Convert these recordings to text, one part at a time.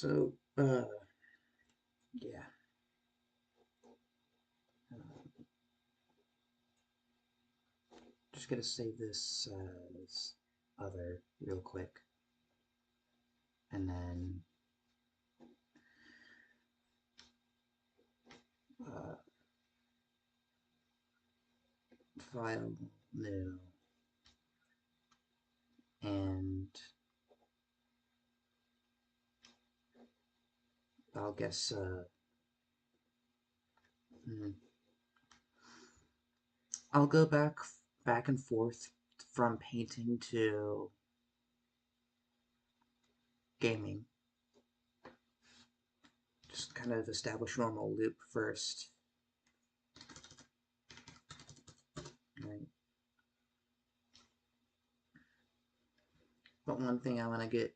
So, yeah. Just gonna save this as other real quick. And then uh, file new. And I'll guess, I'll go back and forth from painting to gaming. Just kind of establish normal loop first. Right. But one thing I want to get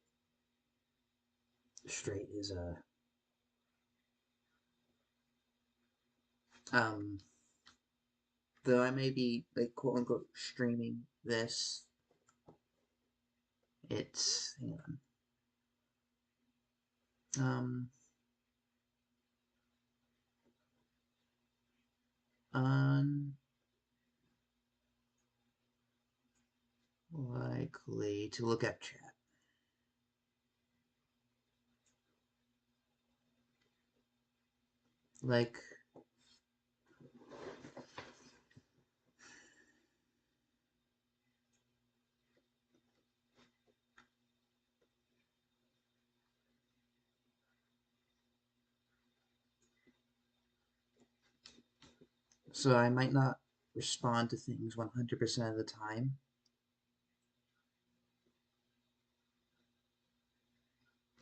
straight is though I may be like quote unquote streaming this, it's hang on. Unlikely to look at chat. Like, so I might not respond to things 100% of the time,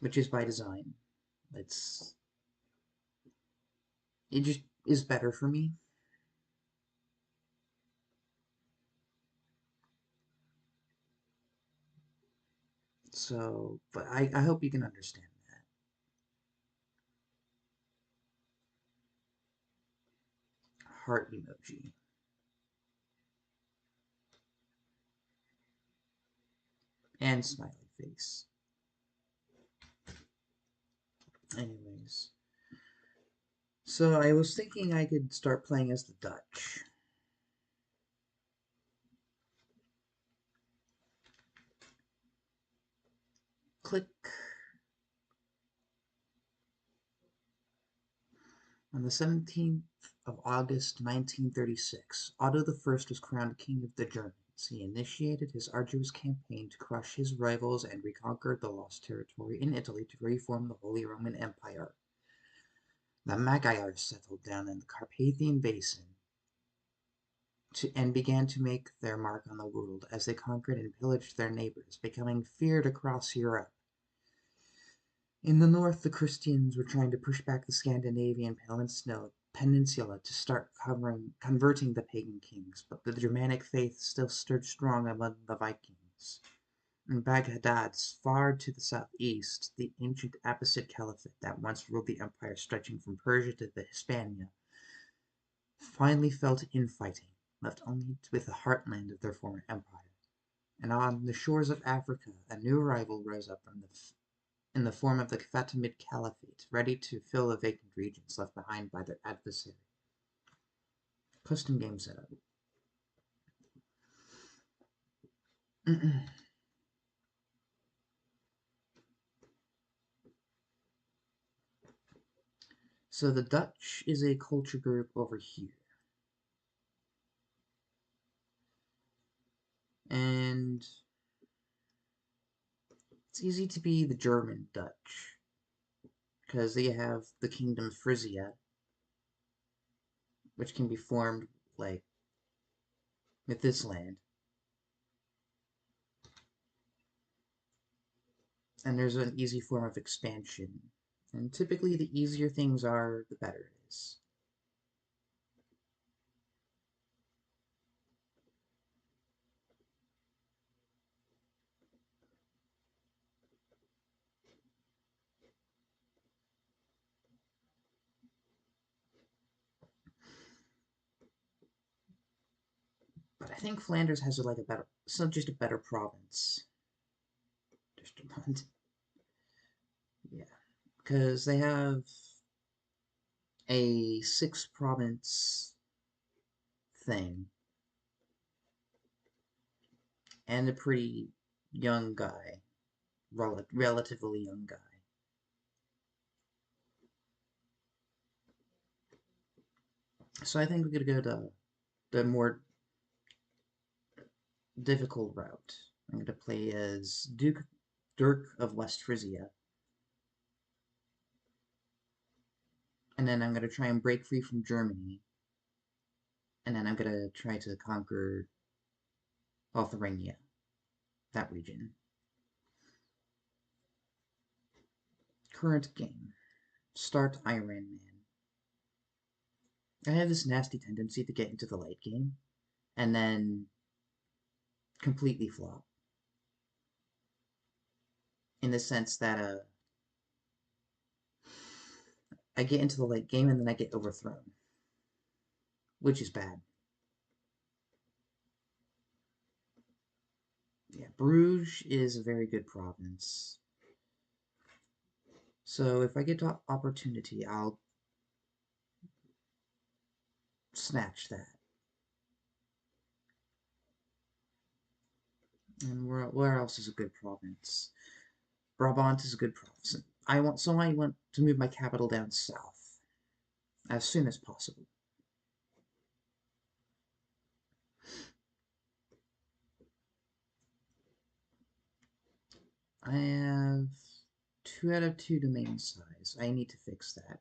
which is by design. It's it just is better for me. So, but I hope you can understand that. Heart emoji. And smiley face. Anyways. So I was thinking I could start playing as the Dutch. Click. On the 17th of August 1936, Otto I was crowned King of the Germans. He initiated his arduous campaign to crush his rivals and reconquer the lost territory in Italy to reform the Holy Roman Empire. The Magyars settled down in the Carpathian Basin and began to make their mark on the world as they conquered and pillaged their neighbors, becoming feared across Europe. In the north, the Christians were trying to push back the Scandinavian peninsula to start converting the pagan kings, but the Germanic faith still stood strong among the Vikings. In Baghdad, far to the southeast, the ancient Abbasid Caliphate that once ruled the empire stretching from Persia to the Hispania finally fell to infighting, left only with the heartland of their former empire. And on the shores of Africa, a new rival rose up in the form of the Fatimid Caliphate, ready to fill the vacant regions left behind by their adversary. Custom game setup. So the Dutch is a culture group over here. And it's easy to be the German Dutch, because they have the Kingdom Frisia, which can be formed, like, with this land. And there's an easy form of expansion. And typically the easier things are, the better it is. But I think Flanders has like a better, just a better province. Just a moment. Yeah, because they have a 6 province thing and a pretty young guy, relatively young guy. So I think we're gonna go to the more difficult route. I'm gonna play as Duke Dirk of West Frisia. And then I'm gonna try and break free from Germany. And then I'm gonna try to conquer Lithuania, that region. Current game. Start Iron Man. I have this nasty tendency to get into the late game and then completely flop. In the sense that I get into the late game and then I get overthrown, which is bad. Yeah, Bruges is a very good province. So if I get the opportunity, I'll snatch that. And where else is a good province? Brabant is a good province. I want to move my capital down south as soon as possible. I have 2 out of 2 domain size. I need to fix that.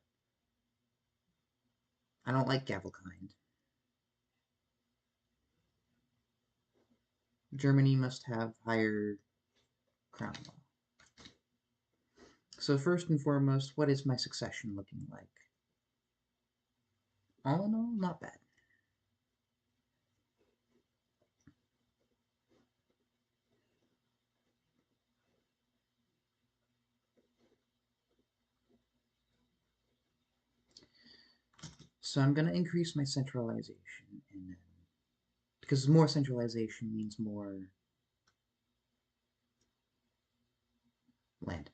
I don't like Gavelkind. Germany must have higher crown law. So first and foremost, what is my succession looking like? All in all, not bad. So I'm going to increase my centralization, and then, because more centralization means more land.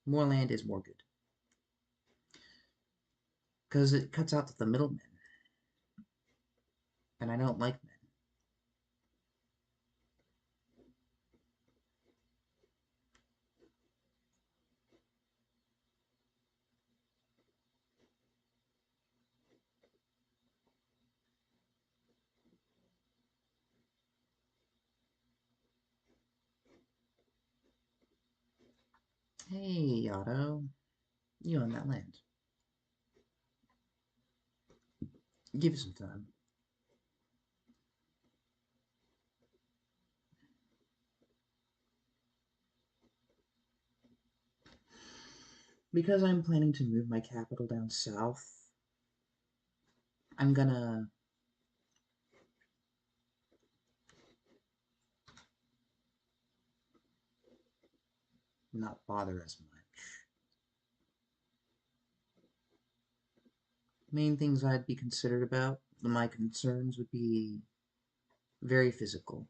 More land is more good. Because it cuts out the middlemen. And I don't like men. Hey, Otto. You own that land. Give it some time. Because I'm planning to move my capital down south, I'm gonna not bother as much. Main things I'd be considered about, my concerns would be very physical.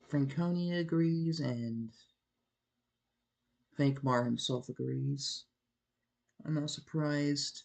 Franconia agrees, and Thankmar himself agrees. I'm not surprised.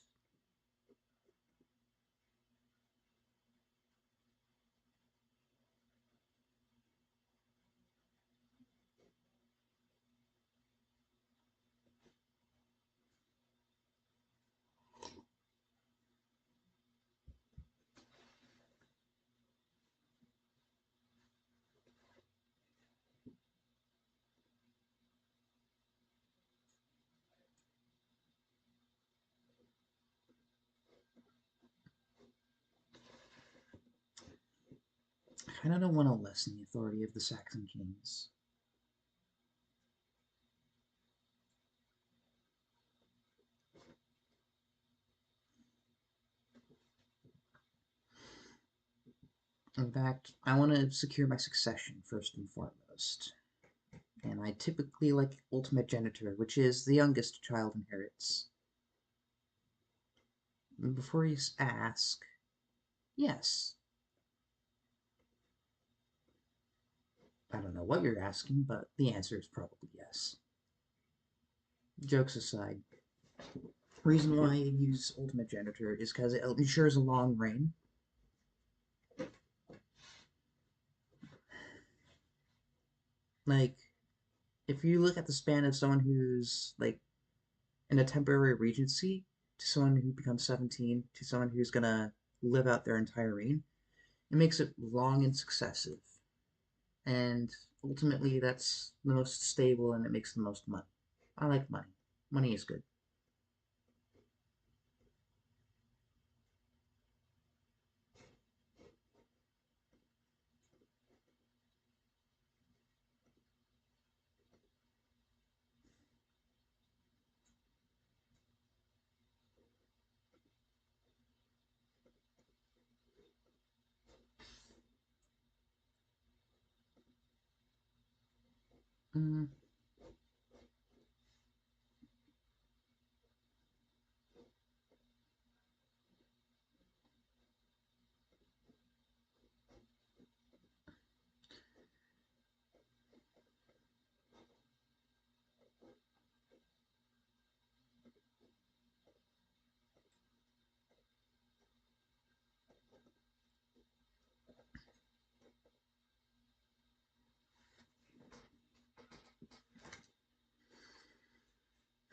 I kind of don't want to lessen the authority of the Saxon kings. In fact, I want to secure my succession first and foremost. And I typically like ultimate genitor, which is the youngest child inherits. And before you ask, yes. I don't know what you're asking, but the answer is probably yes. Jokes aside, the reason why I use ultimate genitor is because it ensures a long reign. Like, if you look at the span of someone who's, like, in a temporary regency to someone who becomes 17 to someone who's gonna live out their entire reign, it makes it long and successive. And ultimately, that's the most stable and it makes the most money. I like money. Money is good. Mm.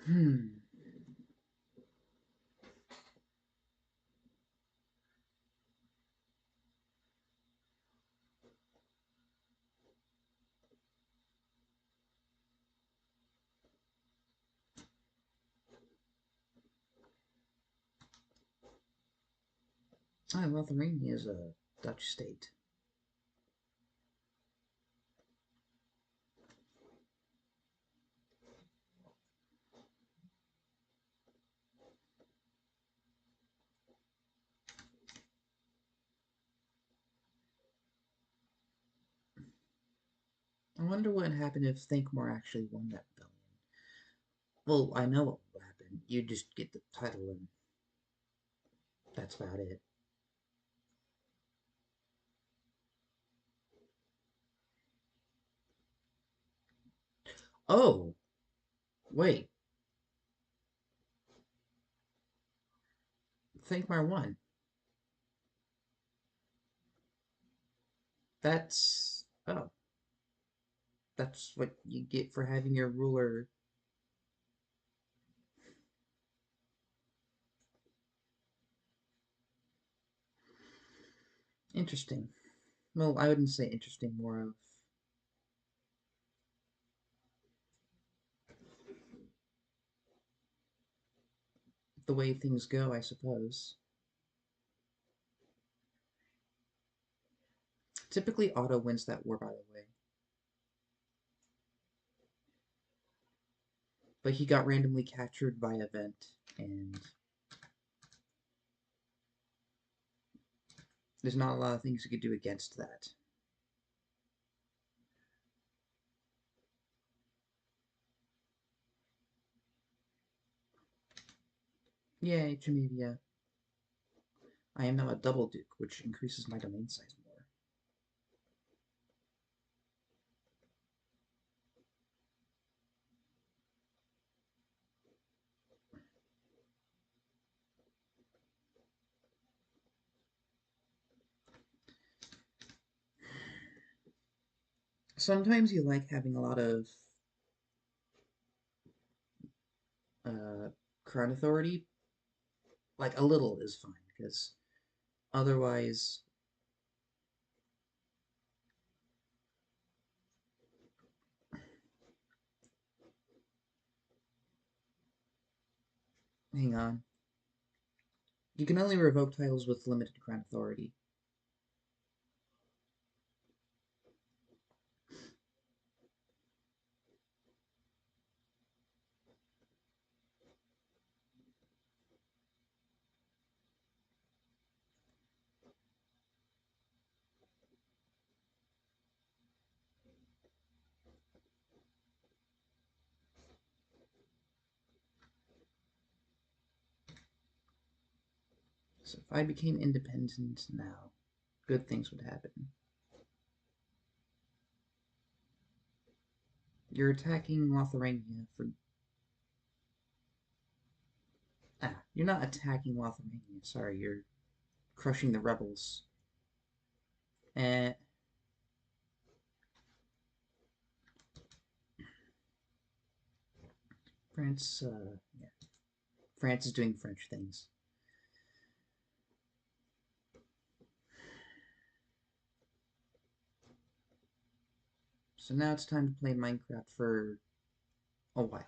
Hmm. Lithuania is a Dutch state. I wonder what would happen if Thankmore actually won that rebellion. Well, I know what will happen. You just get the title and that's about it. Oh, wait. Thankmar won. That's... Oh. That's what you get for having your ruler. Interesting. Well, I wouldn't say interesting, more of the way things go, I suppose. Typically, Otto wins that war, by the way. But he got randomly captured by event, and there's not a lot of things you could do against that. Yay, Jamevia. I am now a double duke, which increases my domain size more. Sometimes you like having a lot of uh, crown authority. Like, a little is fine, because otherwise... Hang on. You can only revoke titles with limited crown authority. So if I became independent now, good things would happen. You're attacking Lotharingia for... you're not attacking Lotharingia. Sorry, you're crushing the rebels. Eh. France, yeah. France is doing French things. So now it's time to play Minecraft for a while.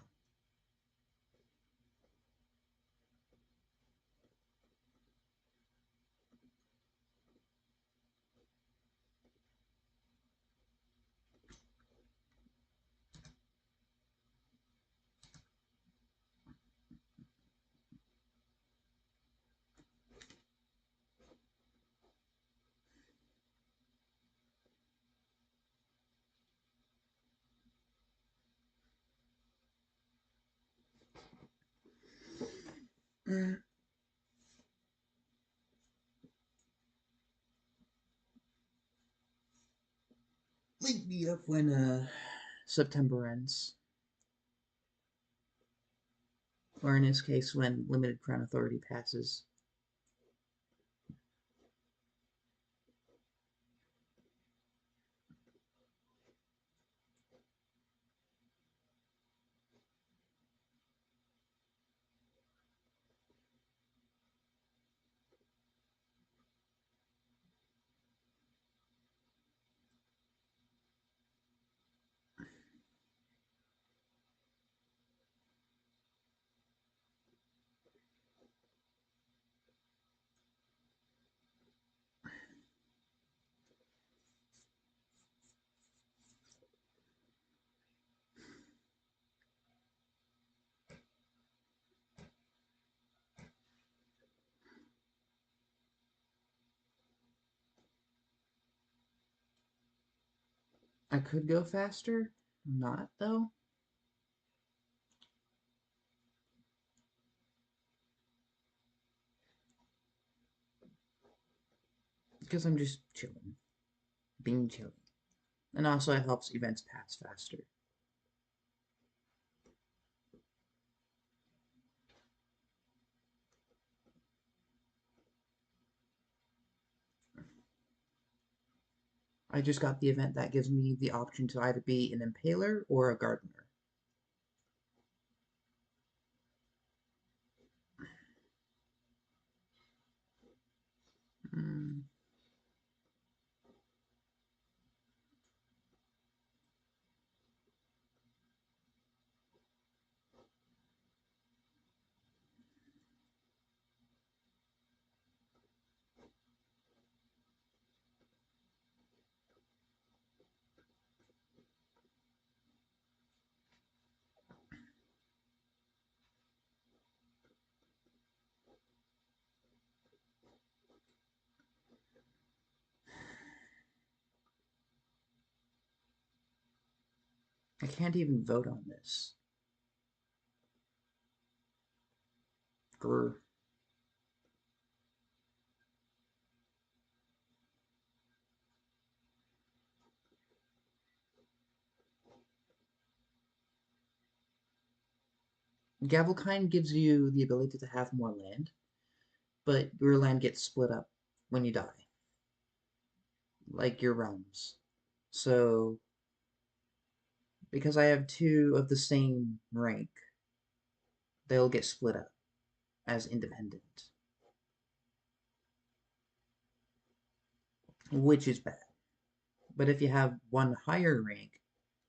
Link me up when September ends. Or in this case, when Limited Crown Authority passes. I could go faster. Not, though. Because I'm just chilling. Being chilling. And also it helps events pass faster. I just got the event that gives me the option to either be an impaler or a gardener. Hmm. I can't even vote on this. Grr. Gavelkind gives you the ability to have more land, but your land gets split up when you die. Like your realms. So, because I have two of the same rank, they'll get split up as independent. Which is bad. But if you have one higher rank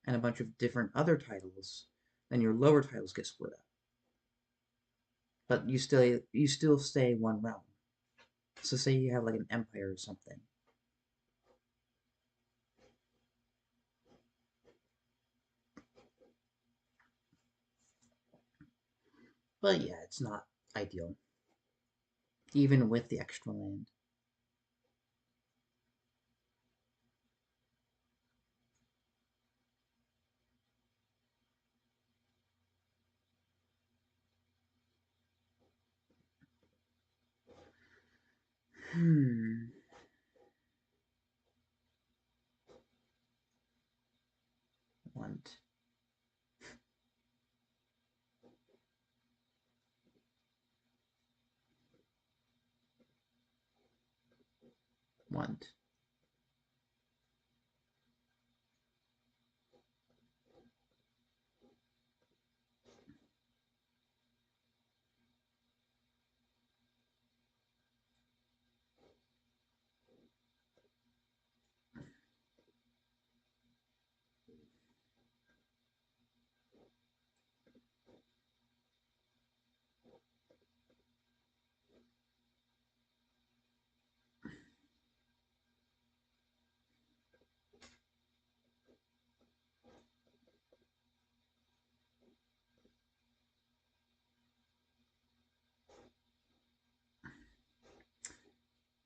and a bunch of different other titles, then your lower titles get split up. But you still stay one realm. So say you have like an empire or something. But yeah, it's not ideal. Even with the extra land. Hmm. Want. Want.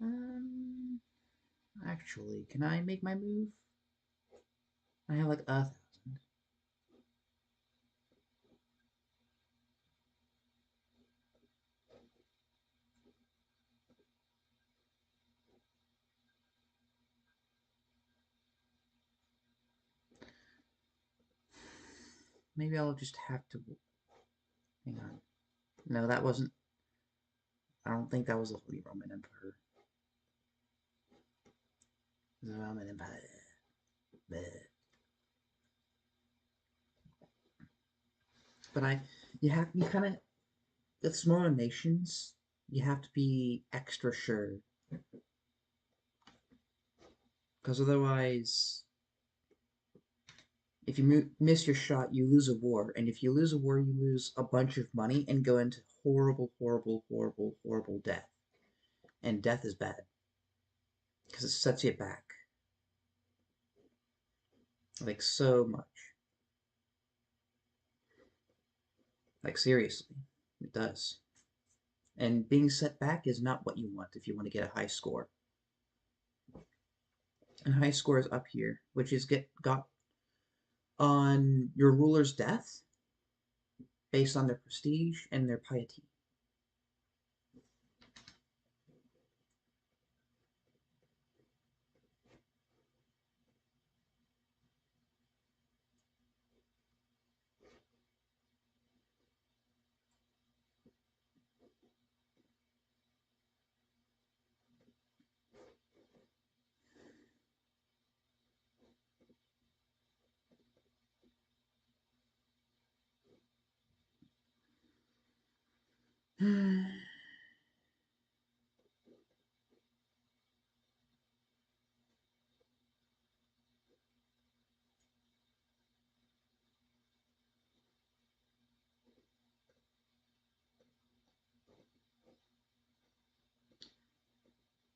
Um. Actually, can I make my move? I have like 1,000. Maybe I'll just have to. Hang on. No, that wasn't. I don't think that was the Holy Roman Emperor. The Roman Empire. Bleh. But you kind of, with smaller nations, you have to be extra sure. Because otherwise, if you miss your shot, you lose a war. And if you lose a war, you lose a bunch of money and go into horrible, horrible, horrible, horrible death. And death is bad. Because it sets you back. Like, so much. Like, seriously. It does. And being set back is not what you want if you want to get a high score. And high score is up here, which is got on your ruler's death based on their prestige and their piety.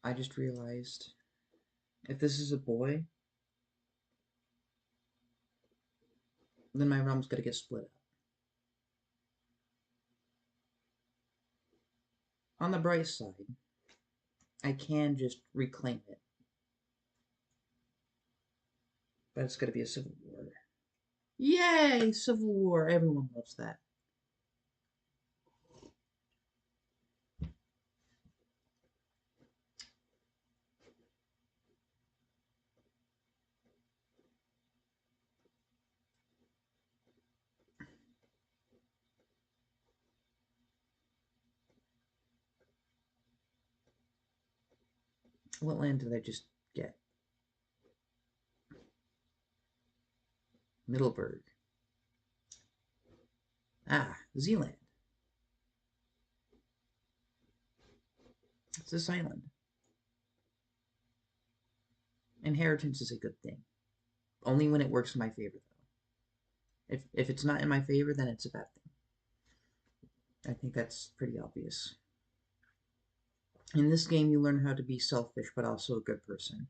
I just realized if this is a boy, then my realm's gonna get split up. On the bright side, I can just reclaim it, but it's gonna be a civil war. Yay! Civil war! Everyone loves that. What land did I just get? Middleburg. Ah, Zealand. It's this island. Inheritance is a good thing. Only when it works in my favor, though. If it's not in my favor, then it's a bad thing. I think that's pretty obvious. In this game, you learn how to be selfish, but also a good person.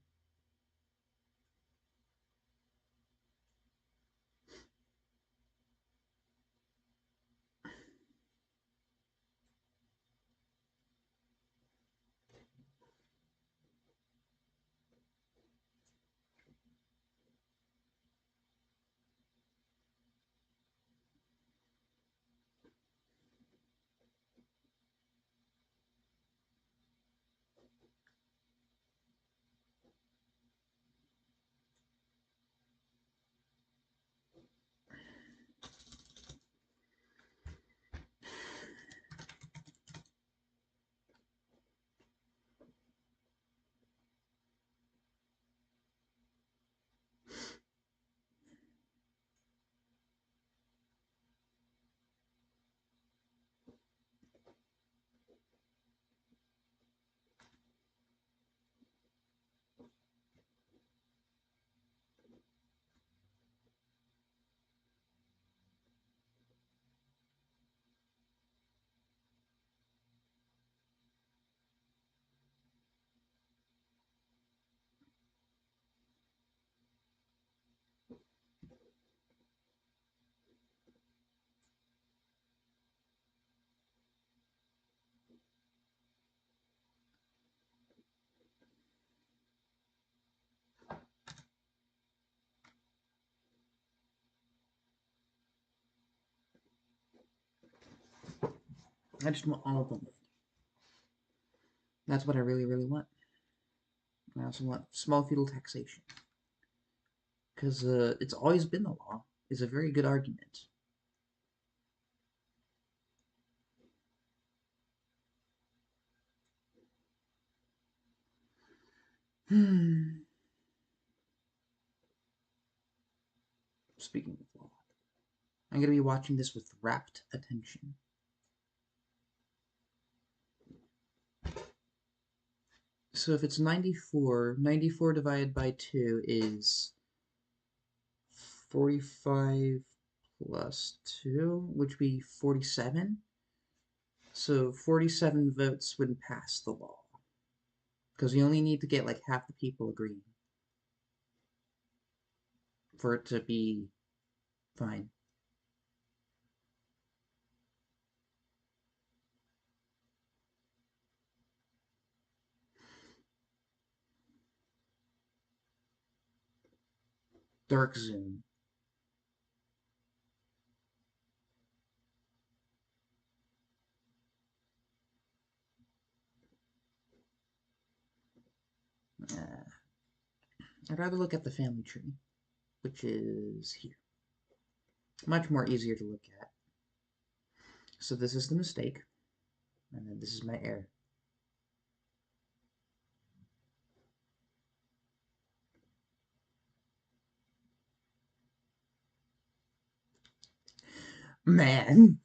I just want all of them. That's what I really, really want. I also want small feudal taxation. Because it's always been the law, is a very good argument. Speaking of law, I'm going to be watching this with rapt attention. So if it's 94, 94 divided by 2 is 45 plus 2, which would be 47. So 47 votes would pass the law. Because you only need to get like half the people agreeing for it to be fine. Dark Zone. I'd rather look at the family tree, which is here. Much more easier to look at. So this is the mistake, and then this is my error. Man.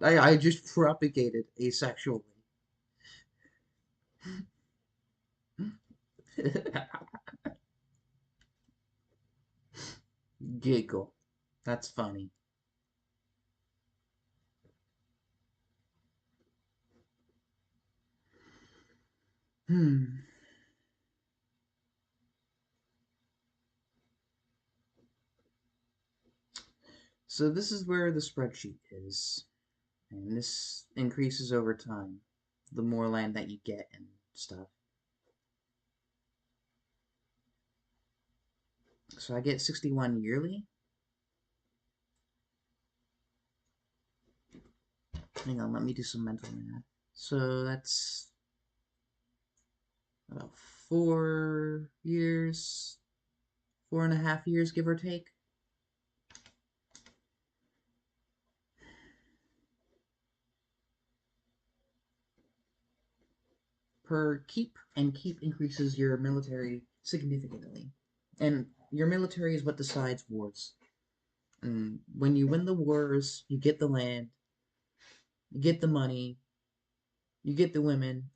I just propagated asexually. Giggle. That's funny. Hmm. So this is where the spreadsheet is. And this increases over time. The more land that you get and stuff. So I get 61 yearly. Hang on, let me do some mental math. So that's about 4 years, 4.5 years, give or take. Per keep, and keep increases your military significantly. And your military is what decides wars. And when you win the wars, you get the land, you get the money, you get the women,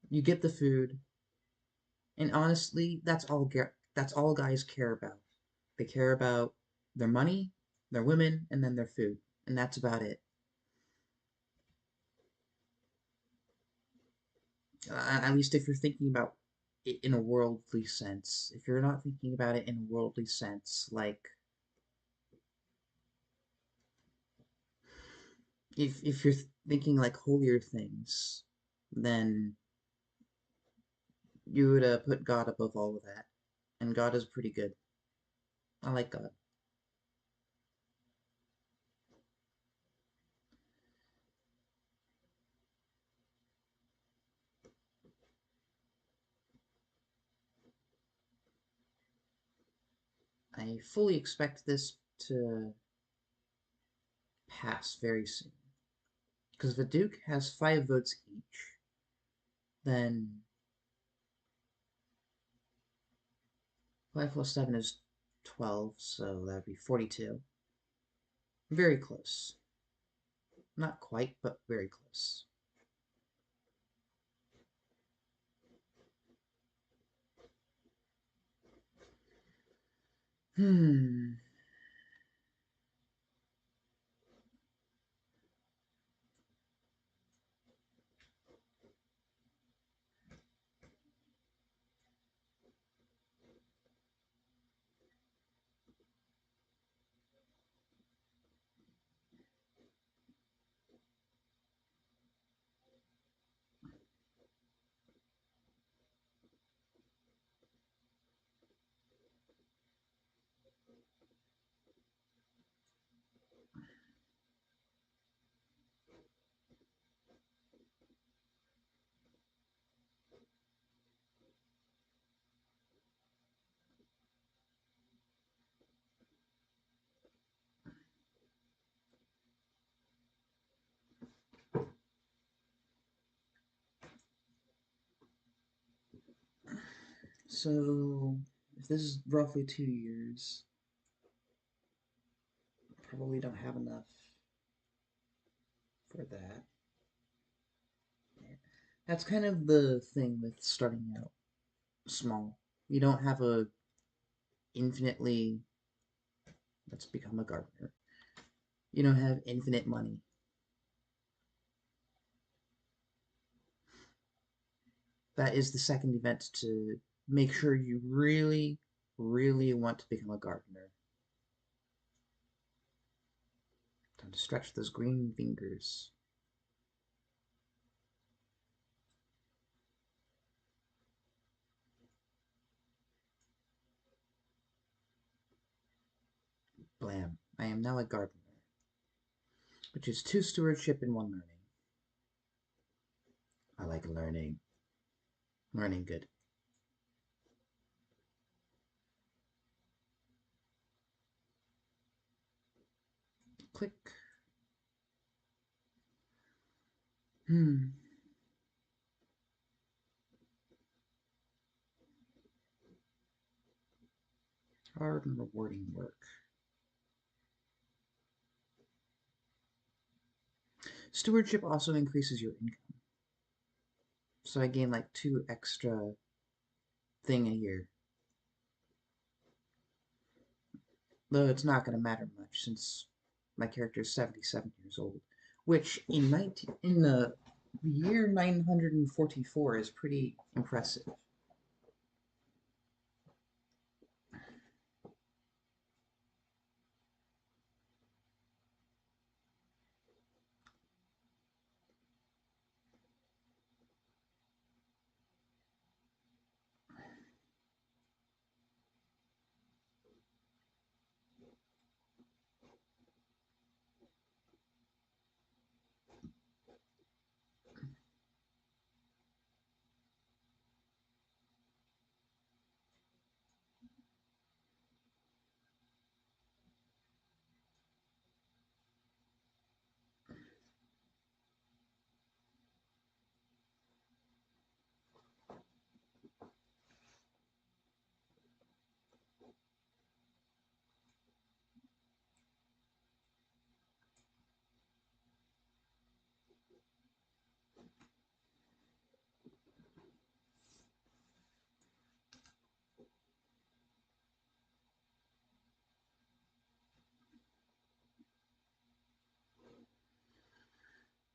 you get the food, and honestly, that's all guys care about. They care about their money, their women, and then their food, and that's about it. At least if you're thinking about it in a worldly sense. If you're not thinking about it in a worldly sense, like if you're thinking like holier things, then you would put God above all of that, and God is pretty good. I like God. I fully expect this to pass very soon. Because the Duke has 5 votes each, then 5 plus 7 is 12, so that would be 42. Very close. Not quite, but very close. Hmm. So, if this is roughly 2 years, probably don't have enough for that. Yeah. That's kind of the thing with starting out small. You don't have a infinitely, let's become a gardener. You don't have infinite money. That is the second event to make sure you really, really want to become a gardener. Time to stretch those green fingers. Blam. I am now a gardener, which is 2 stewardship and 1 learning. I like learning. Learning good. Click. Hmm. Hard and rewarding work. Stewardship also increases your income. So I gain like 2 extra thing a year. Though it's not going to matter much since my character is 77 years old, which in the year 944 is pretty impressive.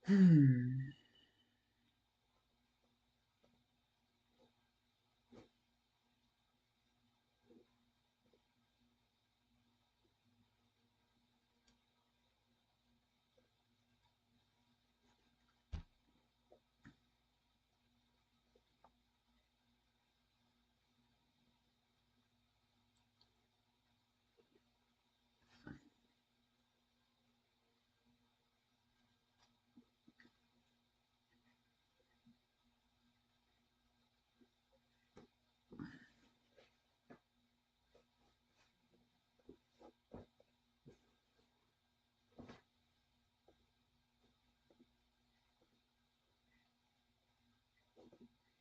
Hmm.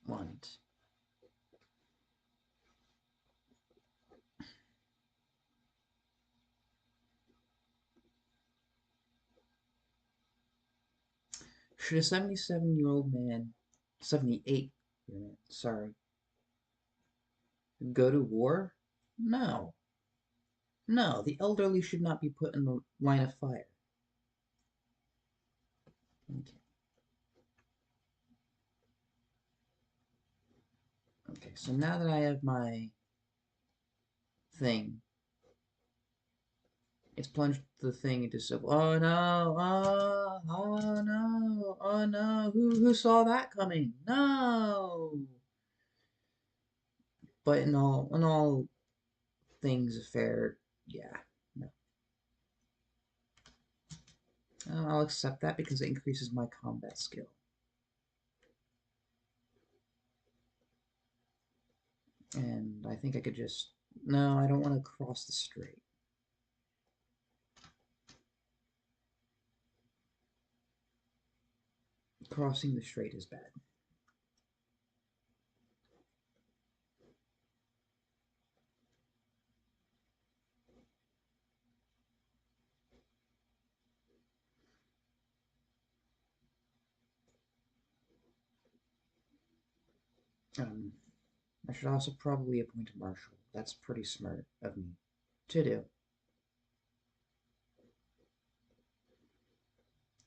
Want. Should a 77-year-old man, 78-year-old man, sorry, go to war? No. No, the elderly should not be put in the line of fire. Okay. Okay, so now that I have my thing, it's plunged the thing into civil. Oh no! Oh no! Oh no! Who saw that coming? No! But in all things fair, yeah, no. I'll accept that because it increases my combat skill. And I think I could just... No, I don't want to cross the strait. Crossing the strait is bad. Um, I should also probably appoint a marshal. That's pretty smart of me to do.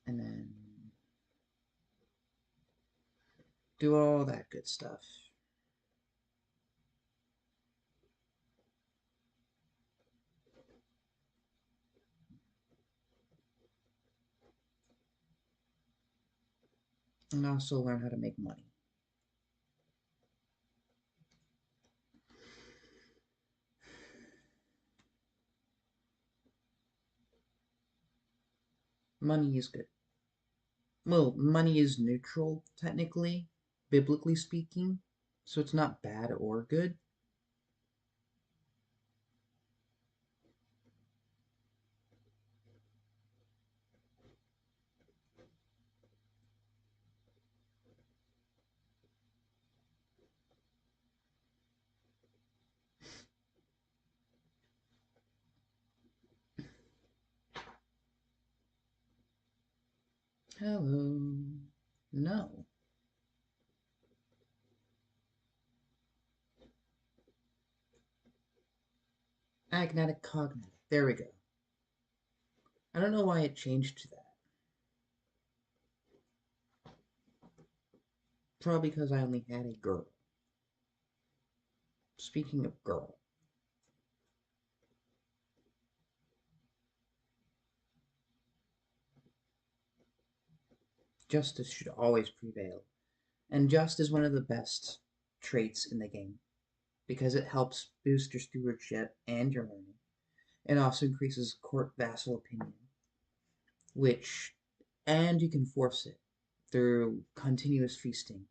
And then do all that good stuff. And also learn how to make money. Money is good. Well, money is neutral, technically, biblically speaking, so it's not bad or good. Hello. No. Agnatic cognatic. There we go. I don't know why it changed to that. Probably because I only had a girl. Speaking of girl, justice should always prevail. And just is one of the best traits in the game because it helps boost your stewardship and your learning. It also increases court vassal opinion, which, and you can force it through continuous feasting.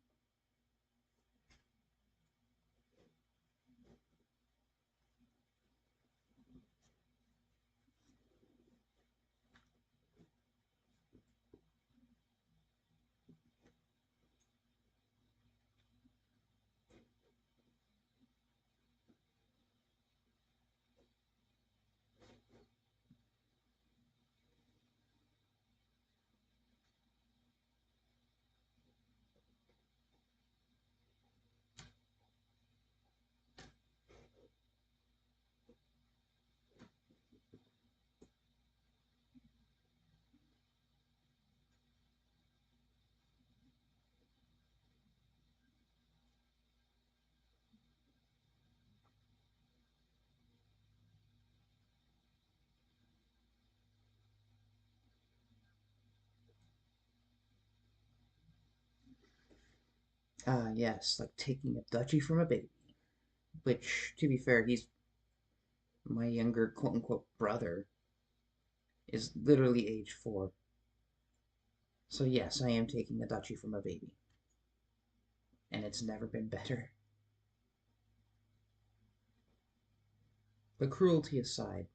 Yes, like taking a duchy from a baby, which, to be fair, he's my younger quote unquote brother, is literally age 4. So, yes, I am taking a duchy from a baby, and it's never been better. But cruelty aside,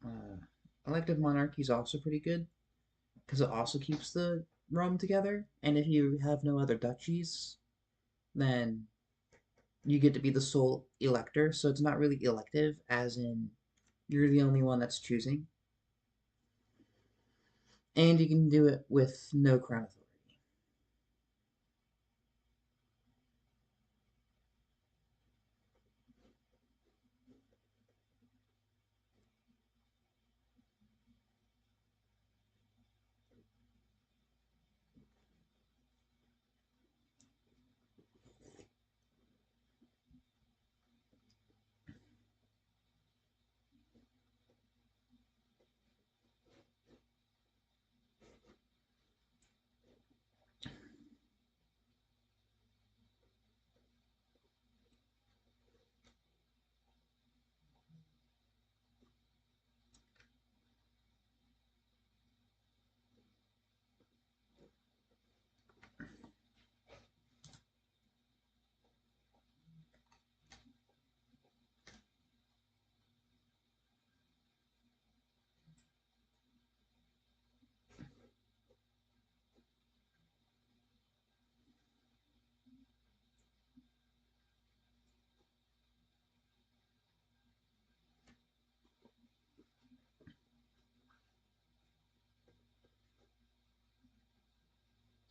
uh, elective monarchy is also pretty good because it also keeps the realm together. And if you have no other duchies, then you get to be the sole elector. So it's not really elective, as in you're the only one that's choosing. And you can do it with no crown authority.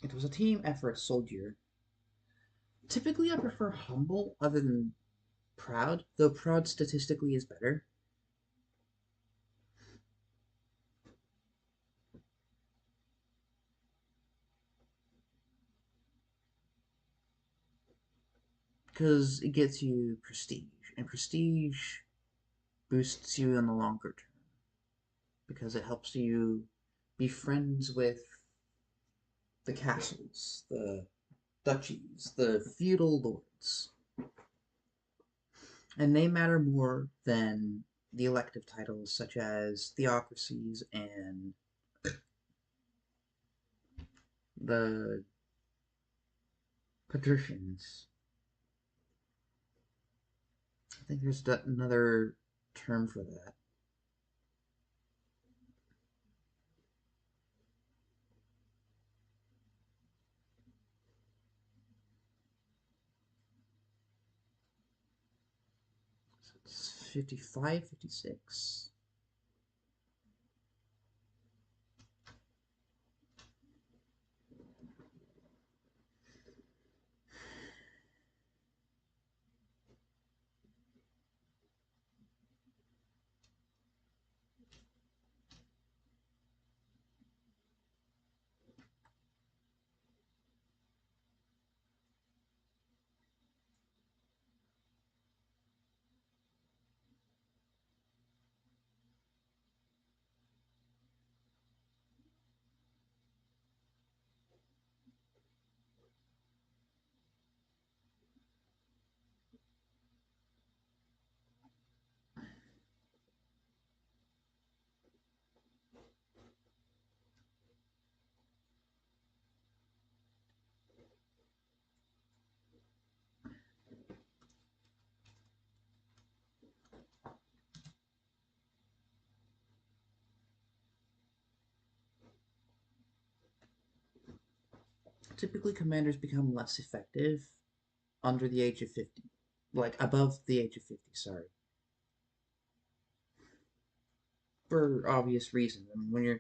It was a team effort, soldier. Typically, I prefer humble other than proud, though proud statistically is better. Because it gets you prestige, and prestige boosts you in the longer term because it helps you be friends with the castles, the duchies, the feudal lords, and they matter more than the elective titles such as theocracies and the patricians. I think there's another term for that. So it's 55, 56. Typically, commanders become less effective under the age of 50. Like, above the age of 50, sorry. For obvious reasons. I mean,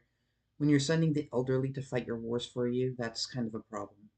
when you're sending the elderly to fight your wars for you, that's kind of a problem.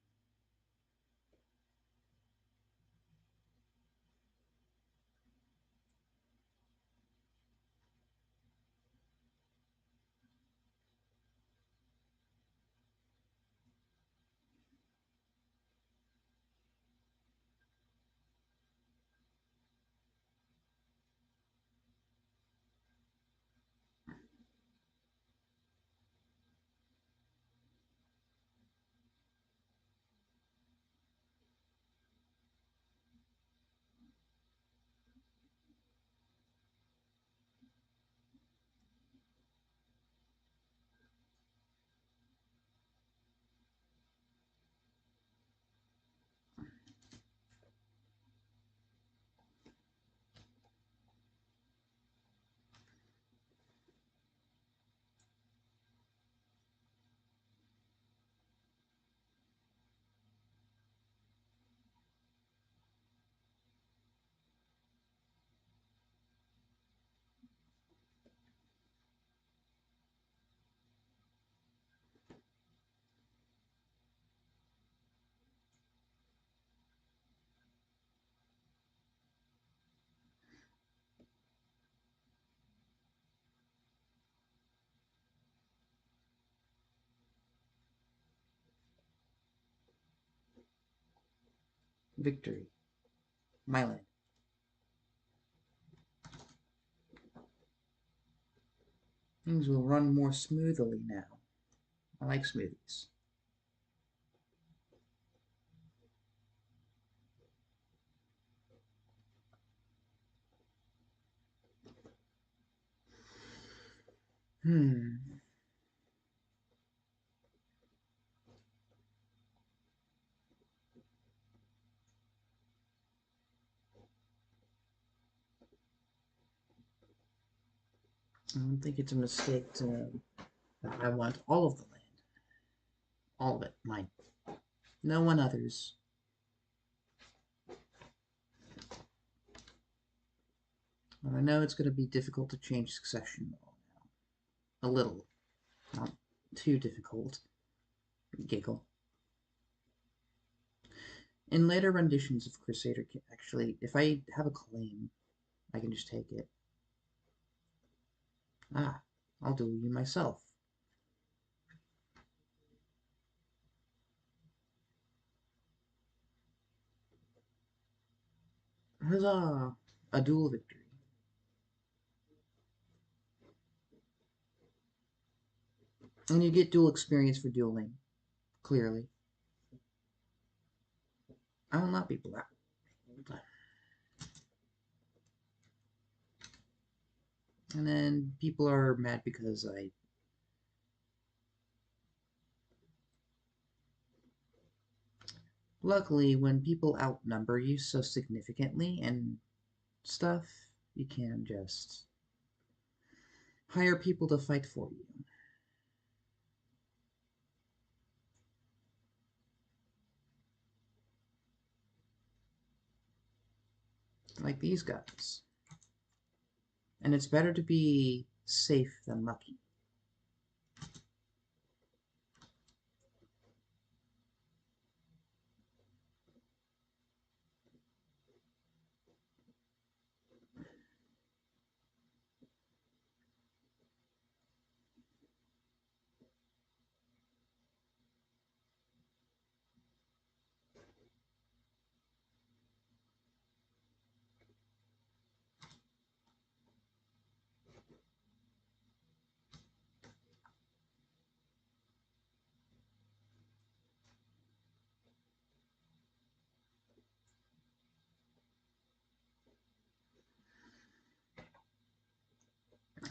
Victory. My land. Things will run more smoothly now. I like smoothies. Hmm. I don't think it's a mistake to. I want all of the land. All of it. Mine. No one others. I know it's going to be difficult to change succession law now. A little. Not too difficult. Giggle. In later renditions of Crusader, actually, if I have a claim, I can just take it. Ah, I'll duel you myself. Huzzah! A duel victory. And you get dual experience for dueling, clearly. I will not be black. And then people are mad because I... Luckily, when people outnumber you so significantly and stuff, you can just hire people to fight for you. Like these guys. And it's better to be safe than lucky.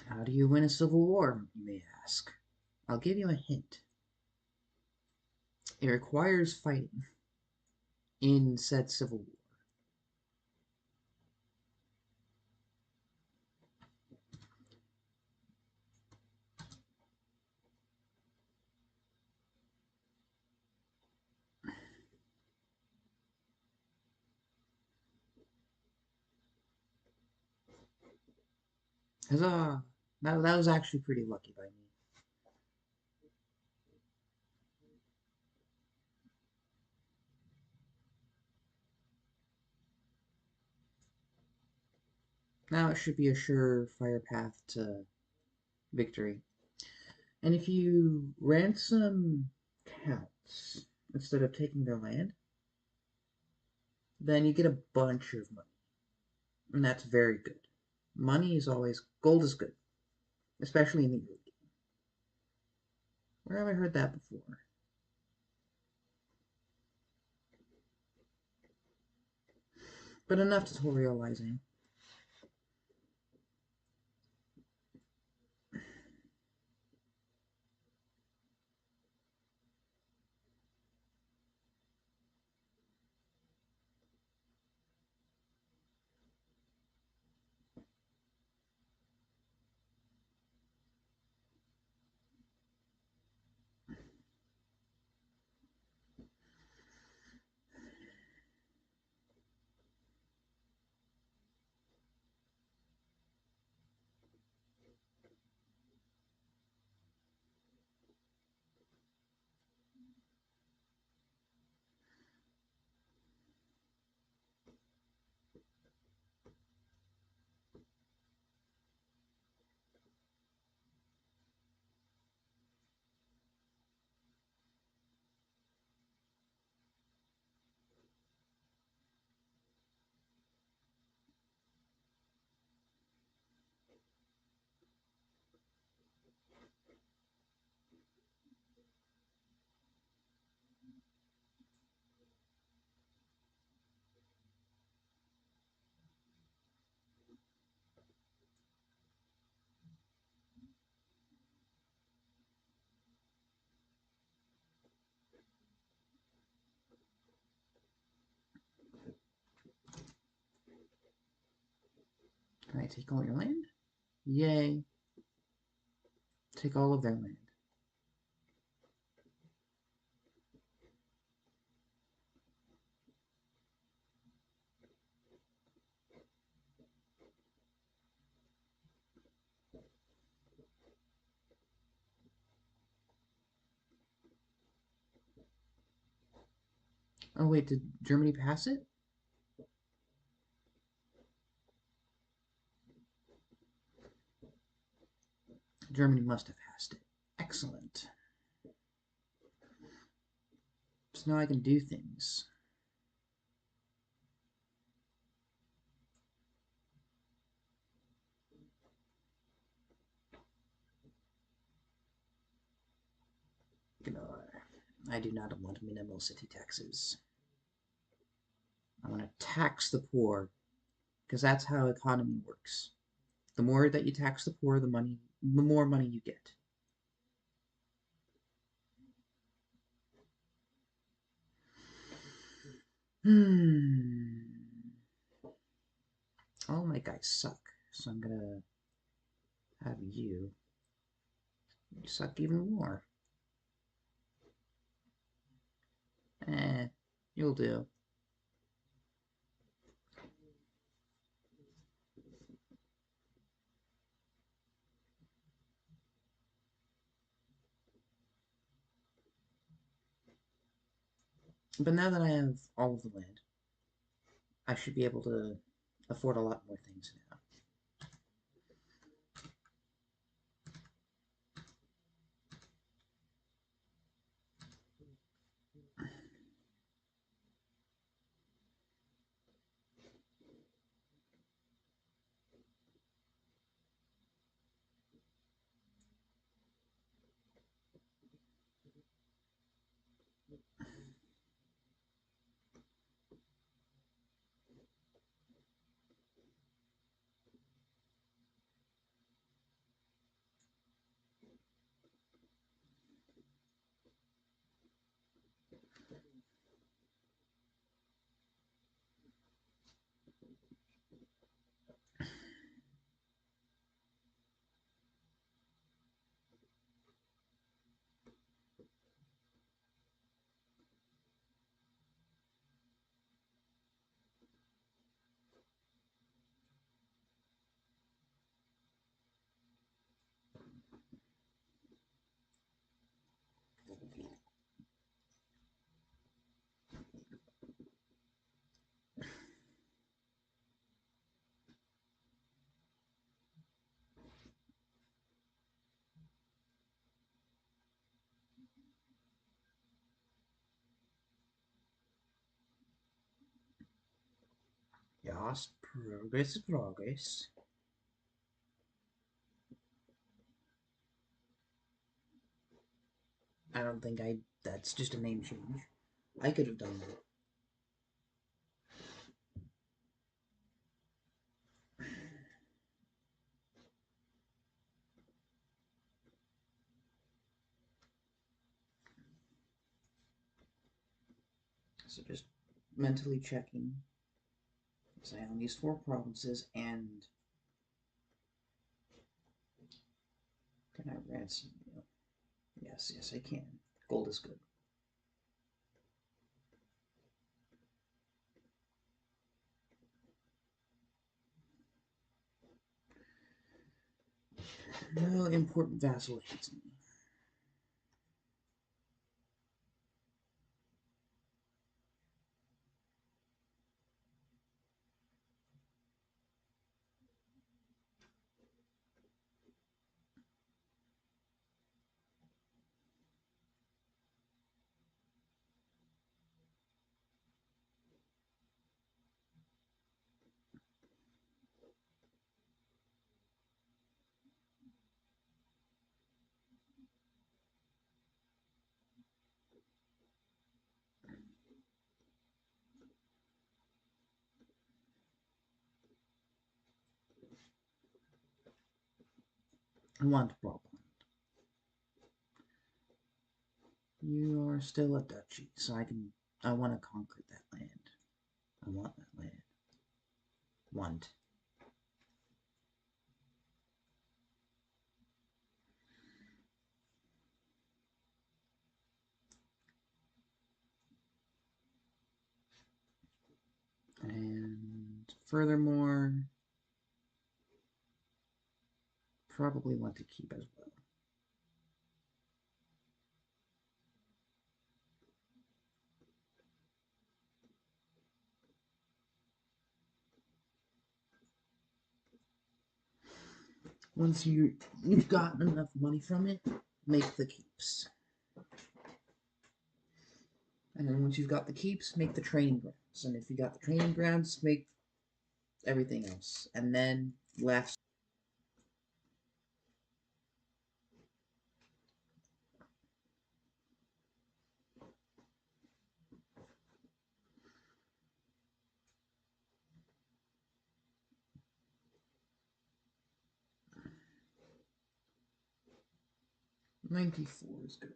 How do you win a civil war, you may ask? I'll give you a hint. It requires fighting in said civil war. Huzzah! That was actually pretty lucky by me. Now it should be a surefire path to victory. And if you ransom counts instead of taking their land, then you get a bunch of money. And that's very good. Money is always, gold is good, especially in the early game. Where have I heard that before? But enough tutorializing. Can I take all your land? Yay. Take all of their land. Oh wait, did Germany pass it? Germany must have passed it. Excellent. So now I can do things. Ignore. I do not want minimal city taxes. I want to tax the poor, because that's how economy works. The more that you tax the poor, the more money you get. All my guys suck, so I'm gonna have you suck even more. You'll do. But now that I have all of the land, I should be able to afford a lot more things now. Yes, progress, progress. I don't think I. That's just a name change. I could have done that. So just mentally checking. So I own these 4 provinces, and can I ransom you? Yes, yes, I can. Gold is good. No important vassal hates me. I want a problem. You are still a duchy, so I can. I want to conquer that land. I want that land. Want. And furthermore, probably want to keep as well. Once you've gotten enough money from it, make the keeps. And then once you've got the keeps, make the training grounds. And if you got the training grounds, make everything else. And then last. $94 is good.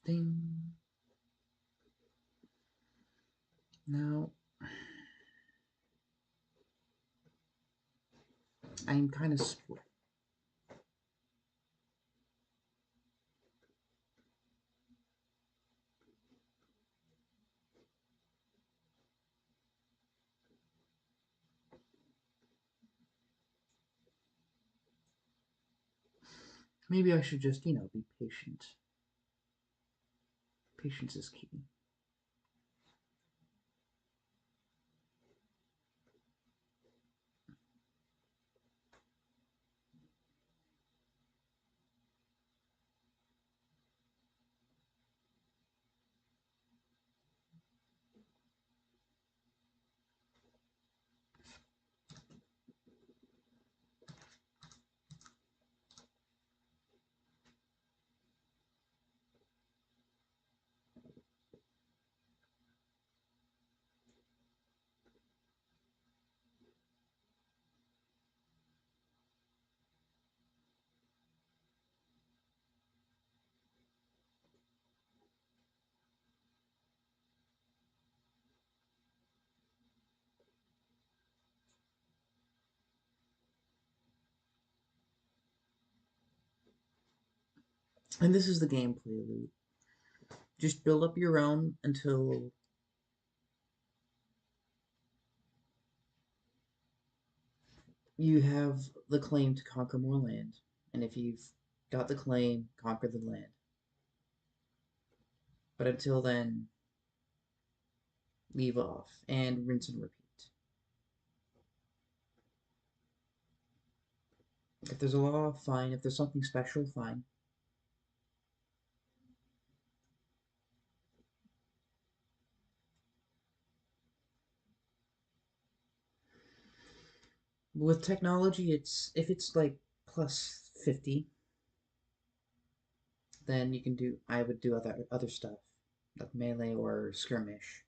Ding. Now, I'm kind of split. Maybe I should just, be patient. Patience is key. And this is the gameplay loop. Just build up your own until you have the claim to conquer more land. And if you've got the claim, conquer the land. But until then, leave off and rinse and repeat. If there's a law, fine. If there's something special, fine. With technology, if it's like plus 50, then you can do. I would do other stuff like melee or skirmish.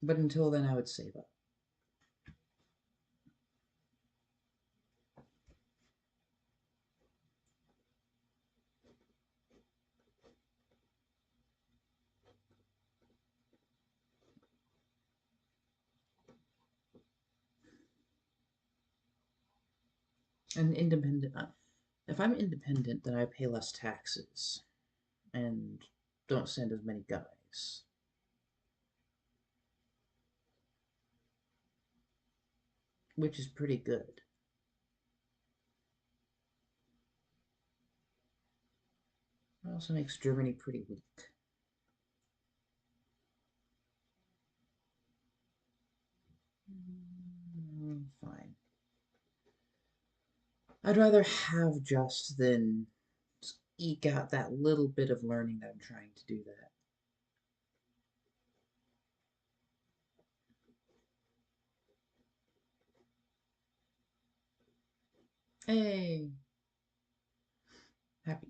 But until then, I would save up. And independent. If I'm independent, then I pay less taxes and don't send as many guys. Which is pretty good. It also makes Germany pretty weak. Fine. I'd rather have just than eke out that little bit of learning that I'm trying to do that. Hey! Happy.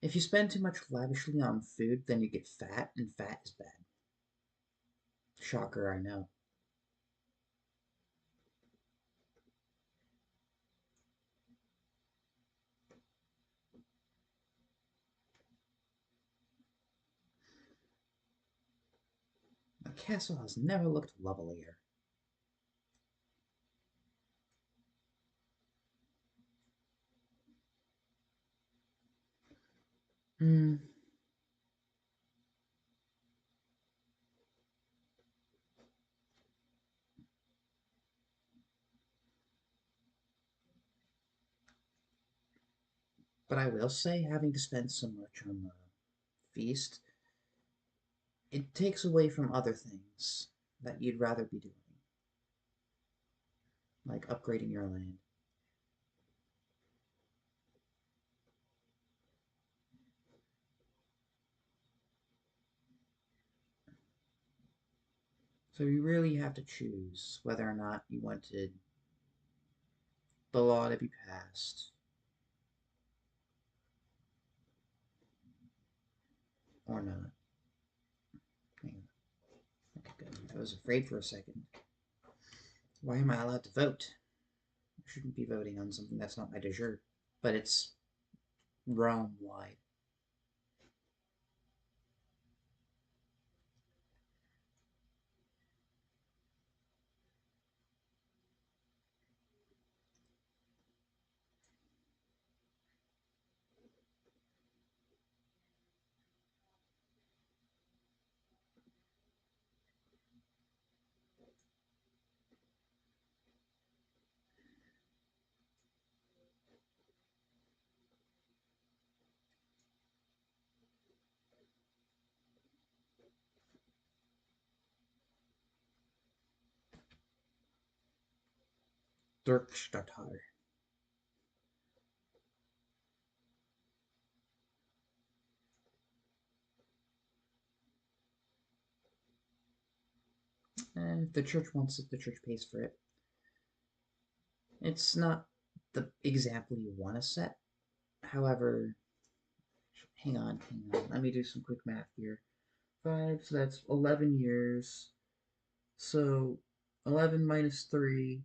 If you spend too much lavishly on food, then you get fat, and fat is bad. Shocker, I know. The castle has never looked lovelier. Mm. But I will say, having to spend so much on the feast, it takes away from other things that you'd rather be doing, like upgrading your land. So you really have to choose whether or not you wanted the law to be passed or not. Hang on. Okay, good. I was afraid for a second. Why am I allowed to vote? I shouldn't be voting on something that's not my de jure. But it's realm wide. Dirkstatter. And if the church wants it, the church pays for it. It's not the example you want to set. However, hang on. Let me do some quick math here. 5, so that's 11 years. So 11 minus 3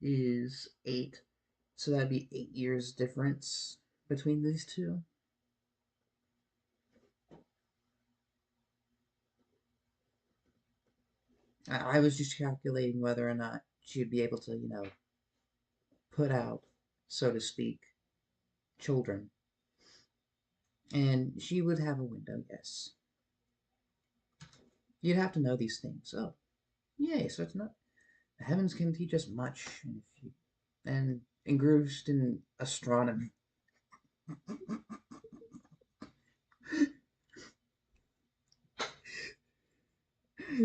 is 8. So that'd be 8 years difference between these two. I was just calculating whether or not she'd be able to, put out, so to speak, children. And she would have a window, yes. You'd have to know these things. Oh, yay, so it's not. The heavens can teach us much, and engrossed in astronomy.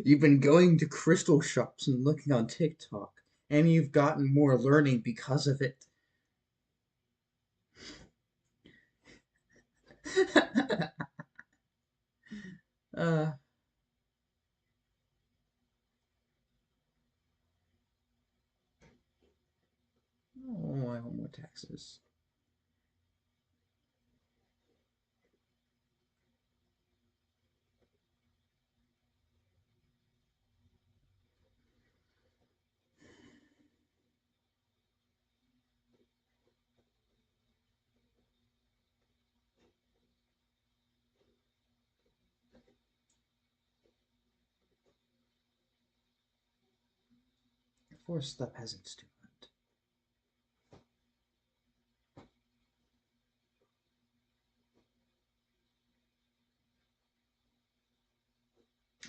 You've been going to crystal shops and looking on TikTok, and you've gotten more learning because of it. uh, oh, I want more taxes. Forced the peasants to hunt.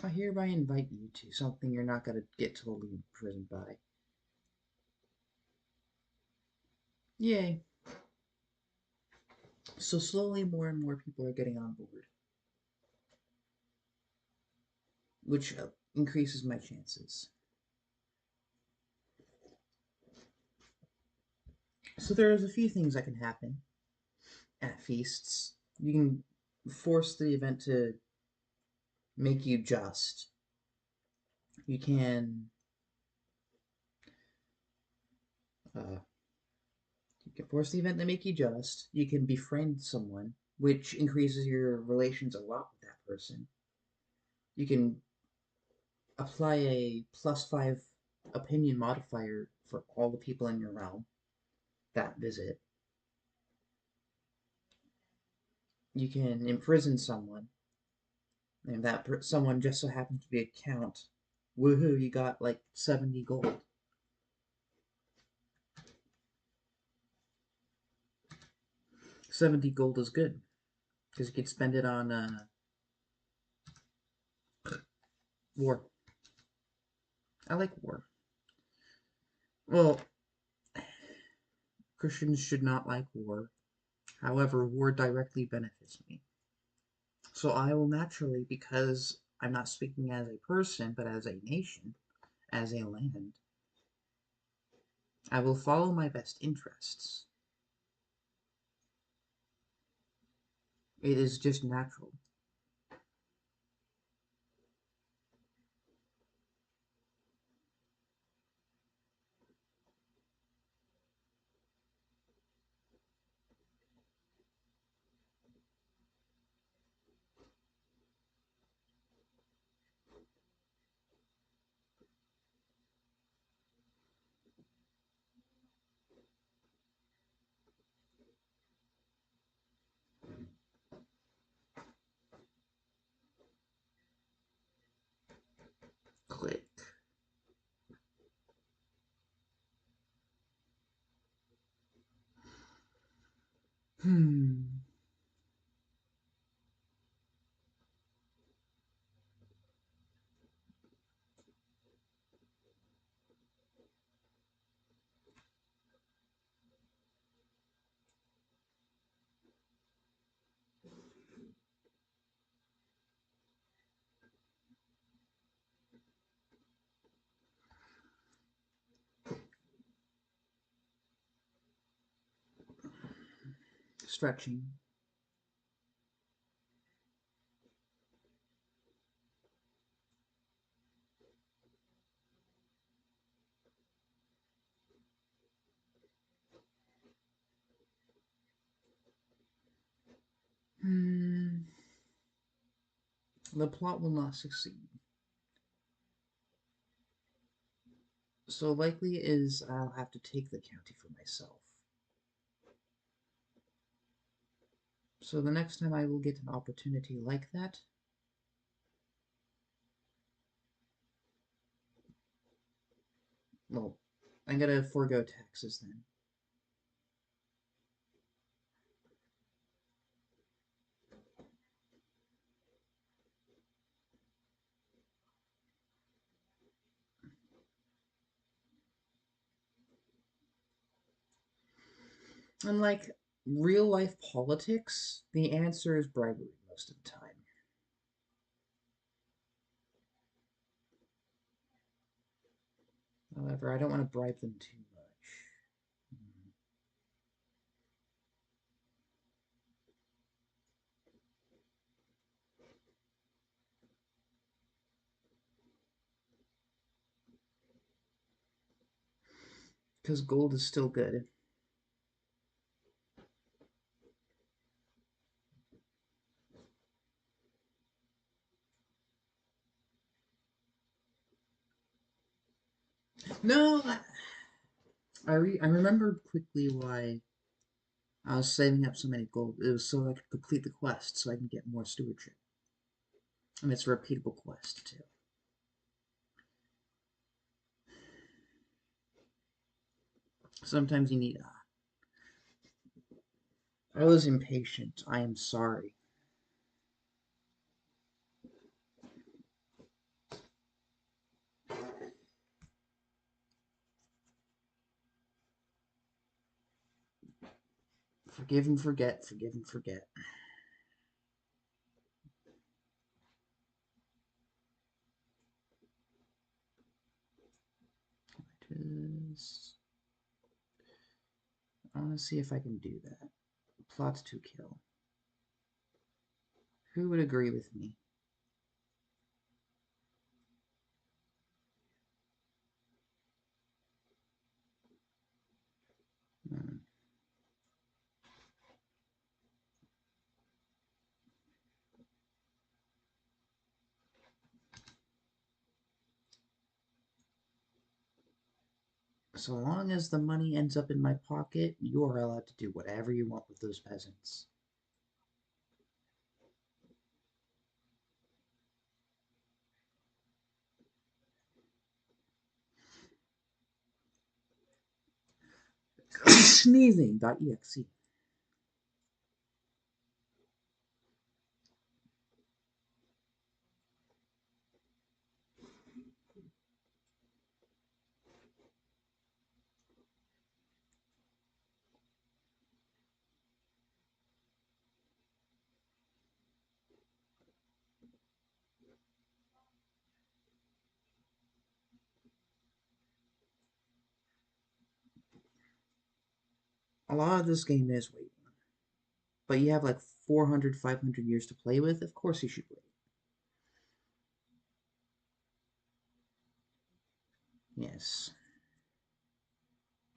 I hereby invite you to something you're not going to get totally imprisoned by. Yay. So slowly more and more people are getting on board, which increases my chances. So there's a few things that can happen at feasts. You can force the event to make you just. You can uh, you can force the event to make you just. You can befriend someone, which increases your relations a lot with that person. You can apply a +5 opinion modifier for all the people in your realm that visit. You can imprison someone, and that someone just so happens to be a count. Woohoo, you got like 70 gold. 70 gold is good. Because you could spend it on war. I like war. Well, Christians should not like war. However, war directly benefits me. So I will naturally, because I'm not speaking as a person, but as a nation, as a land, I will follow my best interests. It is just natural. Click. Hmm. Stretching. Hmm. The plot will not succeed. So likely is I'll have to take the county for myself. So the next time I will get an opportunity like that, well, I'm gonna forego taxes then. Unlike real life politics, the answer is bribery most of the time. However, I don't want to bribe them too much. Because gold is still good. No, I remembered quickly why I was saving up so many gold. It was so I could complete the quest, so I can get more stewardship. And it's a repeatable quest, too. Sometimes you need... I was impatient. I am sorry. Forgive and forget, forgive and forget. I want to see if I can do that. Plot to kill. Who would agree with me? Hmm. So long as the money ends up in my pocket, you are allowed to do whatever you want with those peasants. Sneezing.exe. A lot of this game is waiting. But you have like 400, 500 years to play with. Of course you should wait. Yes.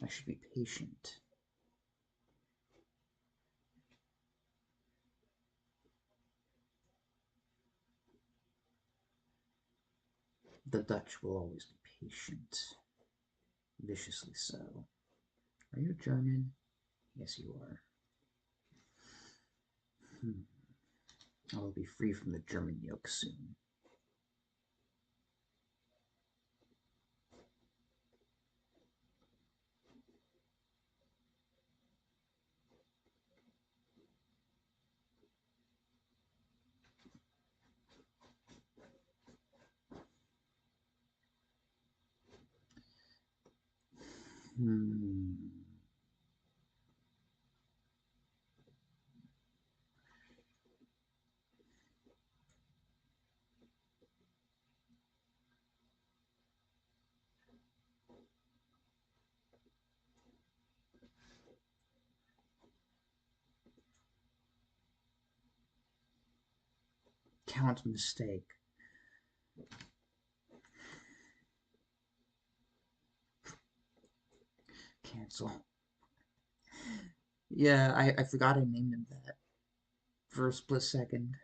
I should be patient. The Dutch will always be patient. Viciously so. Are you German? Yes, you are. I will be free from the German yoke soon. Hmm. Count mistake. Cancel. Yeah, I forgot I named him that for a split second.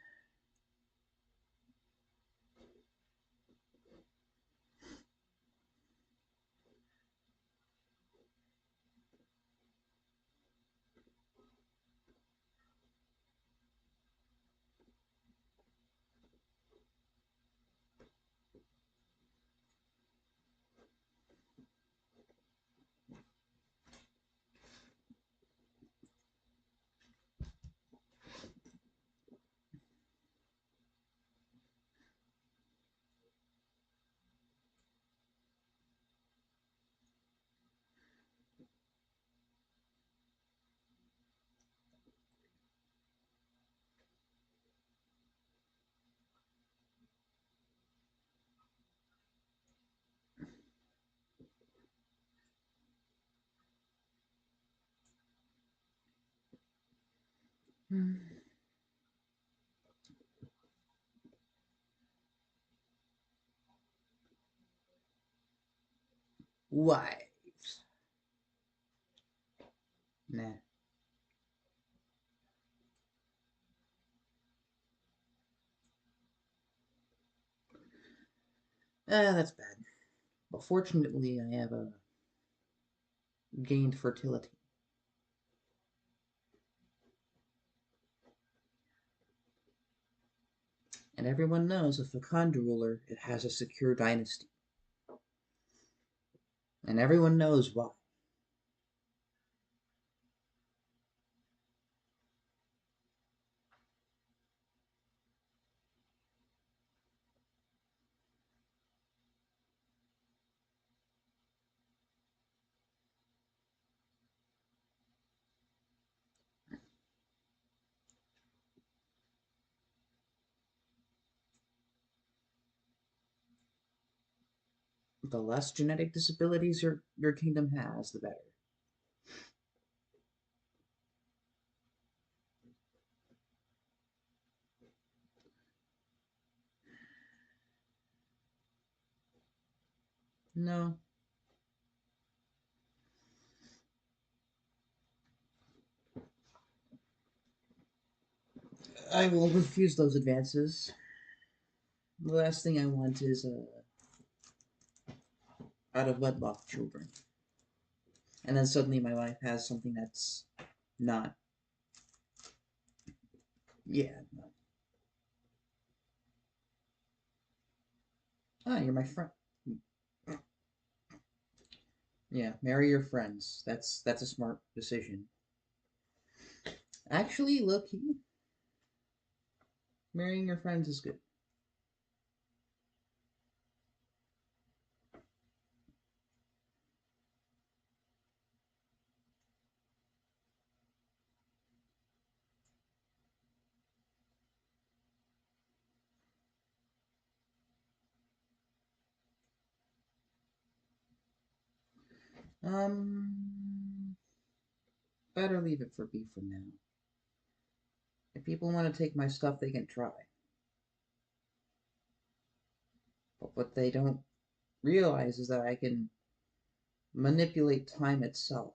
Wives. Nah. That's bad. But fortunately, I have a gained fertility. And everyone knows if a Khand ruler, it has a secure dynasty. And everyone knows why. The less genetic disabilities your kingdom has, the better. No. I will refuse those advances. The last thing I want is out of wedlock children. And then suddenly my wife has something that's not. Yeah. No. Ah, you're my friend. Yeah, marry your friends. That's a smart decision. Actually, look, marrying your friends is good. Um, better leave it for B for now. If people want to take my stuff, they can try. But what they don't realize is that I can manipulate time itself.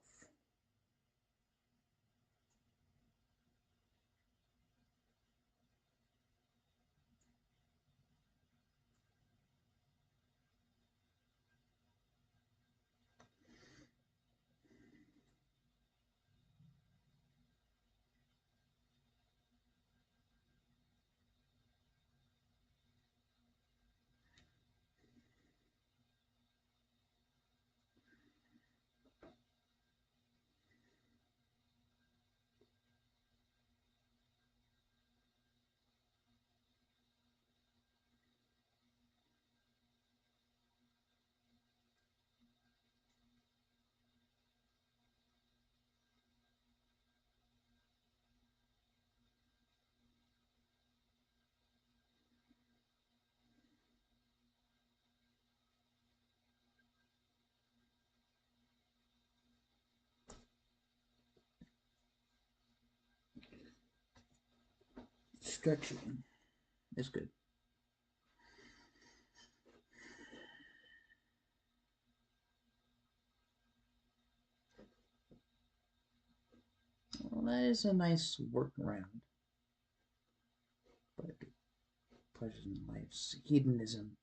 Stretching is good. Well, that is a nice workaround. But pleasures in life's hedonism.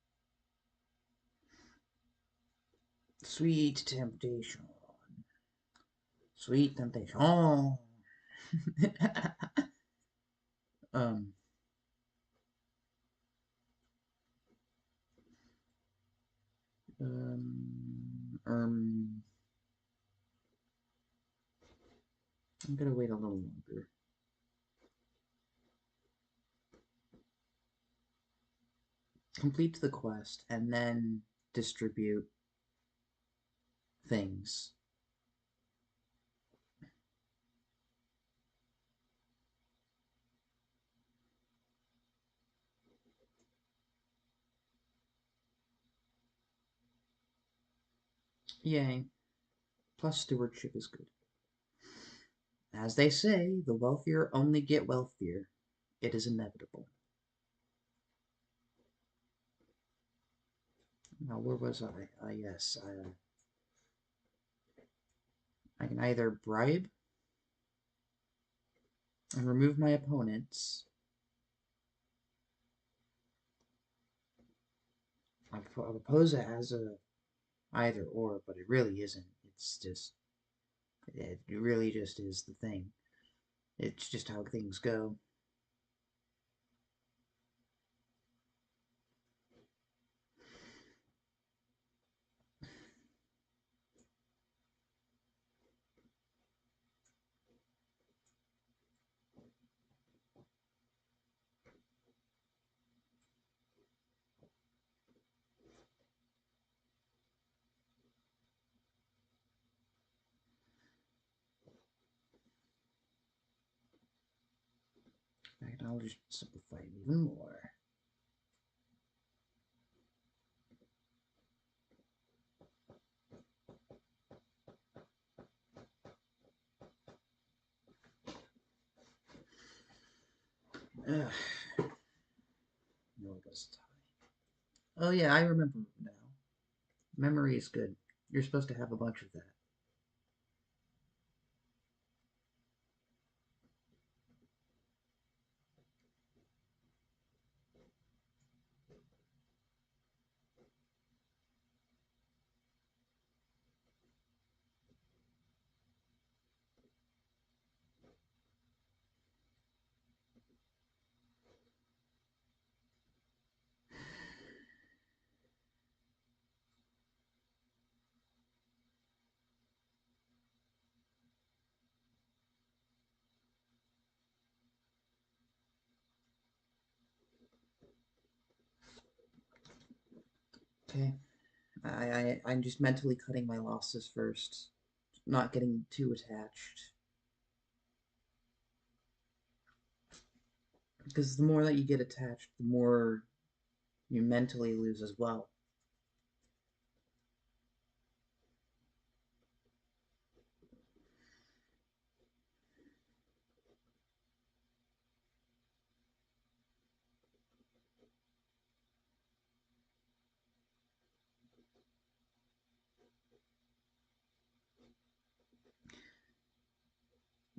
Sweet temptation. Sweet temptation. um, I'm gonna wait a little longer. Complete the quest and then distribute things. Yay. Plus stewardship is good. As they say, the wealthier only get wealthier. It is inevitable. Now, where was I? Yes, I can either bribe and remove my opponents. I propose it as a either or, but it really isn't. It's just, it really just is the thing. It's just how things go. In fact, I'll just simplify it even more. Ugh. No, it was tie. Oh yeah, I remember now. Memory is good. You're supposed to have a bunch of that. Okay. I'm just mentally cutting my losses first, not getting too attached. Because the more that you get attached, the more you mentally lose as well.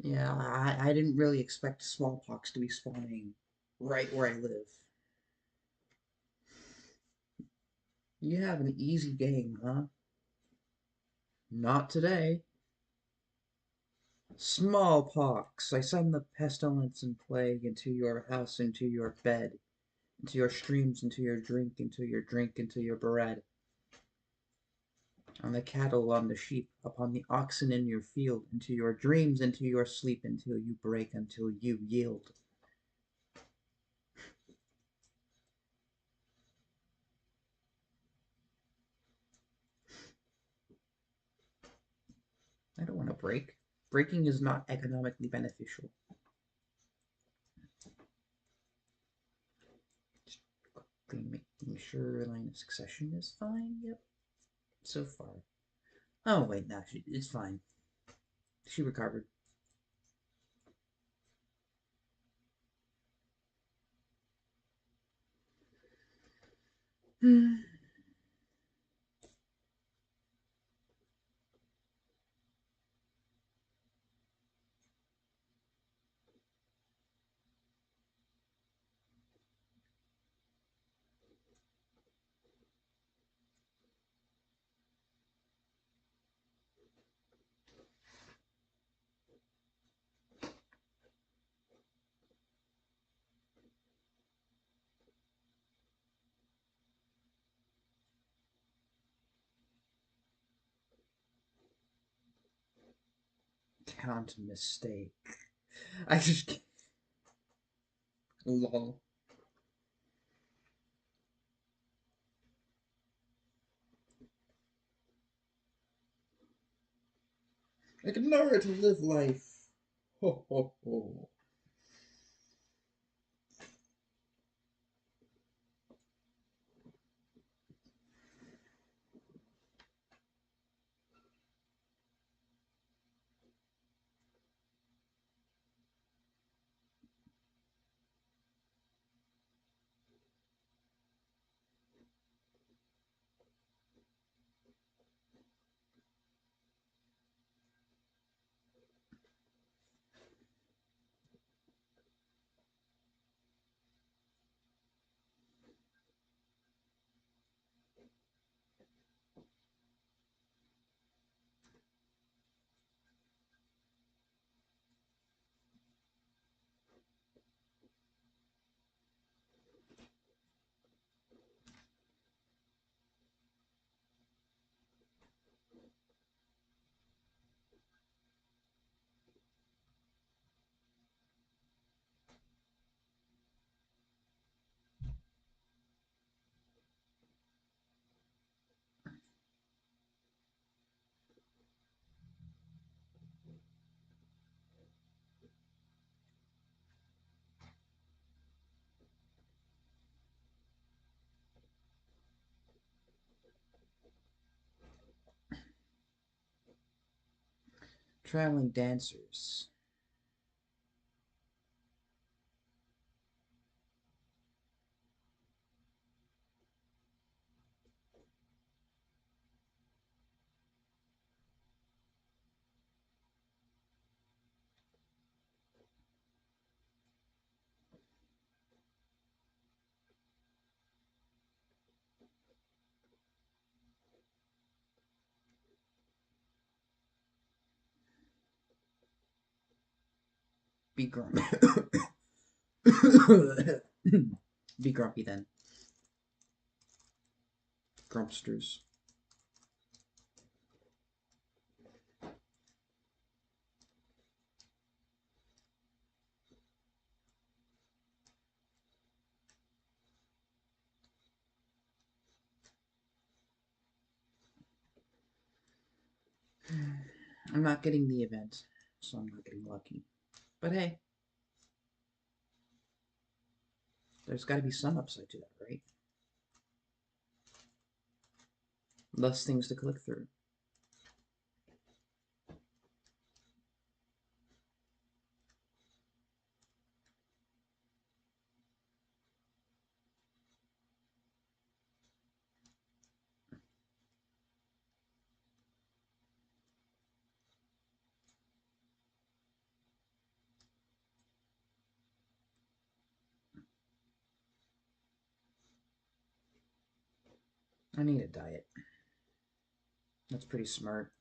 Yeah, I didn't really expect smallpox to be spawning right where I live. You have an easy game, huh? Not today. Smallpox. I send the pestilence and plague into your house, into your bed, into your streams, into your drink, into your drink, into your bread, on the cattle, on the sheep, upon the oxen in your field, into your dreams, into your sleep, until you break, until you yield. I don't want to break. Breaking is not economically beneficial. Just quickly making sure line of succession is fine. Yep, so far. Oh, wait, no, it's fine. She recovered. Count mistake. I just. Lol. Ignore it to live life. Ho ho ho. Traveling dancers. Be grumpy. Be grumpy then. Grumpsters. I'm not getting the event, so I'm not getting lucky. But hey, there's got to be some upside to that, right? Less things to click through. I need a diet. That's pretty smart.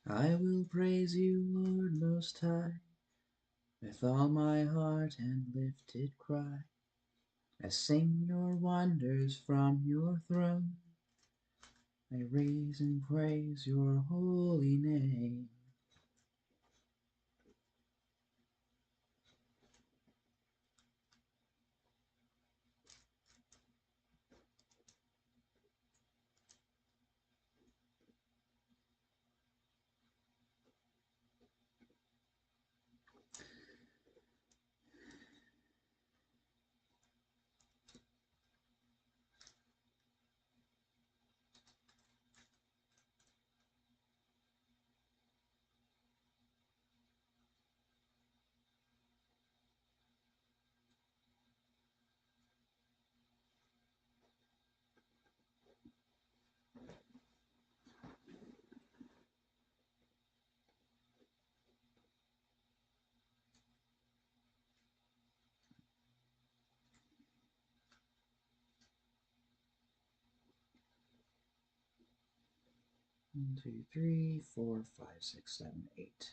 I will praise you, Lord Most High, with all my heart and lifted cry. I sing your wonders from your throne. I raise and praise your holy name. One, two, three, four, five, six, seven, eight.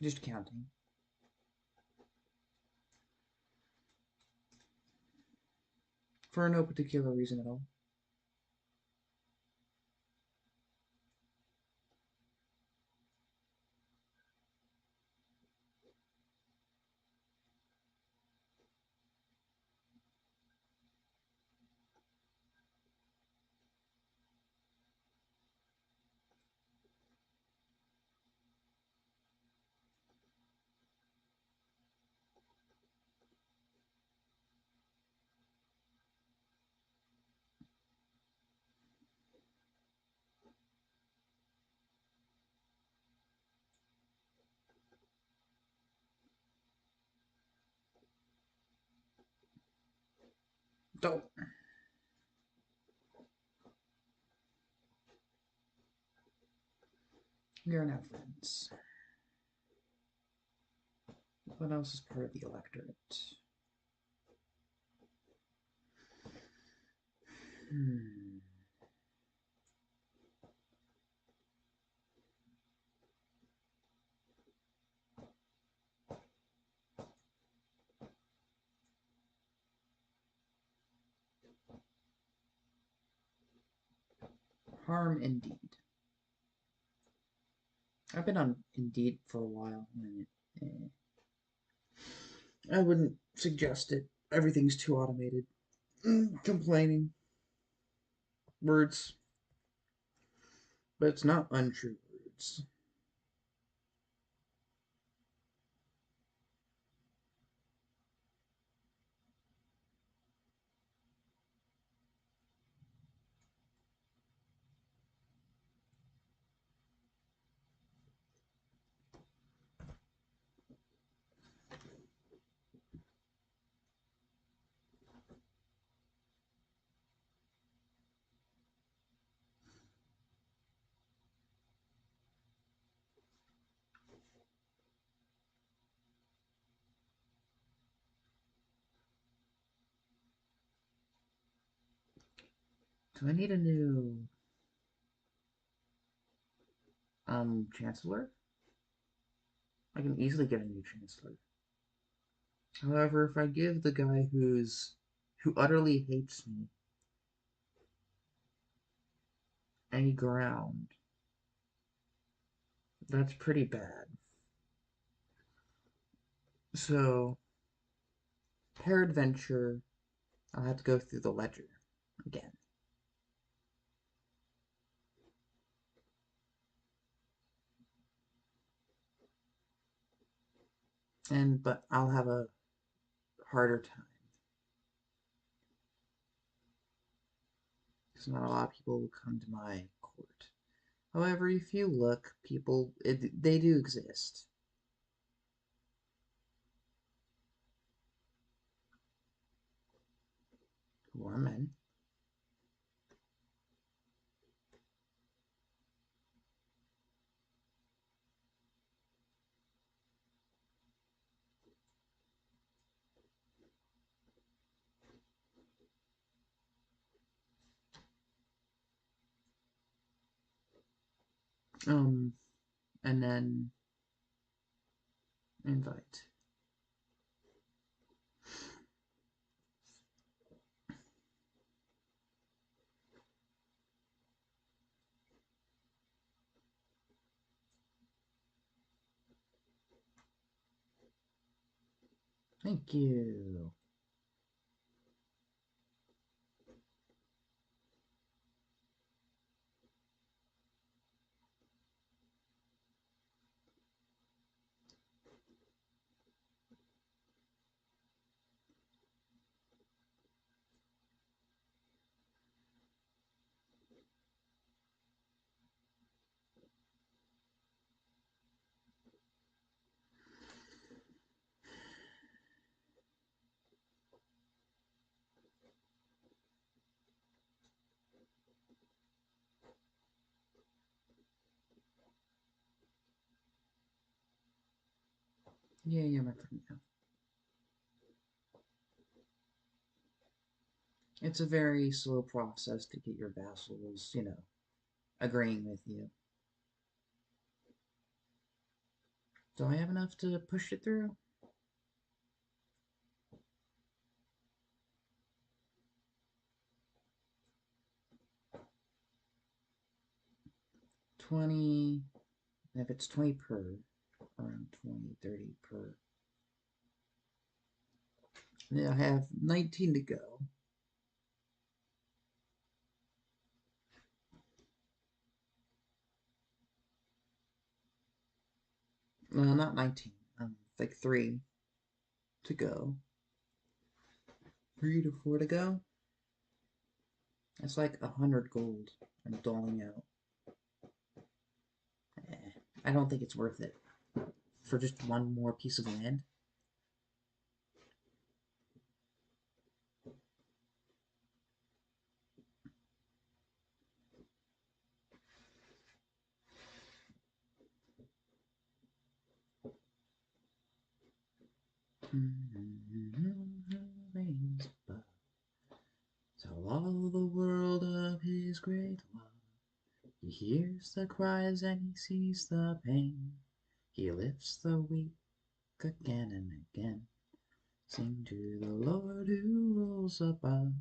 Just counting. For no particular reason at all. Don't. We are now friends. What else is part of the electorate? Harm Indeed. I've been on Indeed for a while, and I wouldn't suggest it. Everything's too automated. Complaining. Words. But it's not untrue words. Do I need a new chancellor? I can easily get a new chancellor. However, if I give the guy who utterly hates me any ground, that's pretty bad. So peradventure, I'll have to go through the ledger again. But I'll have a harder time. Because not a lot of people will come to my court. However, if you look, they do exist. Who are men. And then invite. Thank you. Yeah, you're my friend now. It's a very slow process to get your vassals, agreeing with you. Do I have enough to push it through? $20, if it's 20 per, around 20, 30 per. Yeah, I have 19 to go. Not 19, like 3 to go. 3 to 4 to go. That's like 100 gold I'm doling out. I don't think it's worth it for just one more piece of land. Tell all the world of his great love. He hears the cries and he sees the pain. He lifts the weak again and again. Sing to the Lord who rules above.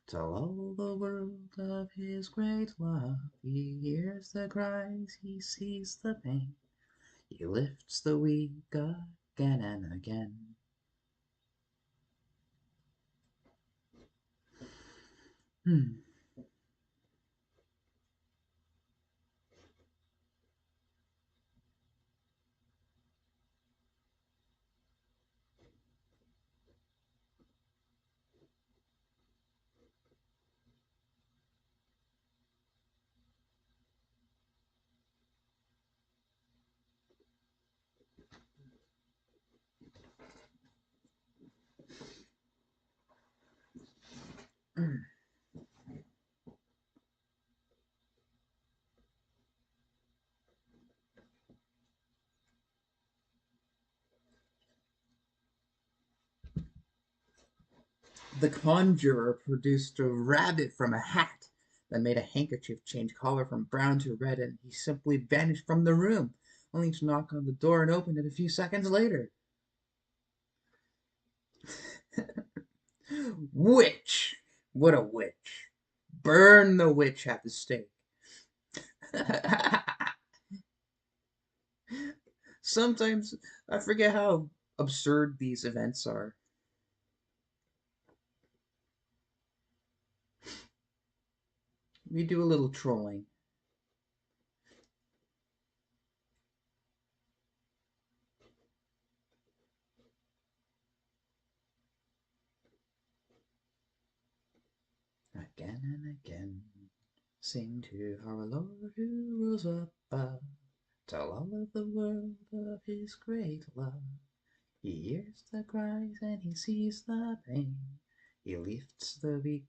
Tell all the world of his great love. He hears the cries, he sees the pain. He lifts the weak again and again. The conjurer produced a rabbit from a hat, then made a handkerchief change color from brown to red, and he simply vanished from the room, only to knock on the door and open it a few seconds later. Witch! What a witch! Burn the witch at the stake. Sometimes I forget how absurd these events are. We do a little trolling. Again and again, sing to our Lord who rules above. Tell all of the world of his great love. He hears the cries and he sees the pain. He lifts the weak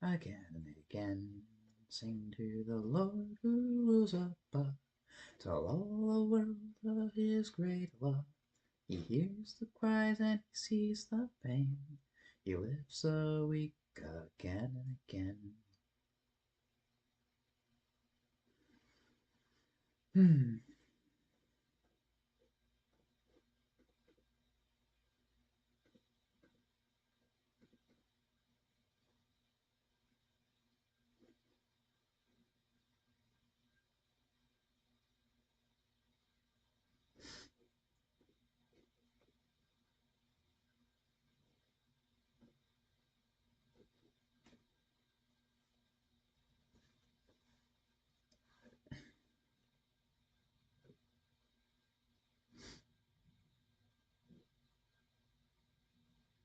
again and again. Sing to the Lord who rules above. Tell all the world of his great love. He hears the cries and he sees the pain. He lifts the weak again and again.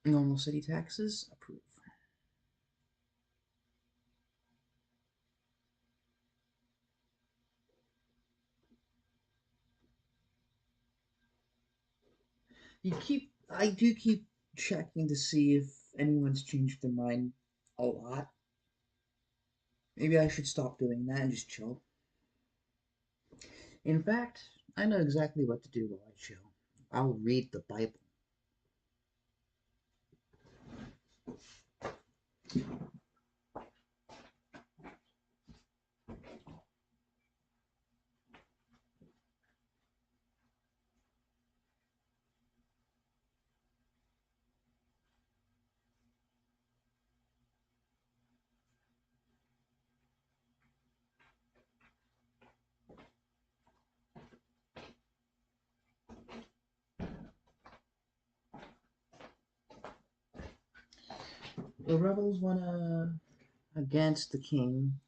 Normal city taxes, approve. I do keep checking to see if anyone's changed their mind a lot. Maybe I should stop doing that and just chill. In fact, I know exactly what to do while I chill. I'll read the Bible. The rebels went against the king,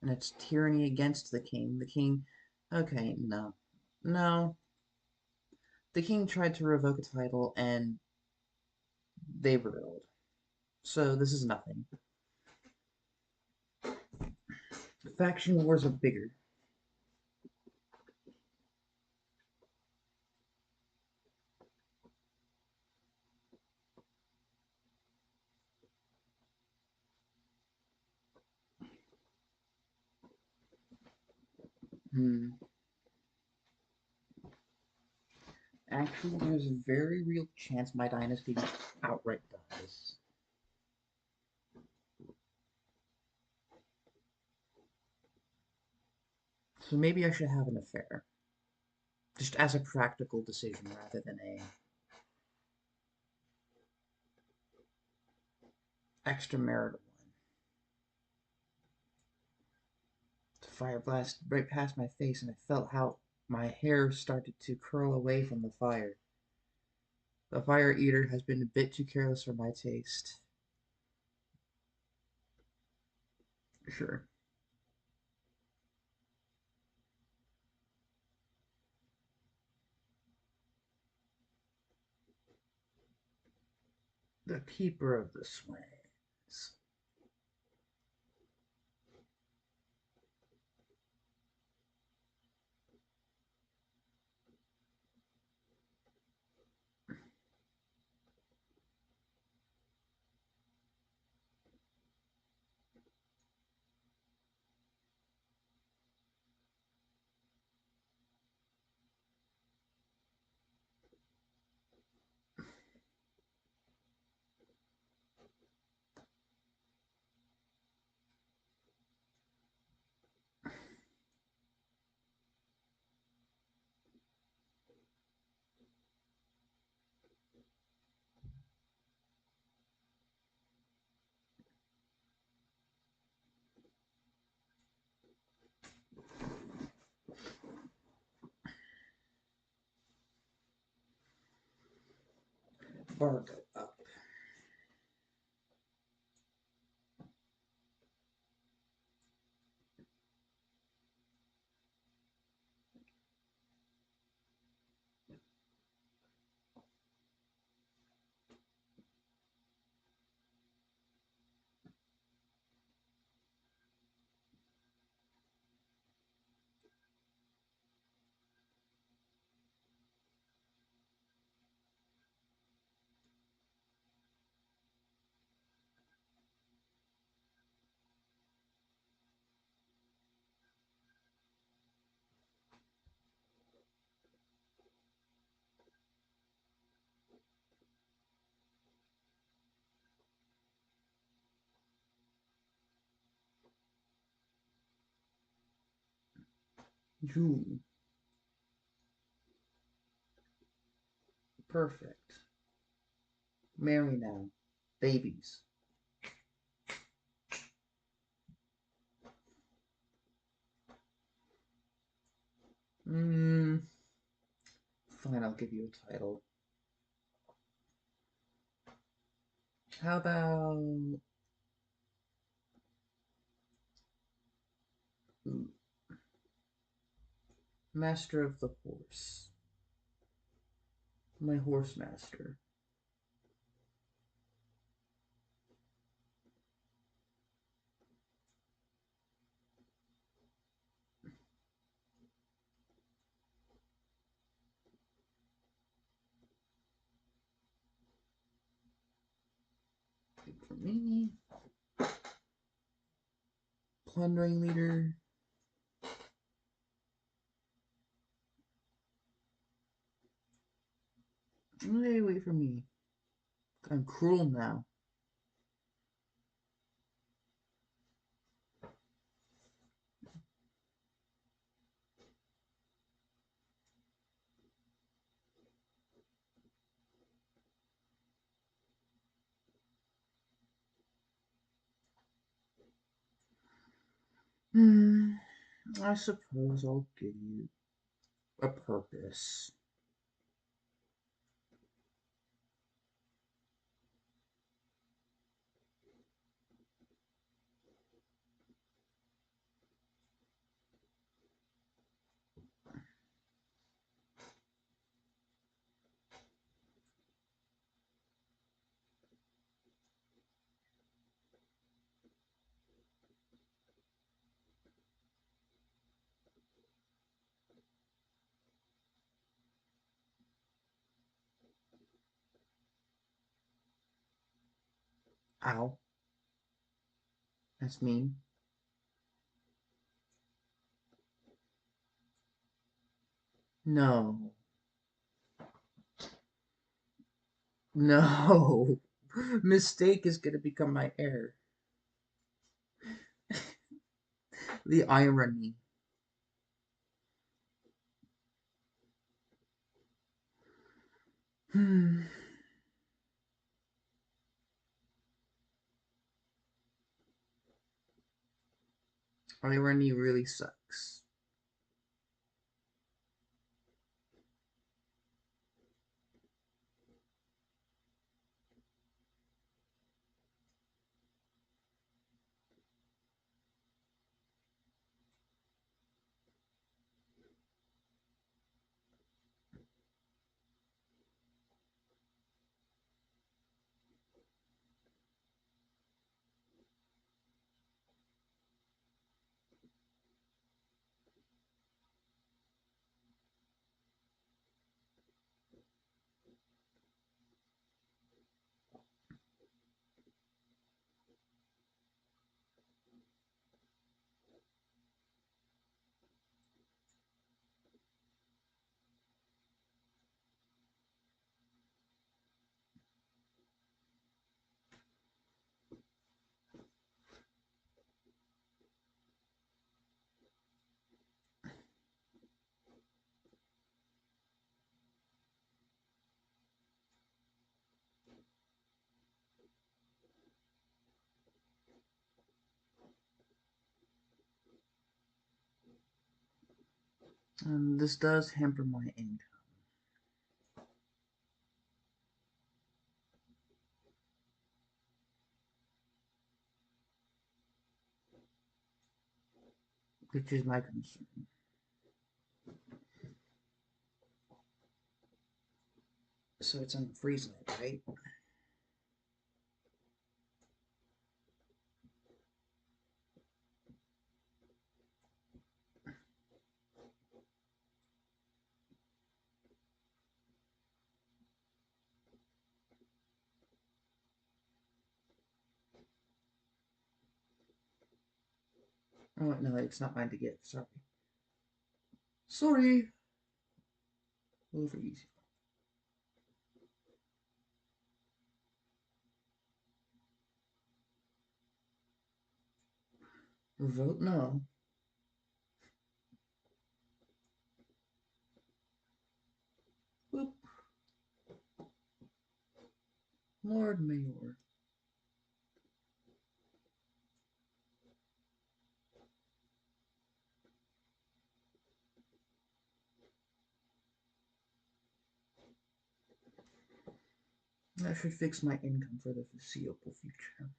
and it's tyranny against the king. The king, okay, no, no. The king tried to revoke a title, and they rebelled. So this is nothing. The faction wars are bigger. Hmm. Actually, there's a very real chance my dynasty outright dies. So maybe I should have an affair. Just as a practical decision rather than a extramarital one. The fire blasted right past my face, and I felt how my hair started to curl away from the fire. The fire eater has been a bit too careless for my taste. Sure. The keeper of the swings. Bargo up. June. Perfect. Marry now. Babies. Fine, I'll give you a title. How about Master of the Horse? My horse master. Good for me. Plundering leader. Hey, wait for me. I'm cruel now. I suppose I'll give you a purpose. Ow. That's mean. No. No. Mistake is gonna become my heir. The irony. Irony really sucks. And this does hamper my income. Which is my concern. So it's on the freeze net, right? Oh, no, it's not mine to get. Sorry. Sorry. Over easy. Vote no. Lord Mayor. That should fix my income for the foreseeable future.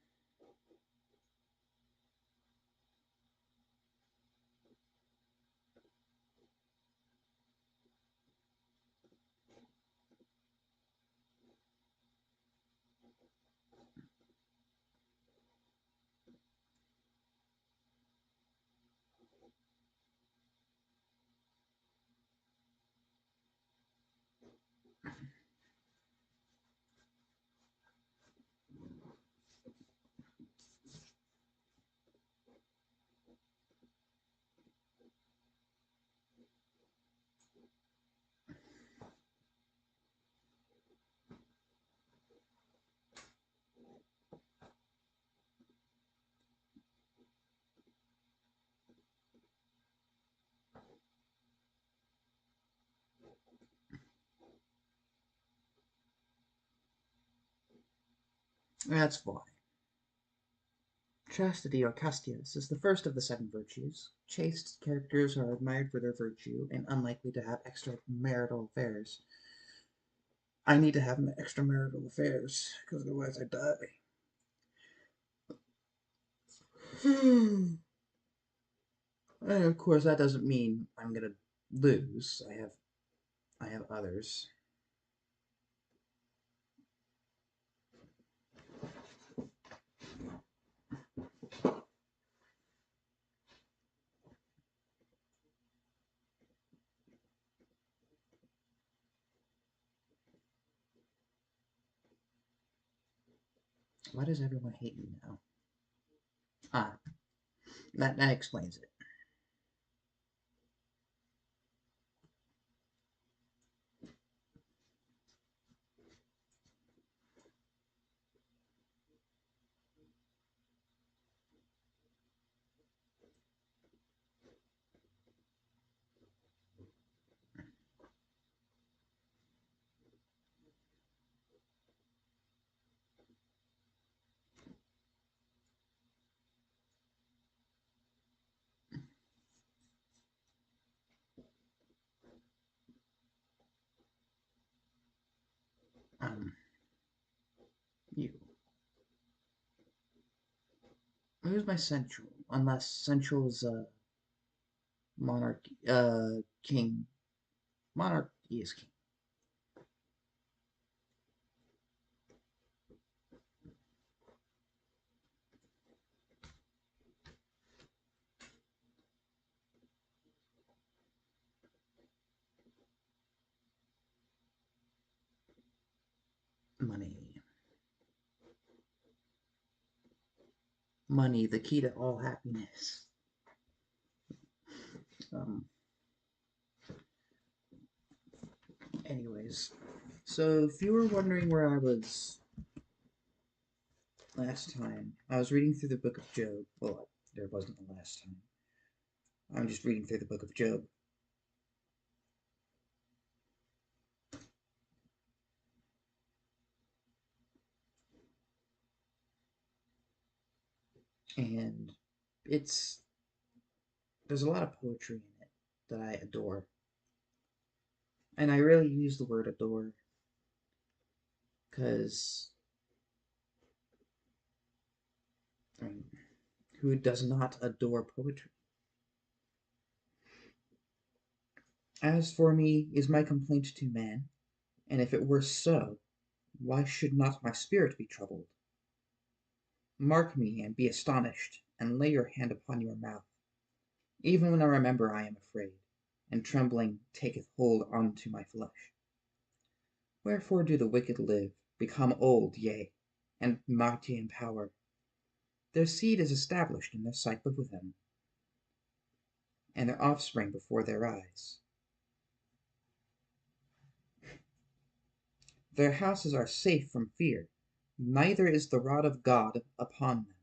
That's why. Chastity, or castius, is the first of the 7 virtues. Chaste characters are admired for their virtue and unlikely to have extramarital affairs. I need to have extramarital affairs, because otherwise I die. And of course, that doesn't mean I'm gonna lose. I have others. Why does everyone hate me now? Ah, that explains it. Um, you. Who's my central? Unless central's monarchy, king. Monarchy is king. Money. Money, the key to all happiness. Um, Anyways, so if you were wondering where I was last time, I was reading through the book of Job. Well, there wasn't the last time. I'm just reading through the book of Job. And there's a lot of poetry in it that I adore. And I really use the word adore because who does not adore poetry? As for me is my complaint to man, and if it were so, why should not my spirit be troubled? Mark me and be astonished, and lay your hand upon your mouth. Even when I remember I am afraid, and trembling taketh hold unto my flesh. Wherefore do the wicked live, become old, yea, and mighty in power? Their seed is established, and their sight with them, and their offspring before their eyes. Their houses are safe from fear, neither is the rod of God upon them.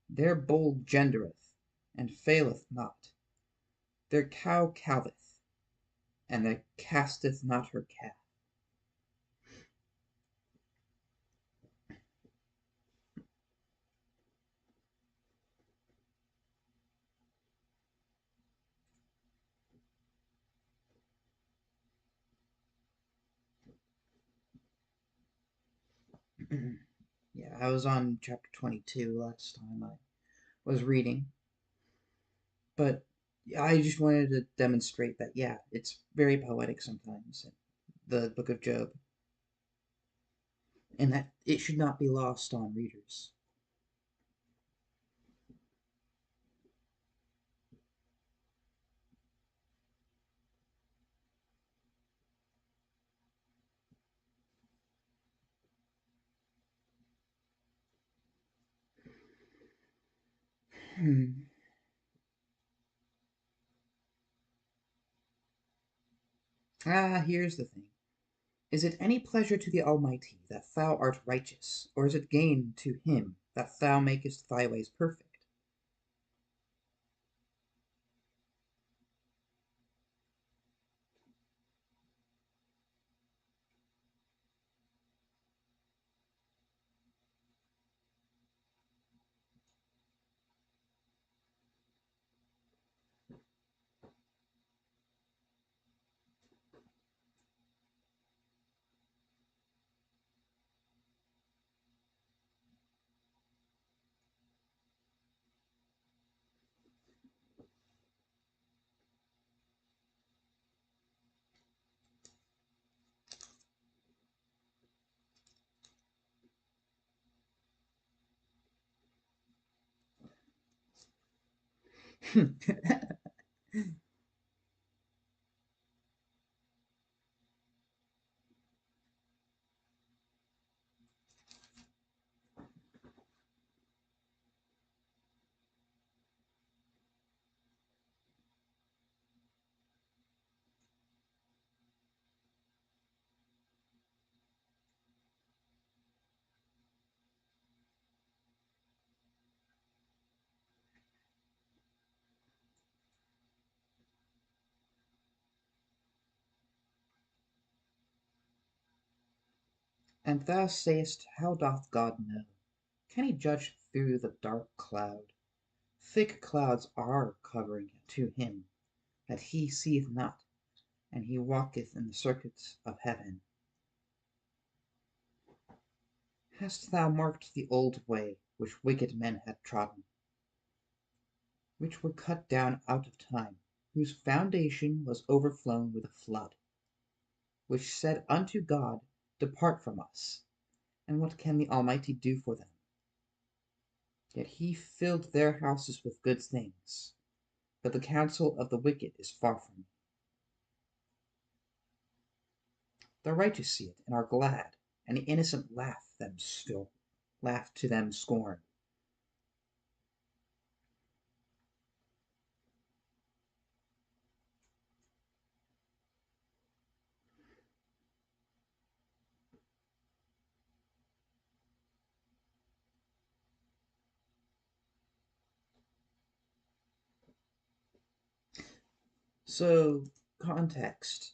Their bull gendereth, and faileth not. Their cow calveth, and they casteth not her calf. Yeah, I was on chapter 22 last time I was reading, but I just wanted to demonstrate that, yeah, it's very poetic sometimes, the Book of Job, and that it should not be lost on readers. Hmm. Here's the thing. Is it any pleasure to the Almighty that thou art righteous, or is it gain to him that thou makest thy ways perfect? And thou sayest, how doth God know? Can he judge through the dark cloud? Thick clouds are covering to him that he seeth not, and he walketh in the circuits of heaven. Hast thou marked the old way which wicked men had trodden, which were cut down out of time, whose foundation was overflown with a flood, which said unto God, depart from us, and what can the Almighty do for them? Yet he filled their houses with good things, but the counsel of the wicked is far from me. The righteous see it and are glad, and the innocent laugh to them scorn. So, context.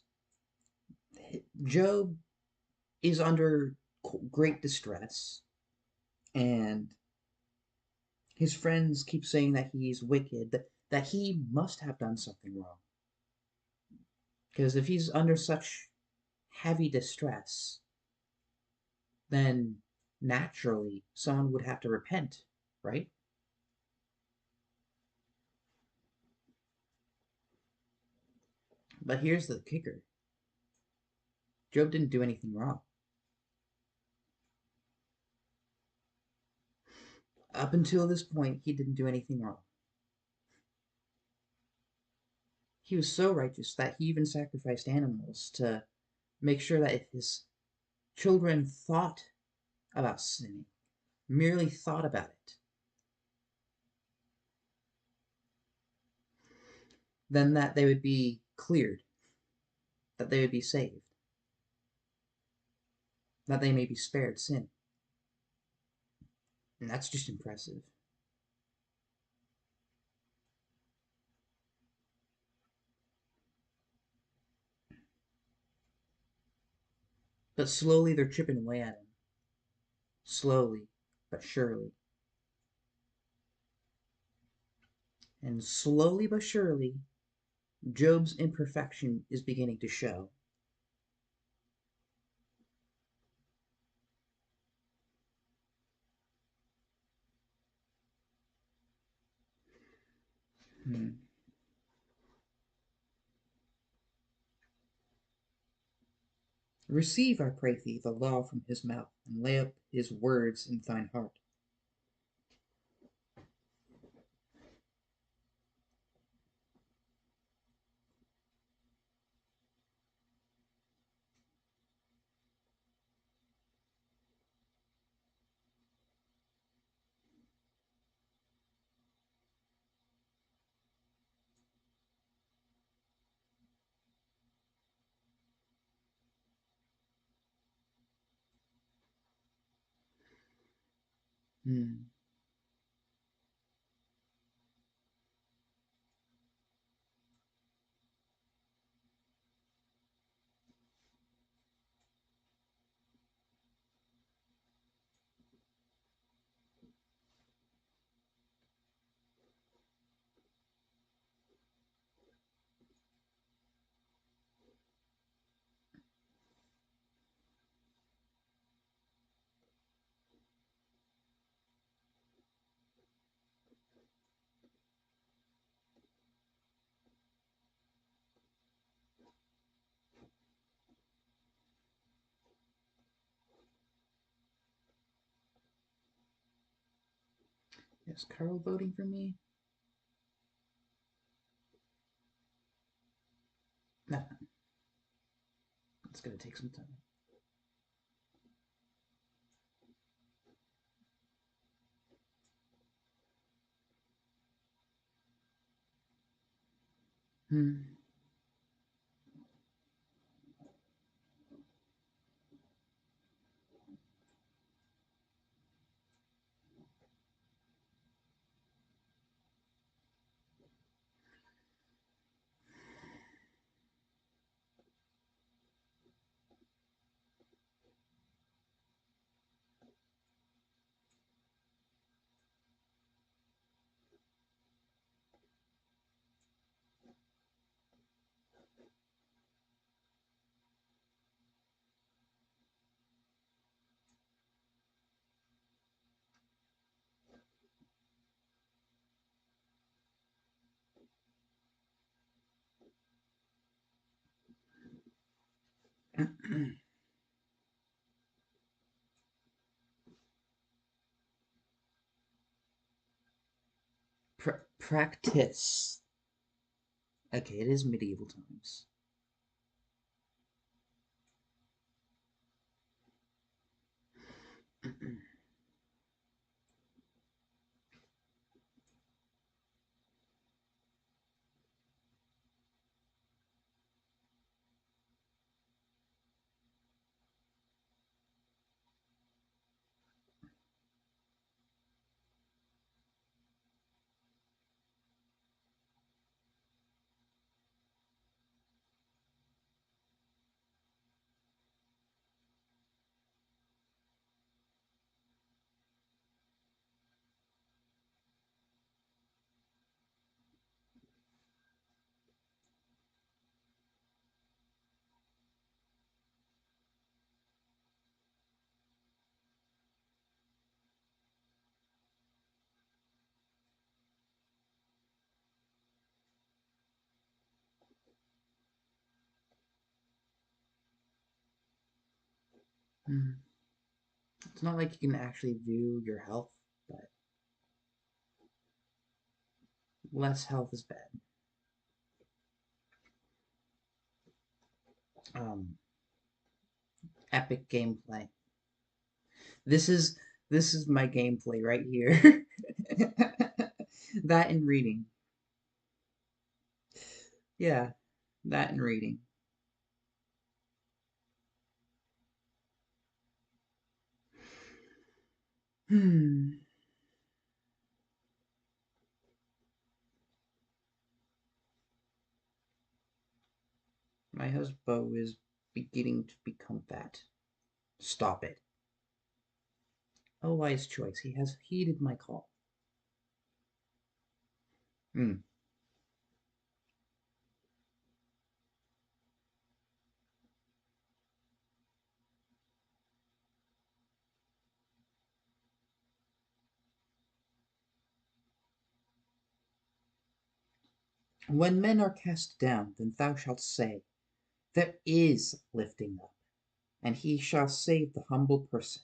Job is under great distress, and his friends keep saying that he's wicked, that he must have done something wrong. Because if he's under such heavy distress, then naturally someone would have to repent, right? But here's the kicker: Job didn't do anything wrong. Up until this point, he didn't do anything wrong. He was so righteous that he even sacrificed animals to make sure that if his children thought about sinning, merely thought about it, then that they would be cleared, that they would be saved, that they may be spared sin. And that's just impressive. But slowly they're chipping away at him. Slowly, but surely. And slowly but surely, Job's imperfection is beginning to show. Hmm. Receive, I pray thee, the law from his mouth, and lay up his words in thine heart. Hmm. Is Carl voting for me? No. It's gonna take some time. Hmm. Practice. Okay, it is medieval times. Hmm. It's not like you can actually view your health, but less health is bad. Um, Epic gameplay. This is this is my gameplay right here. That and reading. Yeah, that and reading. Hmm. My husband is beginning to become fat. Stop it. A wise choice. He has heeded my call. Hmm. When men are cast down, then thou shalt say, there is lifting up, and he shall save the humble person.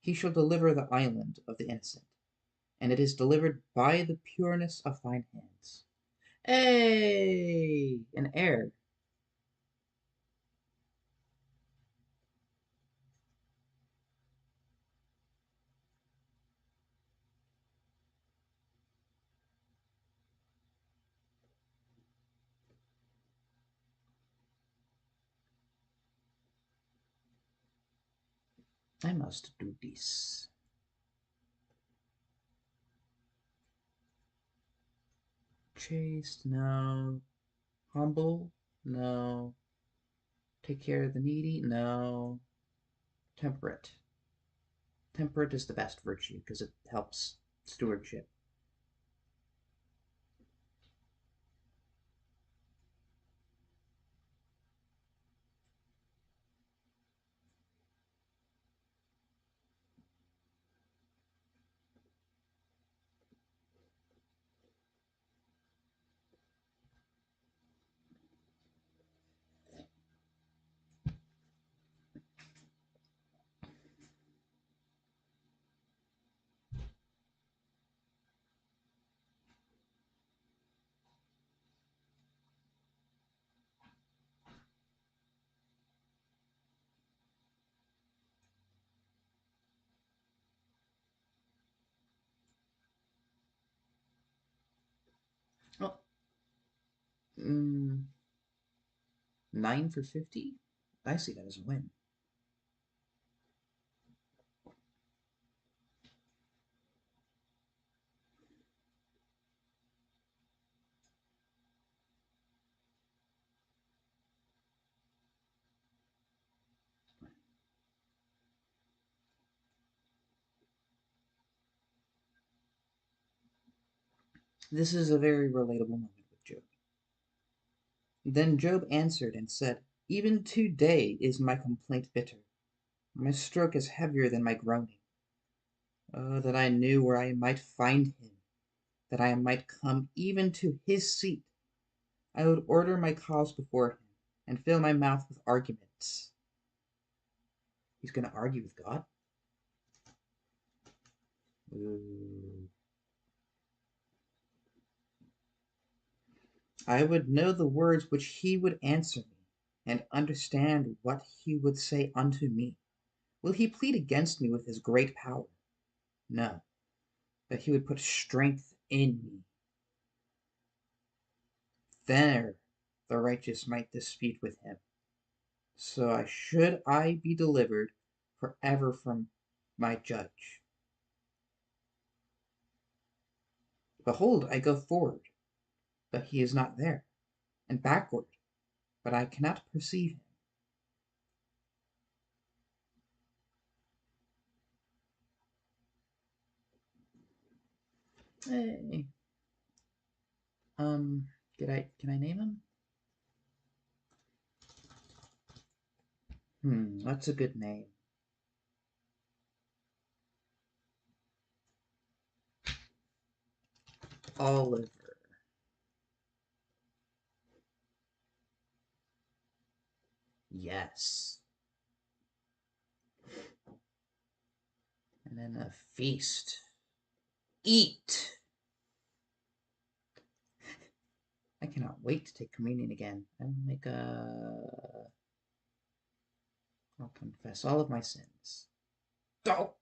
He shall deliver the island of the innocent, and it is delivered by the pureness of thine hands. Hey, an heir. I must do this. Chaste, no. Humble, no. Take care of the needy, no. Temperate. Temperate is the best virtue because it helps stewardship. Oh, mm, 9 for 50? I see that as a win. This is a very relatable moment with Job. Then Job answered and said, even today is my complaint bitter. My stroke is heavier than my groaning. Oh, that I knew where I might find him, that I might come even to his seat. I would order my cause before him and fill my mouth with arguments. He's going to argue with God? Ooh. I would know the words which he would answer me, and understand what he would say unto me. Will he plead against me with his great power? No, but he would put strength in me. There the righteous might dispute with him. So should I be delivered forever from my judge. Behold, I go forward, but he is not there, and backward, but I cannot perceive him. Hey. Can I name him? That's a good name. Oliver. Yes. And then a feast. Eat. I cannot wait to take communion again. I'll confess all of my sins. Oh!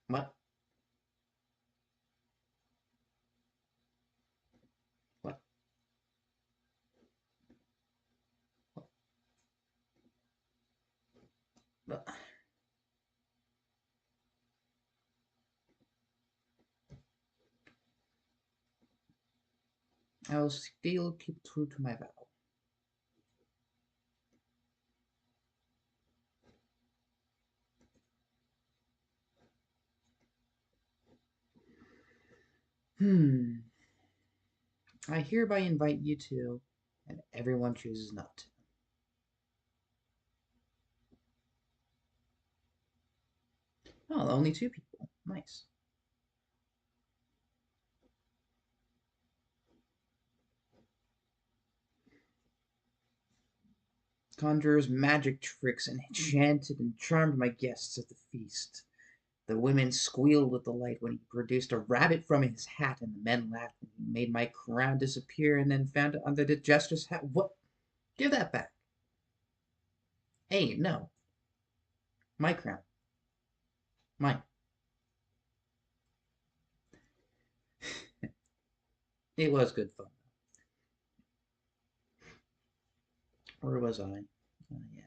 What? What? What? I will still keep true to my vow. I hereby invite you to, and everyone chooses not to. Oh, only two people. Nice. Conjures magic tricks and enchanted and charmed my guests at the feast. The women squealed with delight when he produced a rabbit from his hat, and the men laughed when he made my crown disappear and then found it under the jester's hat. What? Give that back. Hey, no. My crown. Mine. It was good fun. Where was I? Yeah.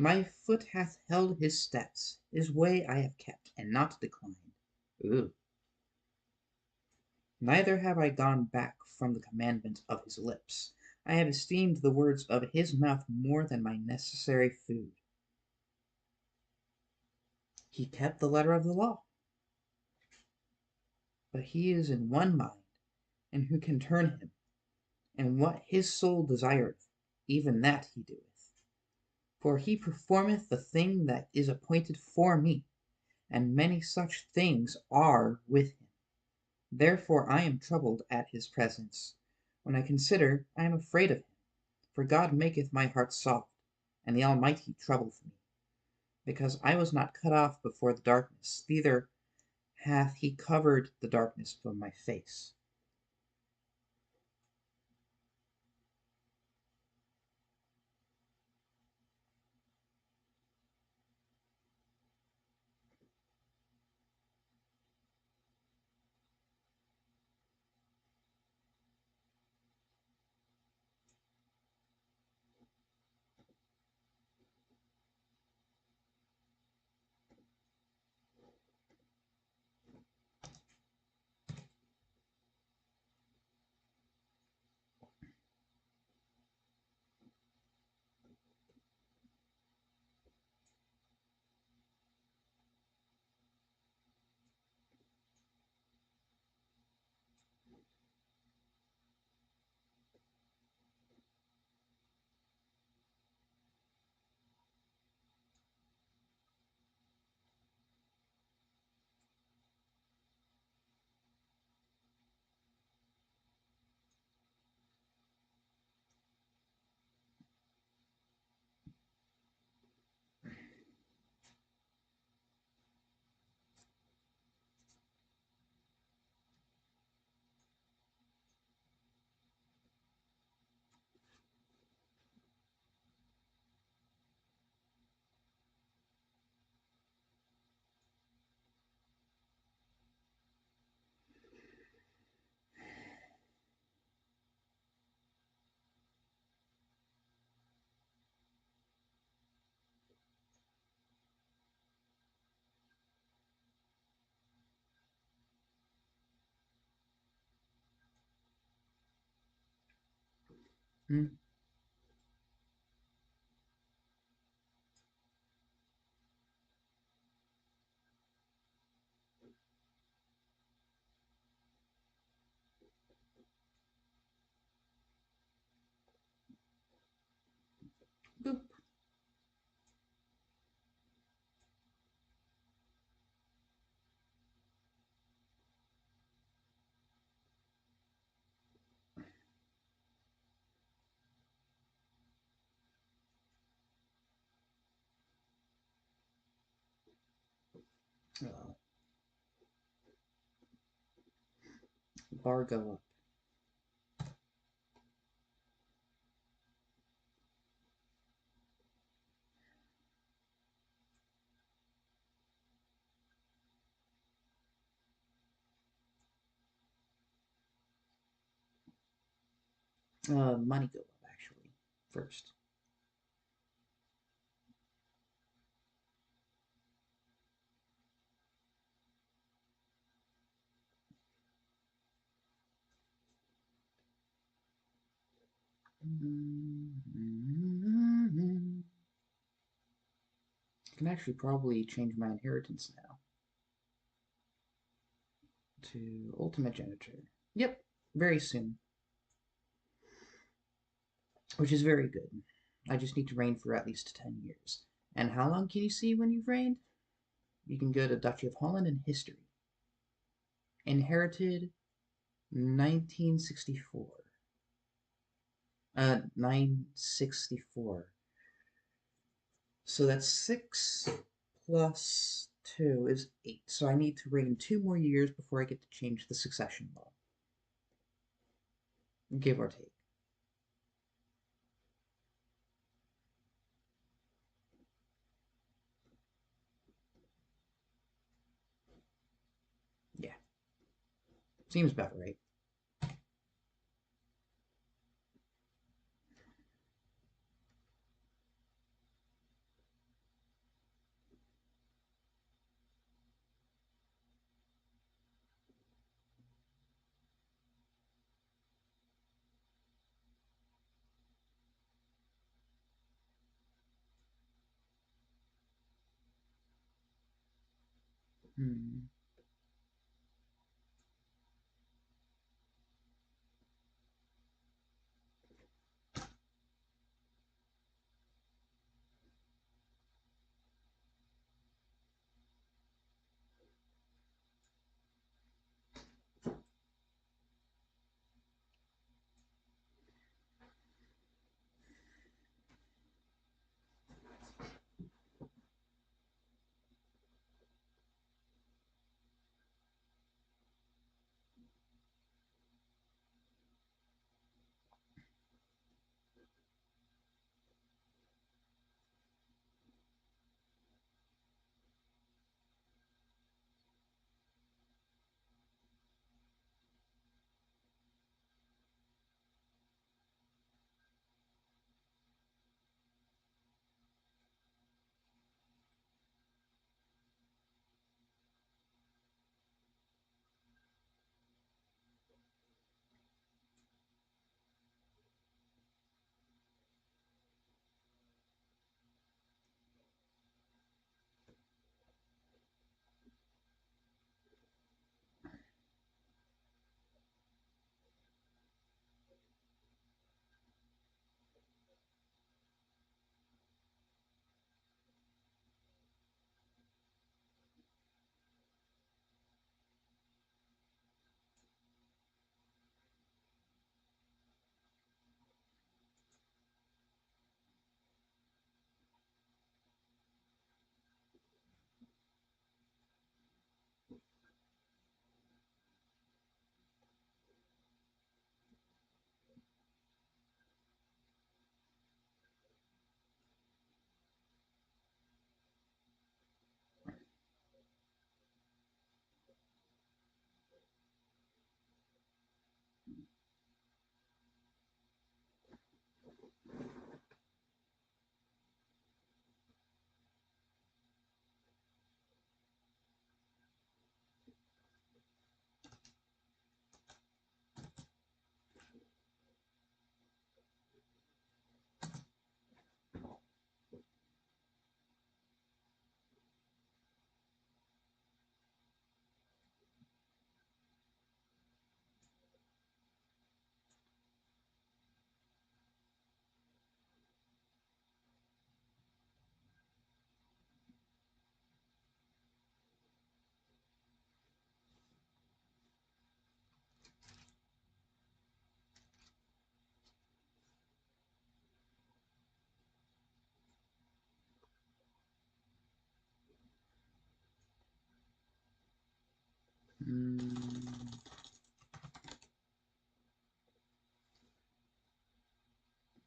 My foot hath held his steps. His way I have kept, and not declined. Ooh. Neither have I gone back from the commandment of his lips. I have esteemed the words of his mouth more than my necessary food. He kept the letter of the law. But he is in one mind, and who can turn him? And what his soul desireth, even that he doeth. For he performeth the thing that is appointed for me, and many such things are with him. Therefore I am troubled at his presence. When I consider, I am afraid of him. For God maketh my heart soft, and the Almighty troubleth me. Because I was not cut off before the darkness, neither hath he covered the darkness from my face. Hmm? Boop. Oh, bar go up. Money go up, actually, first. I can actually probably change my inheritance now to ultimate genitor. Yep, very soon, which is very good. I just need to reign for at least 10 years. And how long can you see when you've reigned? You can go to Duchy of Holland and History. Inherited 1964. 964. So that's 6 plus 2 is 8. So I need to reign 2 more years before I get to change the succession law. Give or take. Yeah. Seems about right. Hmm. Mm.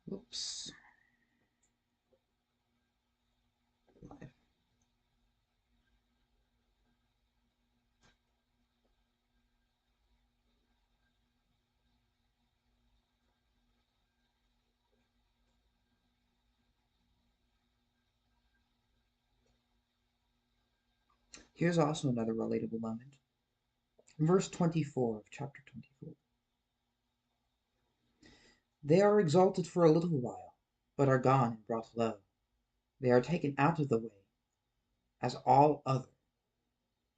Whoops. Live. Here's also another relatable moment. Verse 24 of chapter 24. They are exalted for a little while, but are gone and brought low. They are taken out of the way, as all other,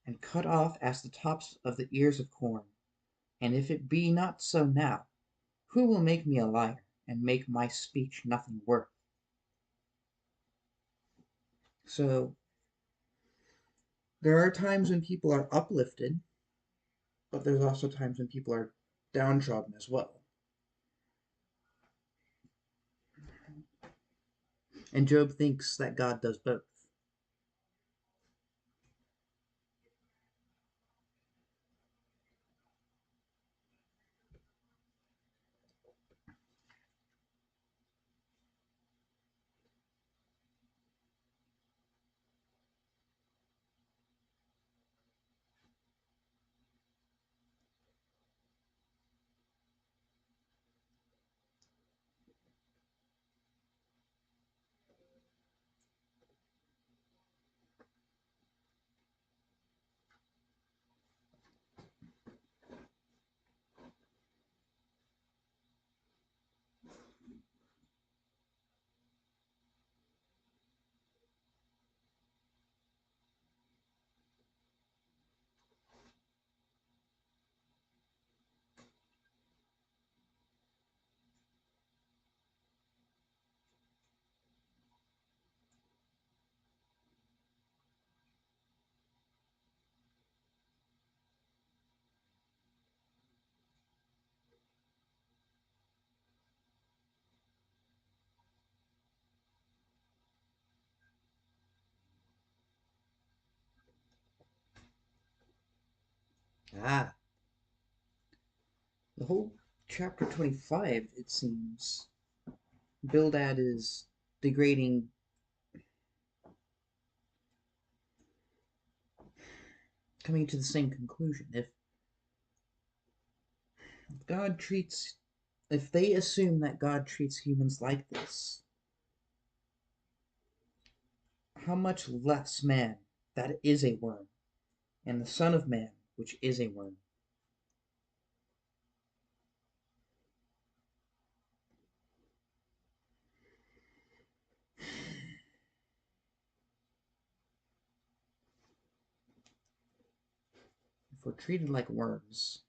and cut off as the tops of the ears of corn. And if it be not so now, who will make me a liar, and make my speech nothing worth? So there are times when people are uplifted, but there's also times when people are downtrodden as well. And Job thinks that God does both. Ah, the whole chapter 25, it seems, Bildad is degrading, coming to the same conclusion. God treats, if they assume that God treats humans like this, how much less man that is a worm, and the Son of Man, which is a worm. If we're treated like worms,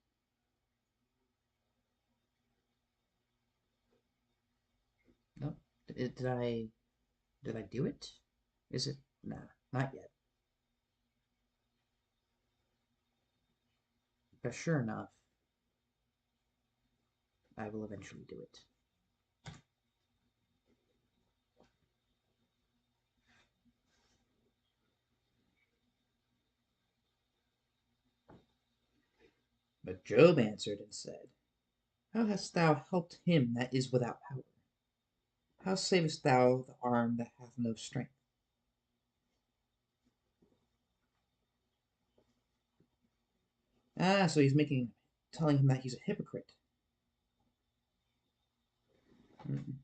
no, did I do it? Is it? Nah, not yet. But sure enough, I will eventually do it. But Job answered and said, how hast thou helped him that is without power? How savest thou the arm that hath no strength? Ah, so he's telling him that he's a hypocrite. Mm.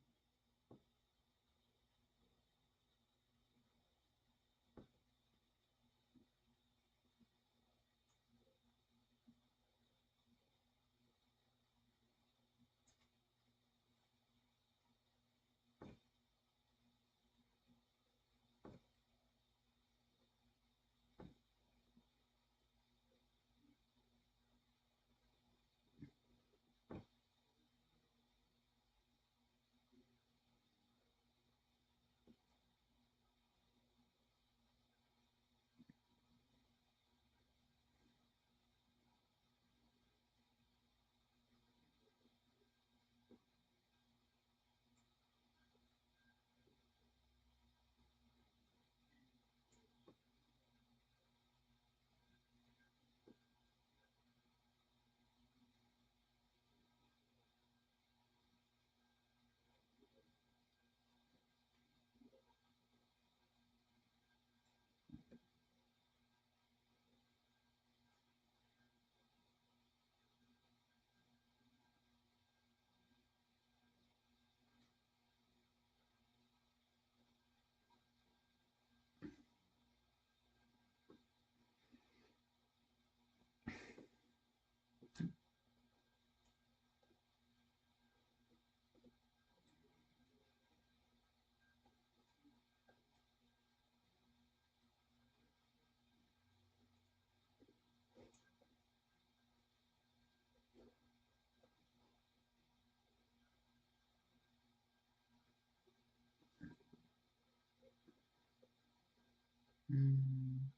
Mm,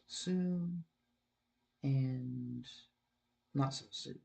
soon and not so soon.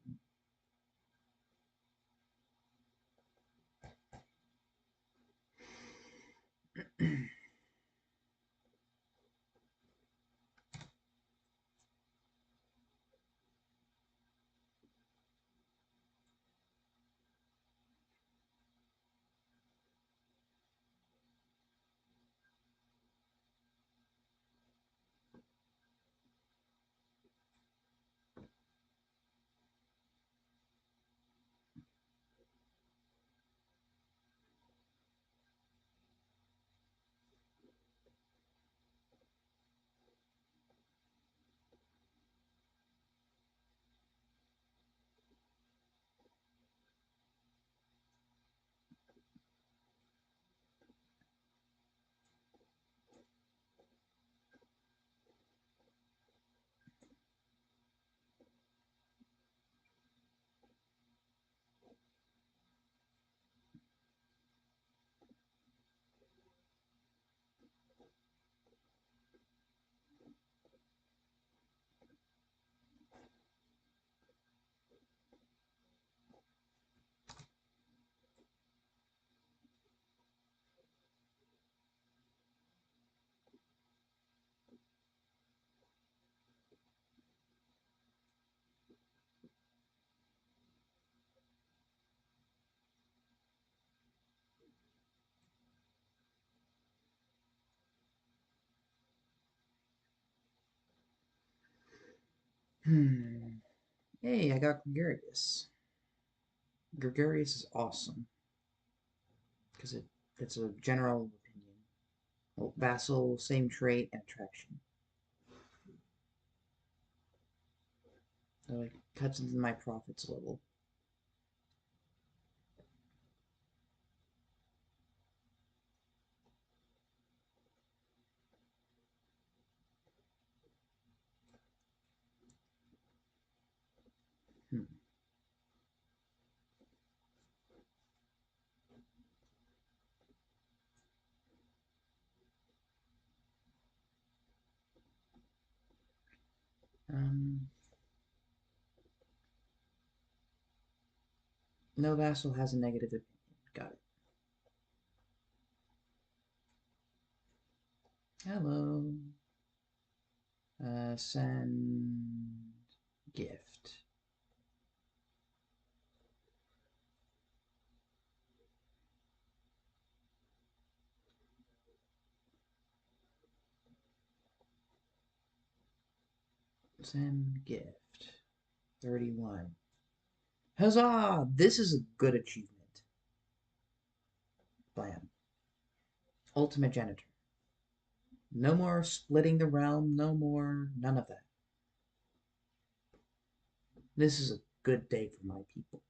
Hmm. Hey, I got gregarious. Gregarious is awesome because it's a general opinion. Well, vassal, same trait, and attraction. So it cuts into my profits a little. Hmm. Um, no vassal has a negative opinion. Got it. Hello. Send gift. Send gift. 31. Huzzah! This is a good achievement. Blam. Ultimate Janitor. No more splitting the realm, no more, none of that. This is a good day for my people.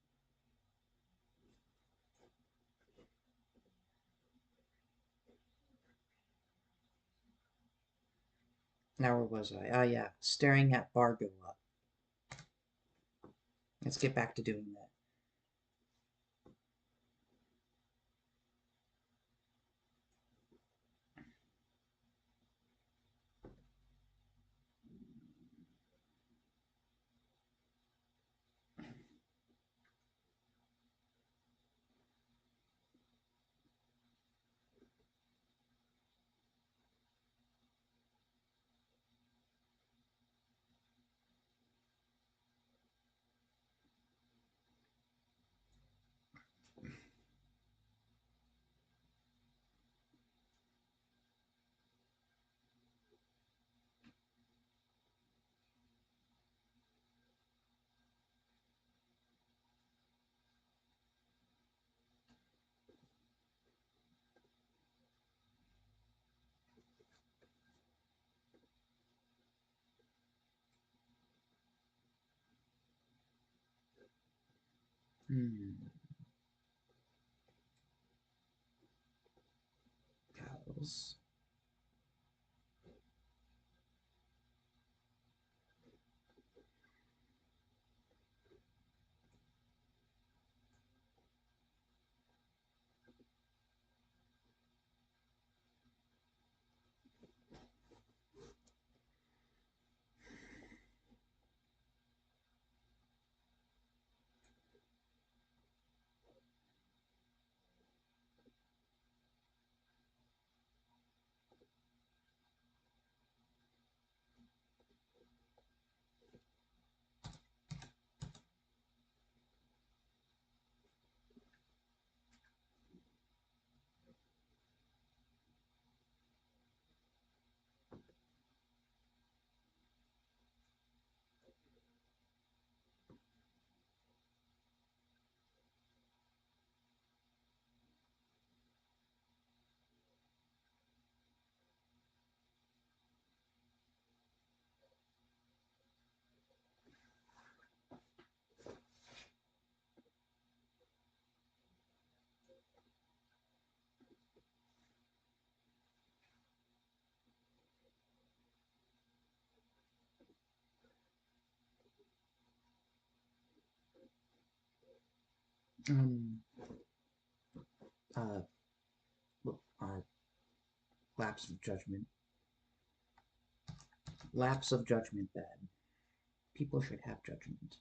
Now where was I? Ah, yeah, staring at bar go up. Let's get back to doing that. Hmm. Cows. Um, uh, uh, lapse of judgment. Lapse of judgment bad. People should have judgment.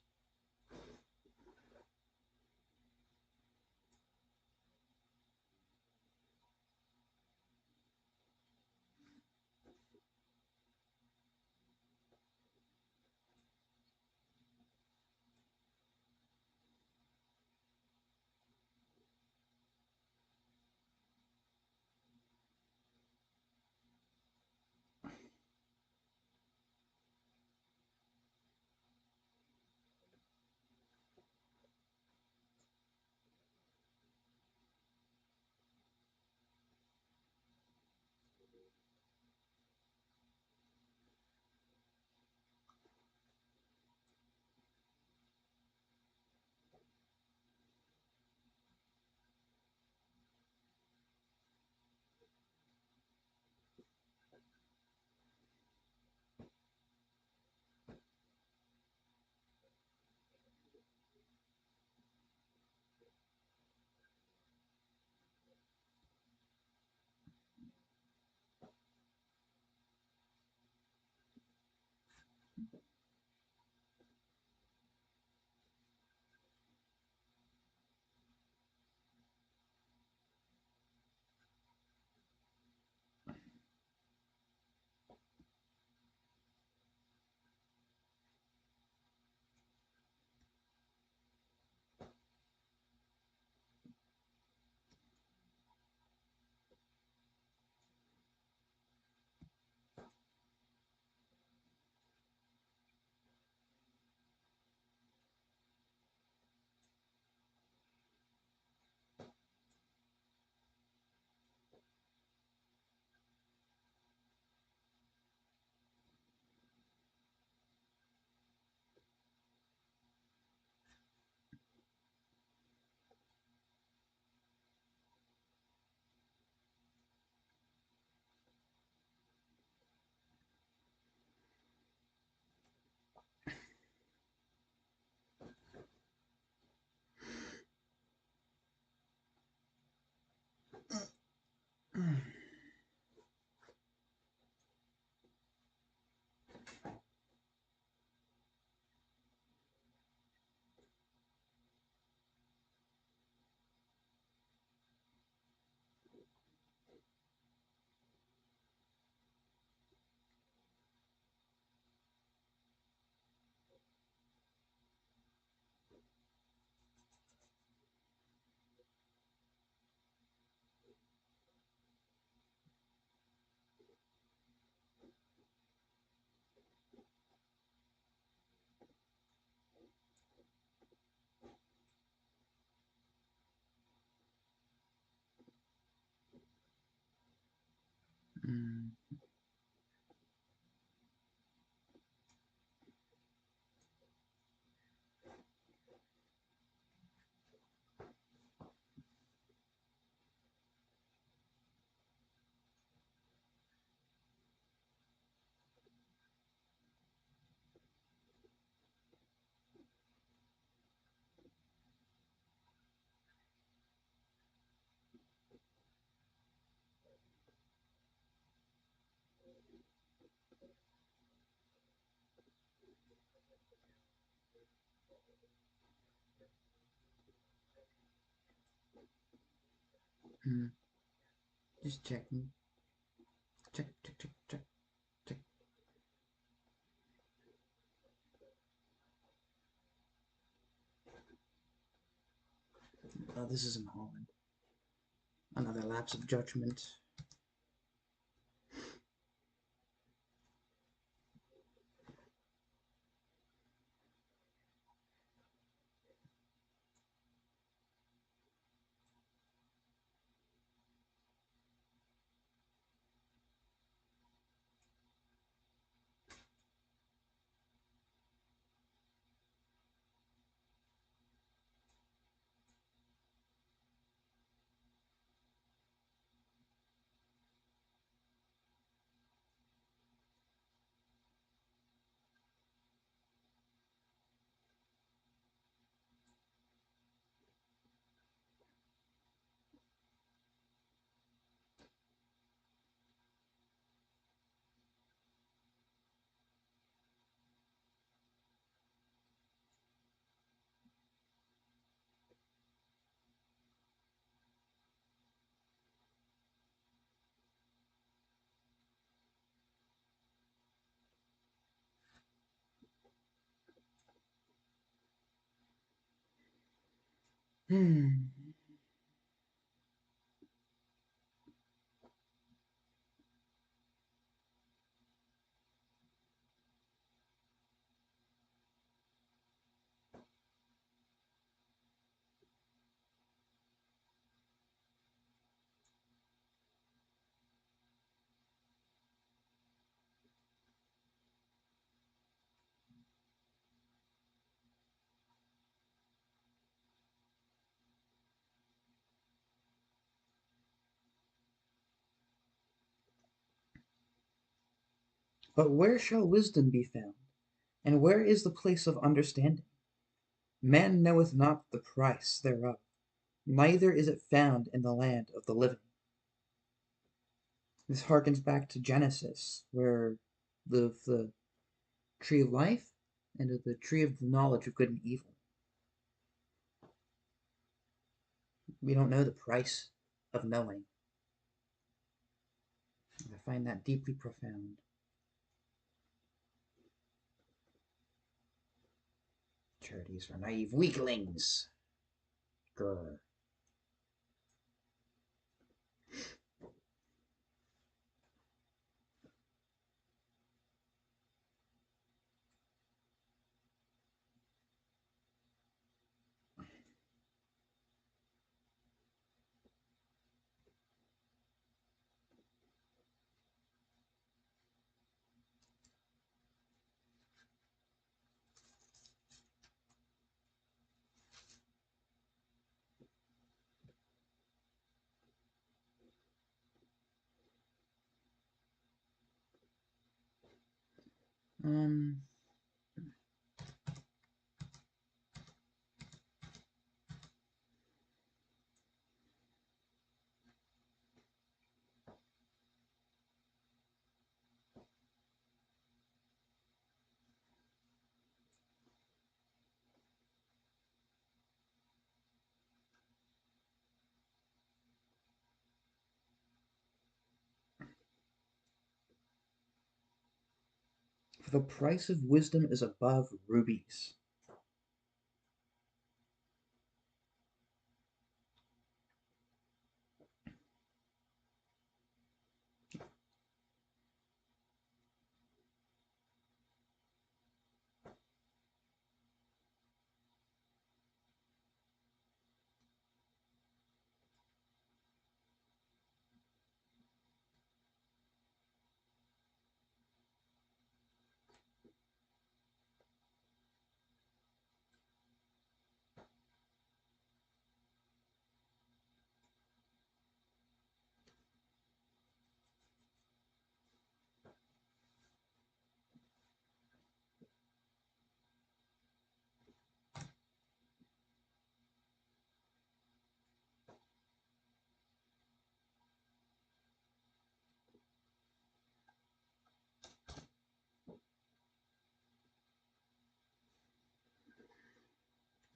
Mm. Mm. Just checking. Check, check, check, check, check. This is in Holland. Another lapse of judgment. Hmm. But where shall wisdom be found? And where is the place of understanding? Man knoweth not the price thereof, neither is it found in the land of the living. This harkens back to Genesis, where the tree of life and of the tree of the knowledge of good and evil. We don't know the price of knowing. I find that deeply profound. Charities for naive weaklings. Grr. Um, for the price of wisdom is above rubies.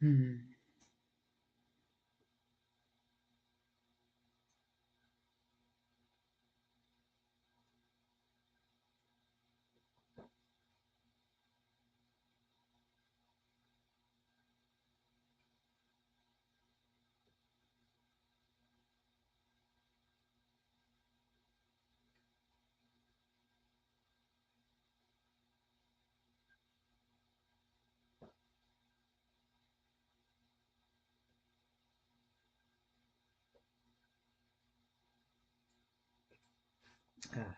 Hmm. Ah.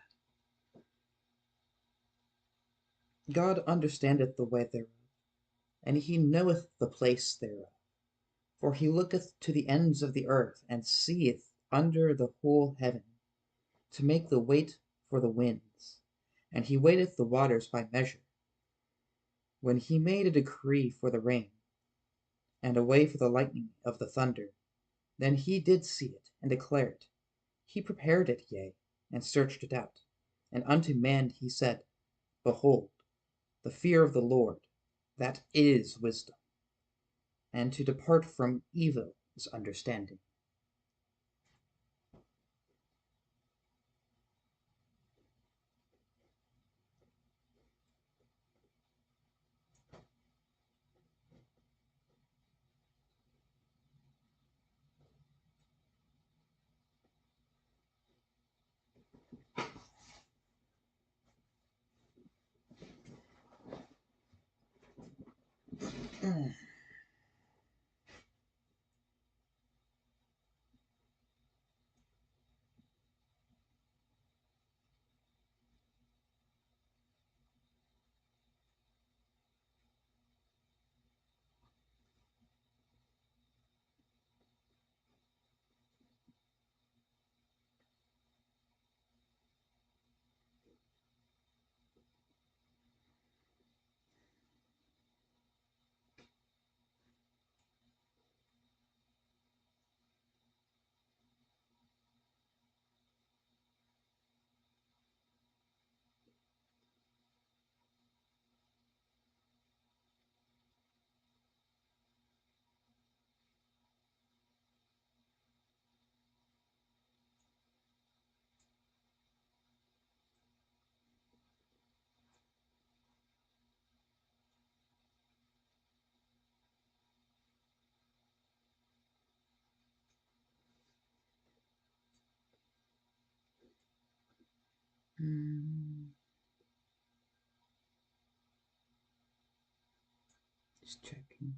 God understandeth the way thereof, and he knoweth the place thereof. For he looketh to the ends of the earth, and seeth under the whole heaven, to make the weight for the winds. And he weighteth the waters by measure. When he made a decree for the rain, and a way for the lightning of the thunder, then he did see it, and declare it. He prepared it, yea, and searched it out. And unto man he said, Behold, the fear of the Lord, that is wisdom, and to depart from evil is understanding. Just checking.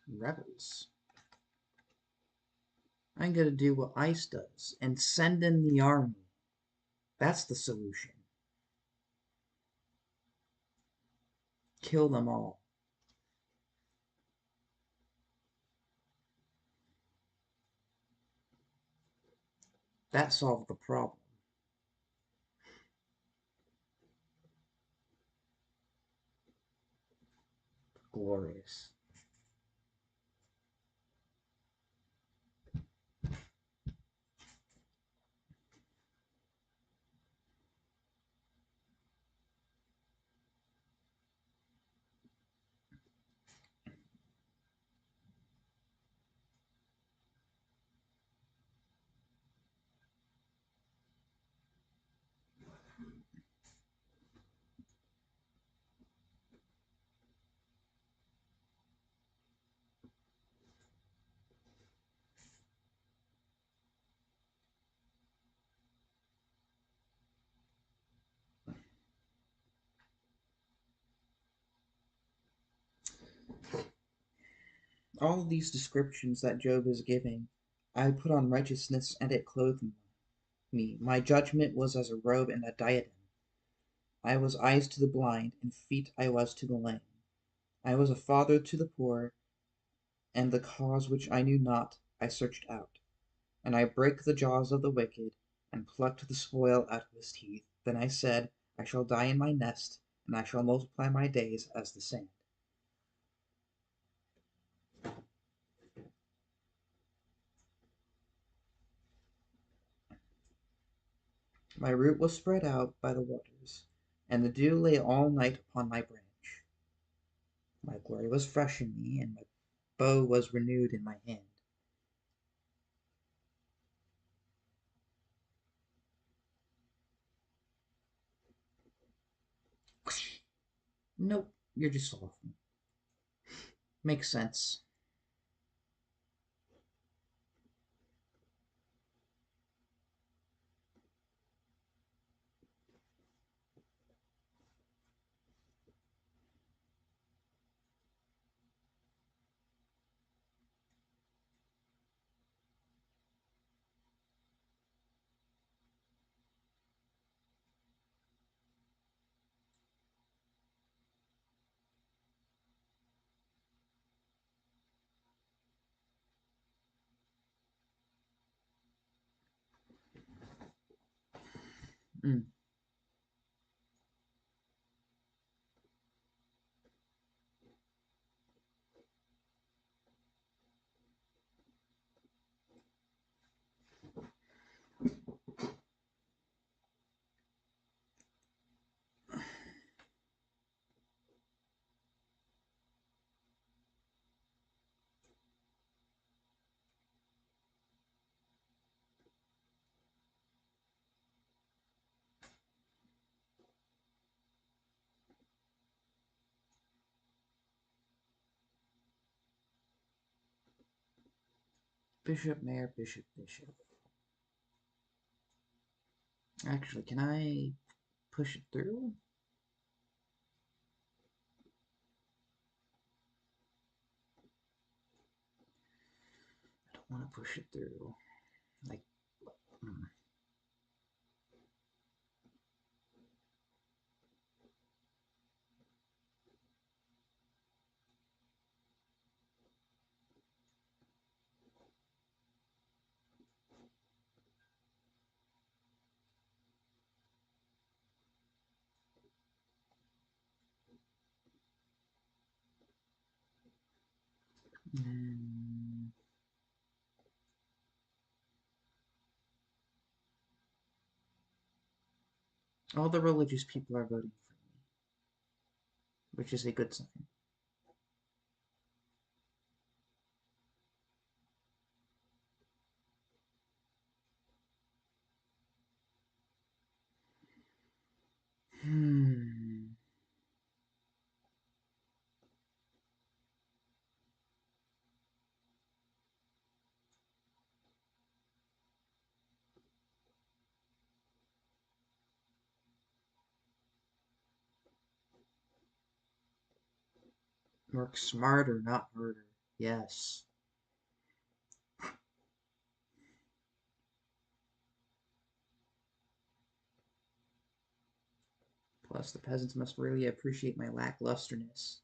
Rebels. I'm gonna do what ICE does and send in the army. That's the solution. Kill them all. That solved the problem. Glorious. All of these descriptions that Job is giving, I put on righteousness and it clothed me. My judgment was as a robe and a diadem. I was eyes to the blind, and feet I was to the lame. I was a father to the poor, and the cause which I knew not I searched out. And I brake the jaws of the wicked, and plucked the spoil out of his teeth. Then I said, I shall die in my nest, and I shall multiply my days as the sand. My root was spread out by the waters, and the dew lay all night upon my branch. My glory was fresh in me, and my bow was renewed in my hand. Nope, you're just laughing. Makes sense. Mm. Bishop, mayor, bishop, bishop. Actually, can I push it through? I don't want to push it through. Like, hmm. Mm. All the religious people are voting for me, which is a good sign. Hmm. Work smarter, not harder. Yes. Plus, the peasants must really appreciate my lacklusterness.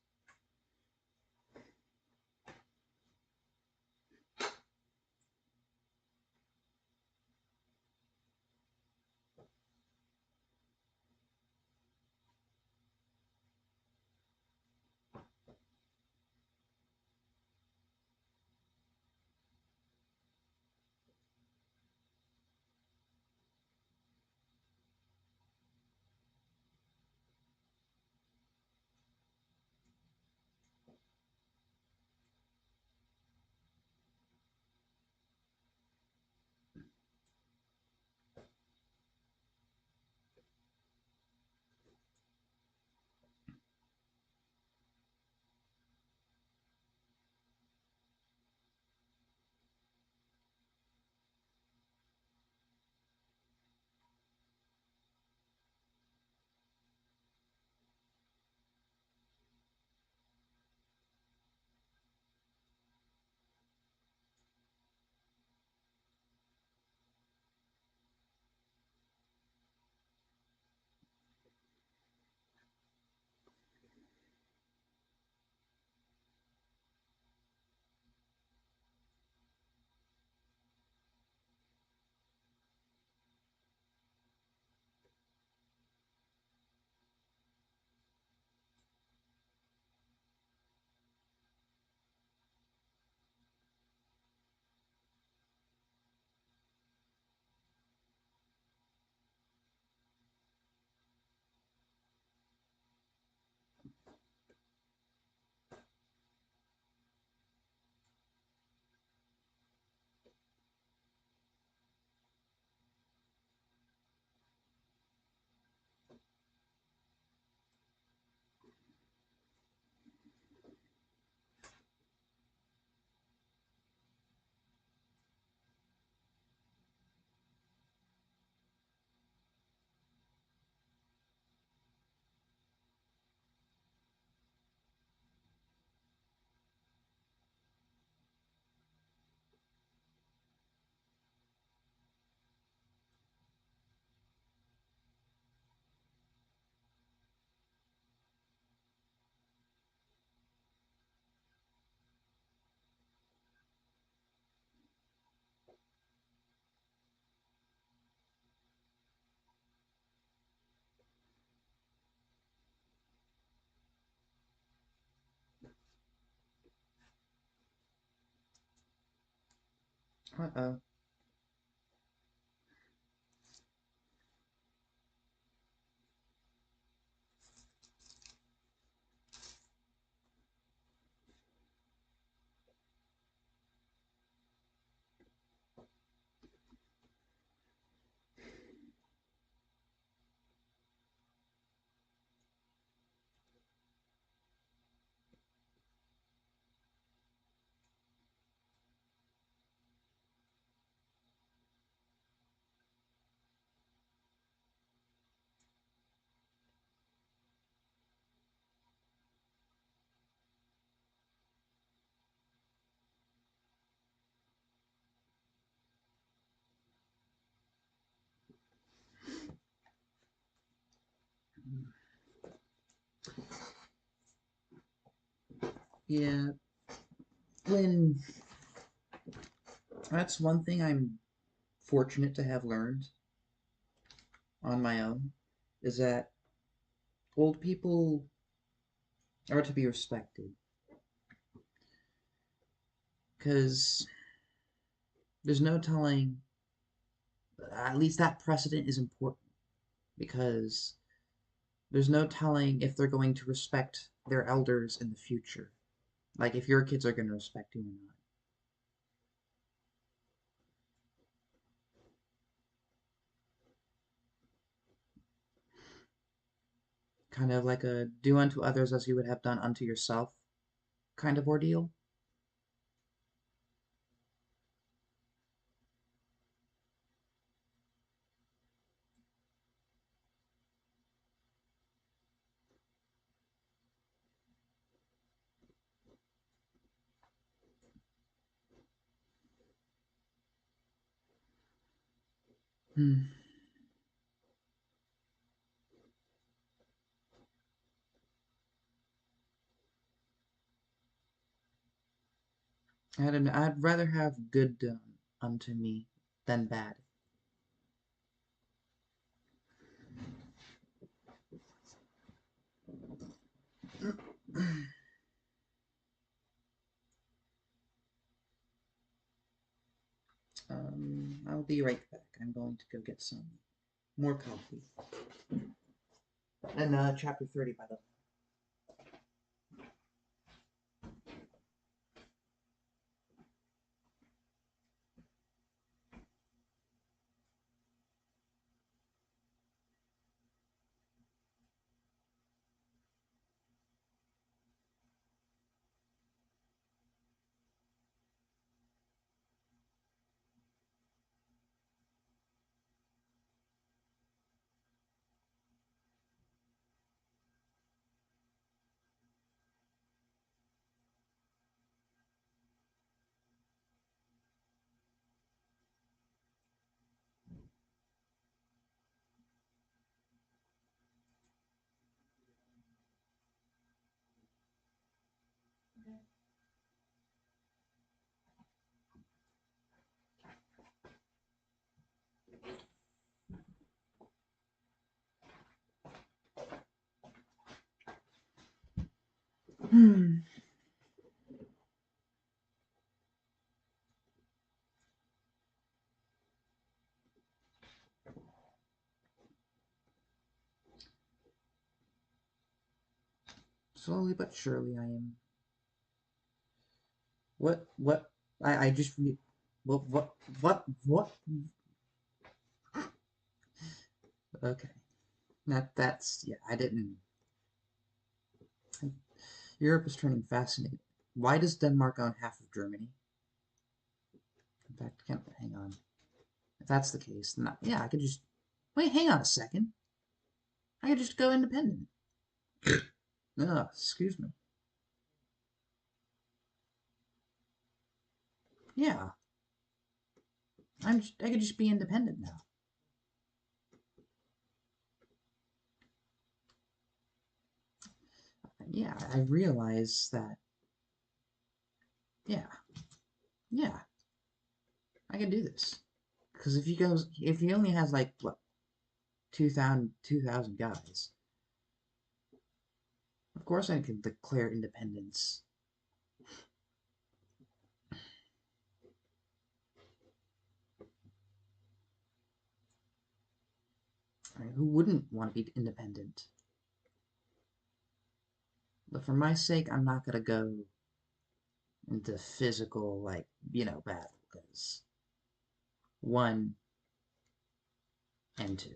Uh-oh. Yeah, when that's one thing I'm fortunate to have learned on my own is that old people are to be respected because there's no telling, at least that precedent is important because there's no telling if they're going to respect their elders in the future. Like if your kids are going to respect you or not. Kind of like a do unto others as you would have done unto yourself kind of ordeal. Hmm. I'd rather have good done unto me than bad. I'll be right back. I'm going to go get some more coffee. And chapter 30, by the way. Hmm. Slowly but surely, I am. What? I just. What? Okay. That's. Yeah, I didn't. Europe is turning fascinating. Why does Denmark own half of Germany? In fact, can't. Hang on. If that's the case, then yeah, I could just. Wait, hang on a second. I could just go independent. Excuse me. Yeah, I could just be independent now. Yeah, I realize that. Yeah, yeah, I can do this. Because if he only has like what 2,000 guys, of course I can declare independence. I mean, who wouldn't want to be independent? But for my sake, I'm not gonna go into physical battle because one and two.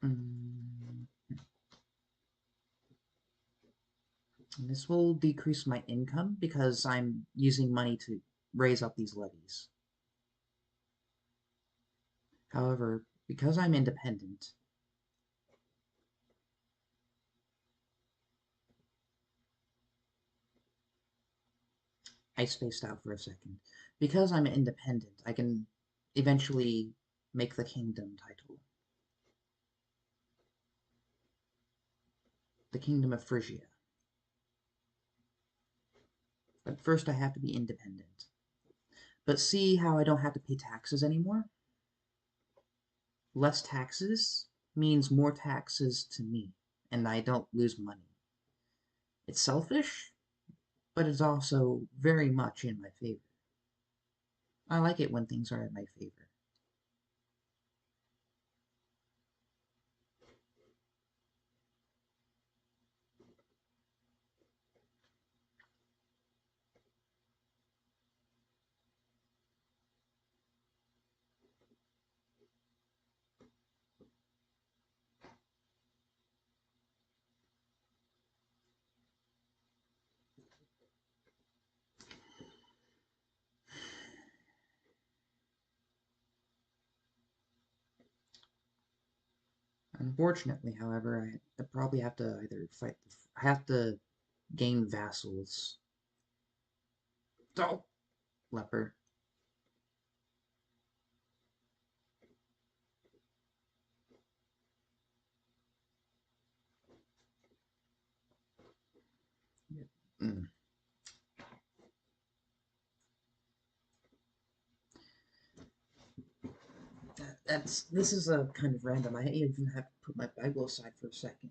Mm, this will decrease my income because I'm using money to raise up these levies. However, because I'm independent, I spaced out for a second. Because I'm independent, I can eventually make the kingdom title. The Kingdom of Phrygia. But first I have to be independent. But see how I don't have to pay taxes anymore? Less taxes means more taxes to me, and I don't lose money. It's selfish, but it's also very much in my favor. I like it when things are in my favor. Unfortunately, however, I probably have to either fight. I have to gain vassals. Oh, leper. Mm. This is a kind of random. I even have to put my Bible aside for a second.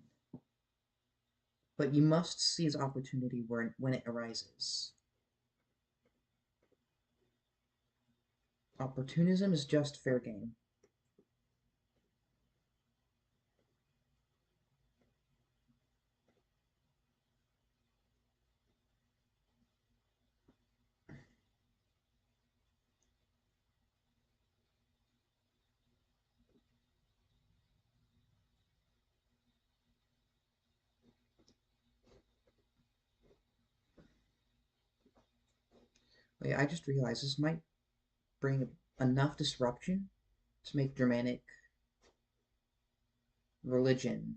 But you must seize opportunity when it arises. Opportunism is just fair game. Wait, I just realized this might bring enough disruption to make Germanic religion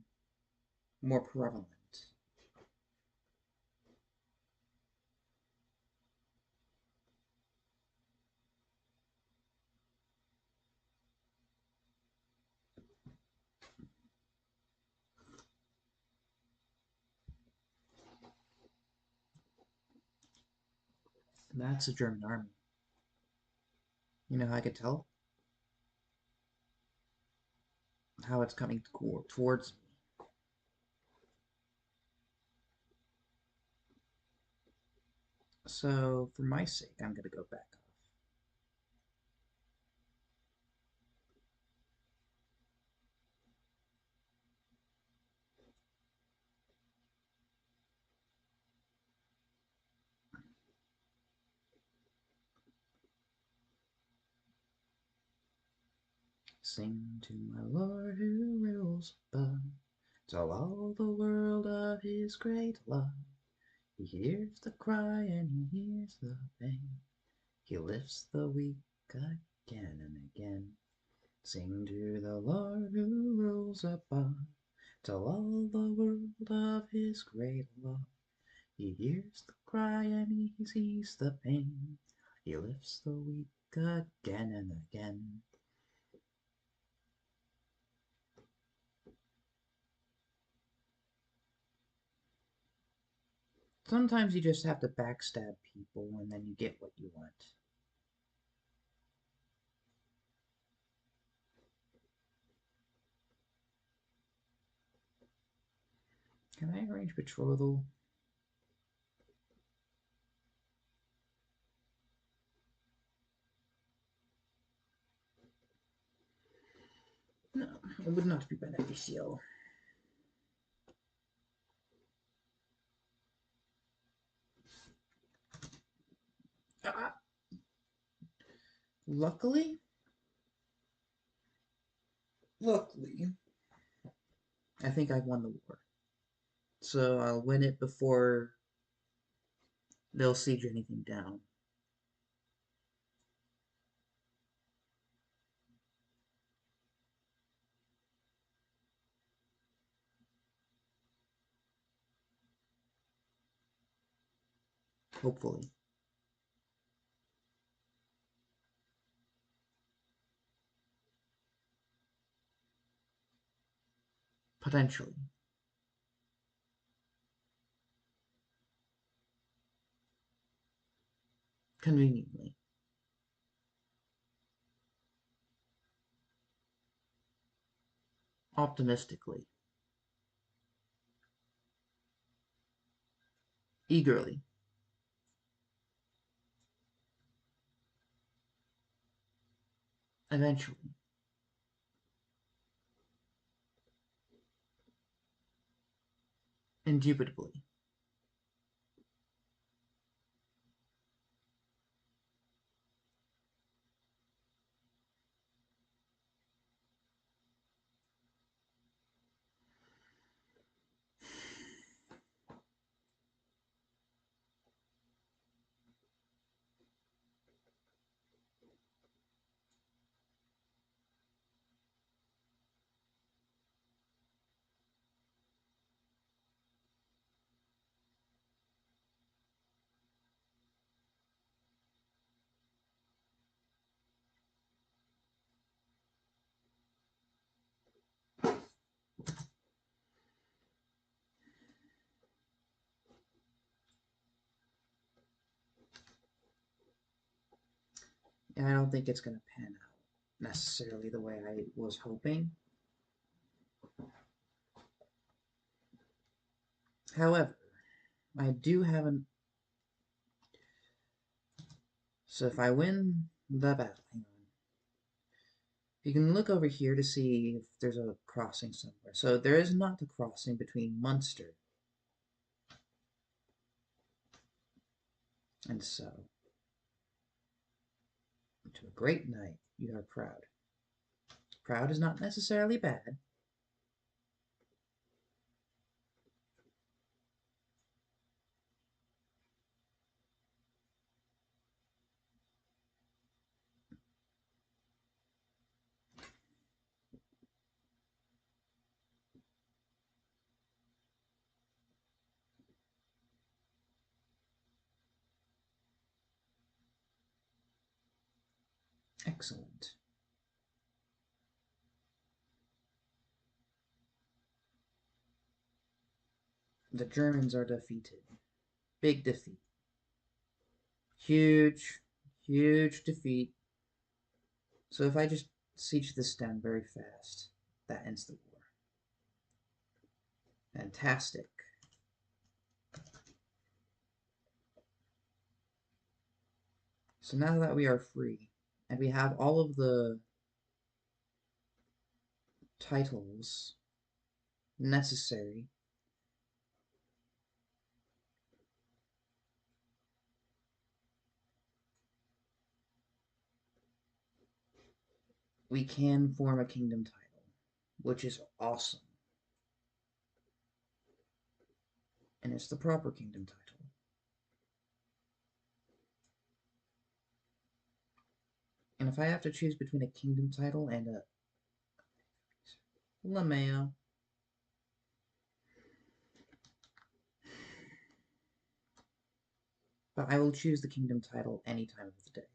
more prevalent. That's a German army. You know how I could tell? How it's coming towards me. So, for my sake, I'm going to go back off. Sing to my Lord who rules above. Tell all the world of his great love. He hears the cry and he hears the pain. He lifts the weak again and again. Sing to the Lord who rules above. Tell all the world of his great love. He hears the cry and he sees the pain. He lifts the weak again and again. Sometimes you just have to backstab people and then you get what you want. Can I arrange betrothal? No, it would not be beneficial. Ah, luckily, luckily, I think I've won the war. So I'll win it before they'll siege anything down. Hopefully. Potentially. Conveniently. Optimistically. Eagerly. Eventually. Indubitably. And I don't think it's going to pan out necessarily the way I was hoping. However, I do have an. So if I win the battle, hang on. You can look over here to see if there's a crossing somewhere. So there is not a crossing between Munster and so. To a great knight, you are proud. Proud is not necessarily bad. Excellent. The Germans are defeated. Big defeat. Huge, huge defeat. So if I just siege this down very fast, that ends the war. Fantastic. So now that we are free, and we have all of the titles necessary, we can form a kingdom title, which is awesome. And it's the proper kingdom title. And if I have to choose between a kingdom title and a LeMayo, but I will choose the kingdom title any time of the day.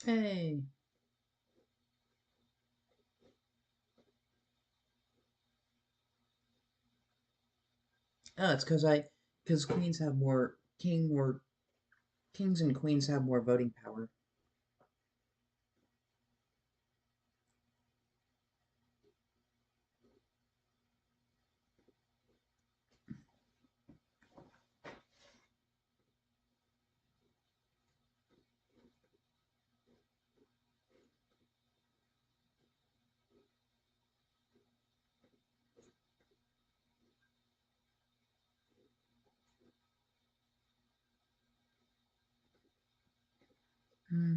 Hey! Oh, it's because queens have more kings and queens have more voting power. Hmm.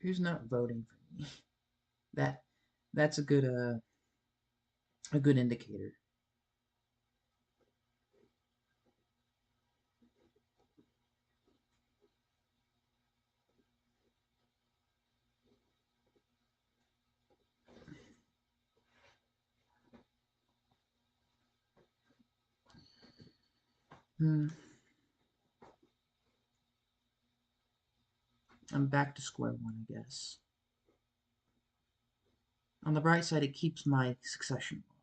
Who's not voting for me? That's a good indicator. Hmm. I'm back to square one, I guess. On the bright side, it keeps my succession law.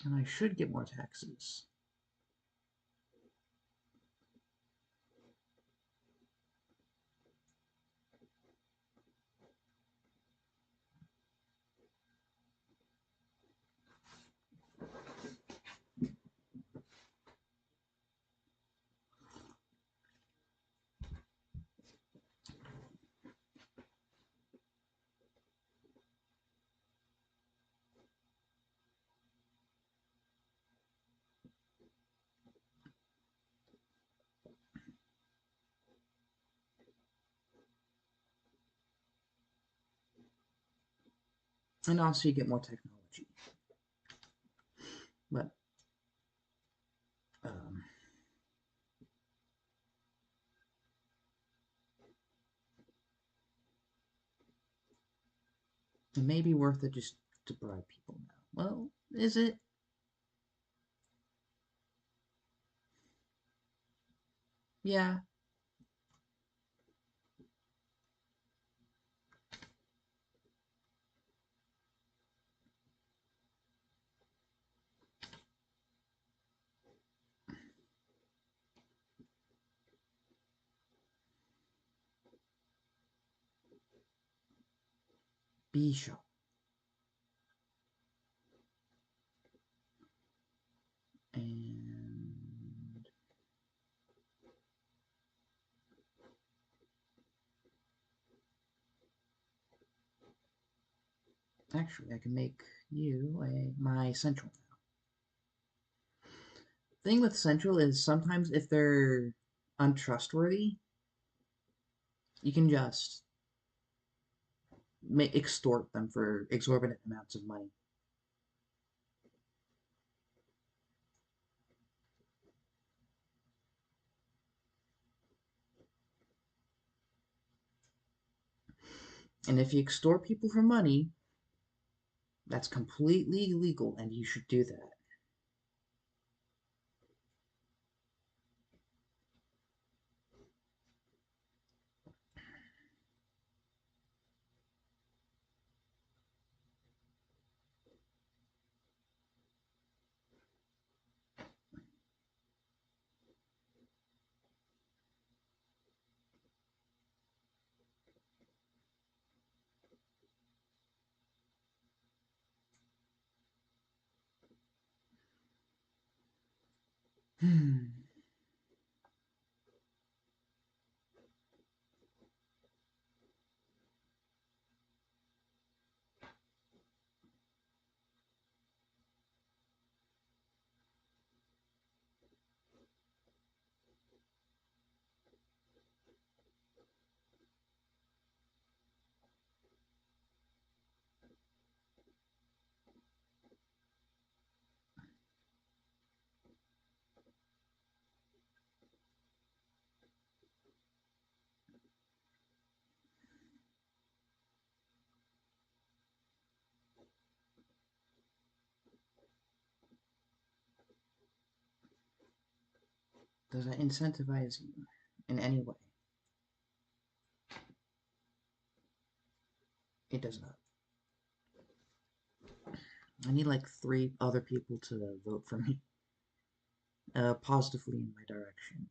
And I should get more taxes. And also you get more technology. But um, it may be worth it just to bribe people now. Well, is it? Yeah. Bishop. And actually, I can make you my central now. Thing with central is sometimes if they're untrustworthy, you can just extort them for exorbitant amounts of money. And if you extort people for money, that's completely illegal, and you should do that. Does that incentivize you in any way? It does not. I need like 3 other people to vote for me, positively in my direction.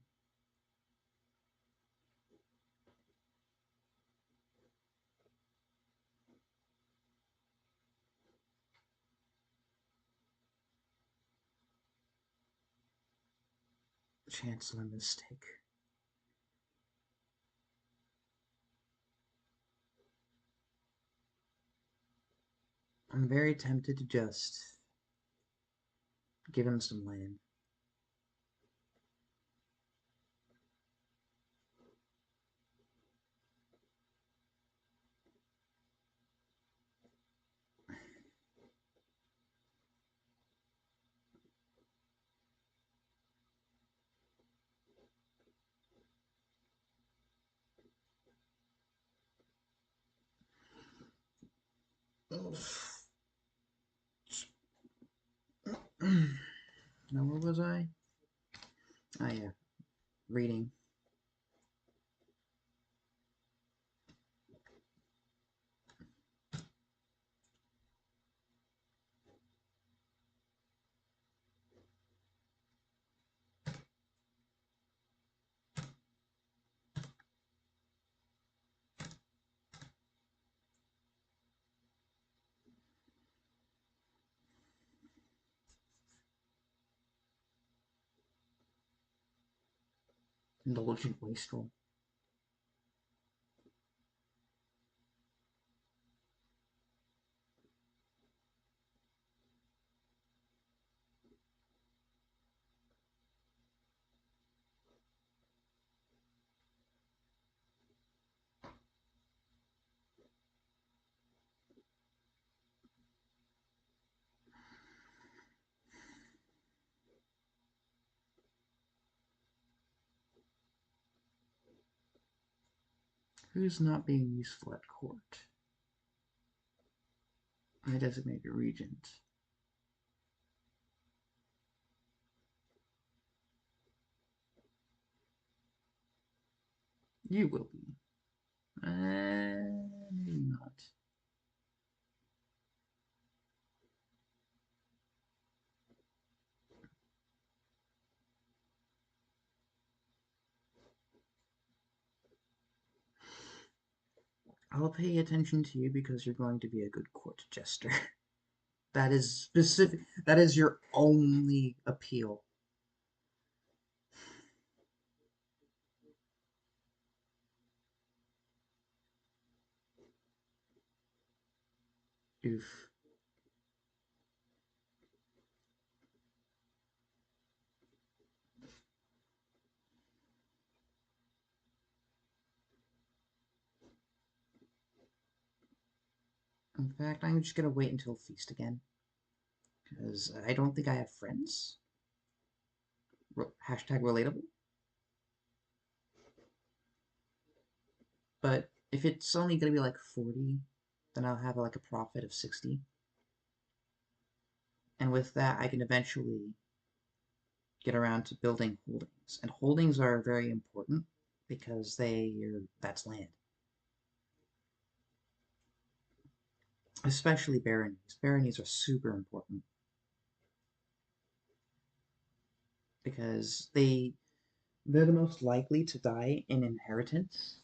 Chancellor mistake. I'm very tempted to just give him some land. Now, where was I? Oh, yeah. Reading. Indulgent wastrel. Who's not being useful at court? I designate a regent. You will be. Maybe not. I'll pay attention to you because you're going to be a good court jester. That is specific. That is your only appeal. Oof. In fact, I'm just gonna wait until feast again. Because I don't think I have friends. Hashtag relatable. But if it's only gonna be like 40, then I'll have like a profit of 60. And with that, I can eventually get around to building holdings. And holdings are very important because that's land. Especially baronies. Baronies are super important because they're the most likely to die in inheritance.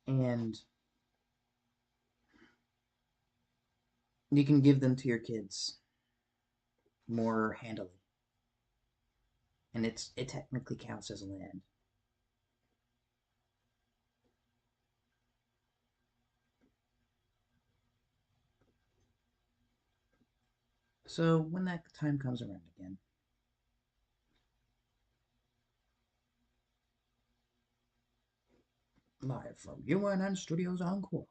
And you can give them to your kids more handily. And it technically counts as land. So when that time comes around again, live from UNN Studios on Cool.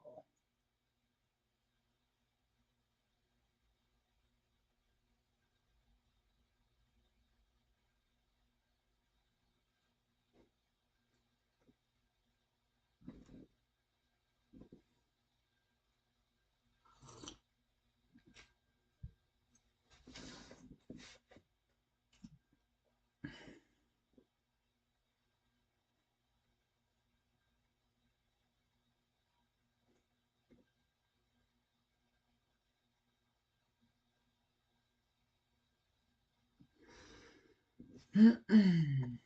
The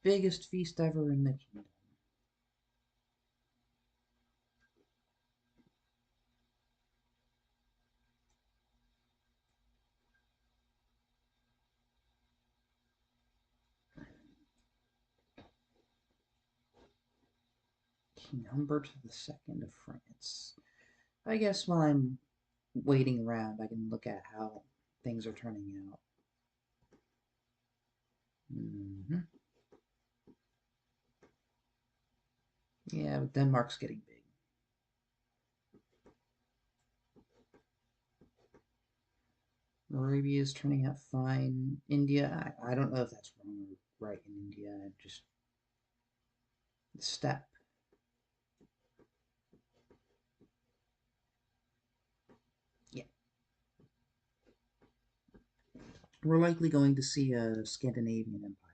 biggest feast ever in the kingdom. King Humbert II of France. I guess while I'm waiting around, I can look at how things are turning out. Yeah, but Denmark's getting big. Arabia is turning out fine. India, I don't know if that's wrong or right in India. Just the steppe. Yeah. We're likely going to see a Scandinavian empire.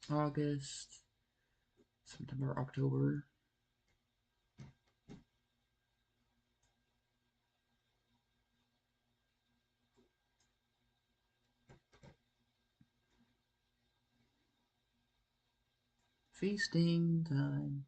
August, September, October. Feasting time.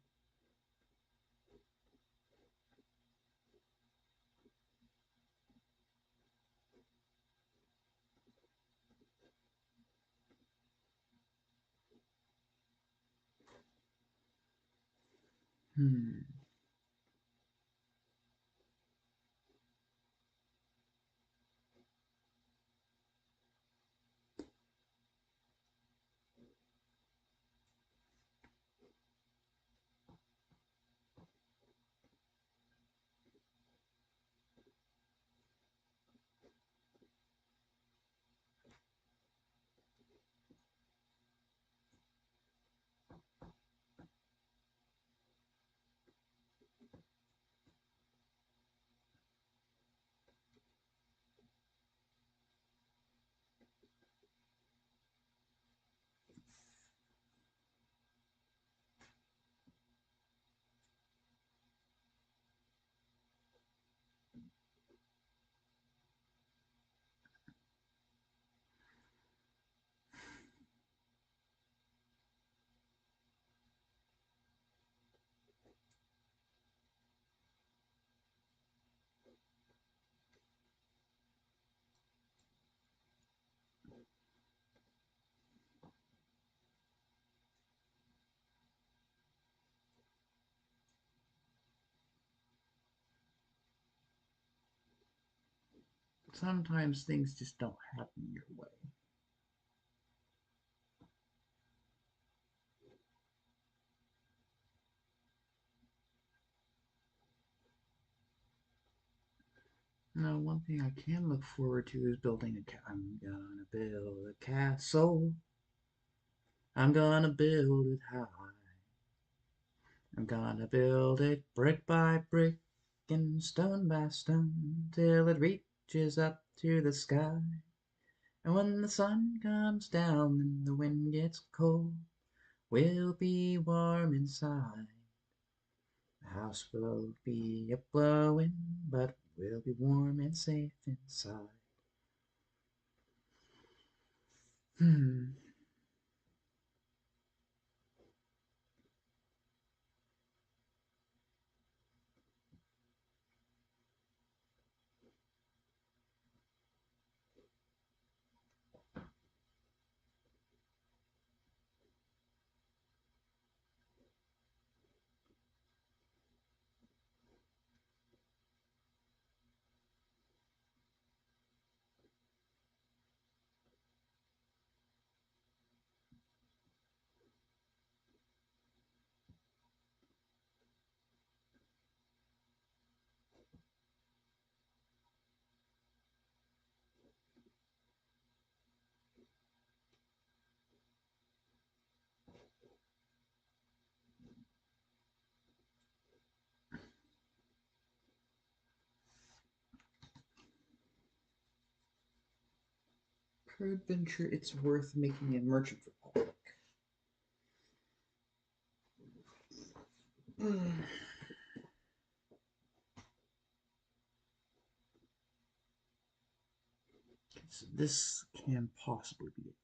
Hmm. Sometimes things just don't happen your way. Now, one thing I can look forward to is building I'm gonna build a castle. I'm gonna build it high. I'm gonna build it brick by brick and stone by stone till it reaches up to the sky. And when the sun comes down and the wind gets cold, we'll be warm inside. The house will be a blowing, but we'll be warm and safe inside. Hmm. Peradventure, it's worth making a merchant republic. So this can possibly be it.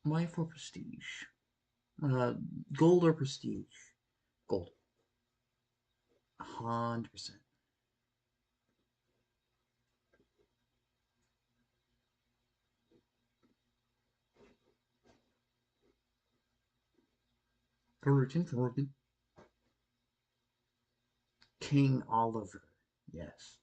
Why for prestige? Gold or prestige? Gold. 100%. Thornton. King Oliver. Yes.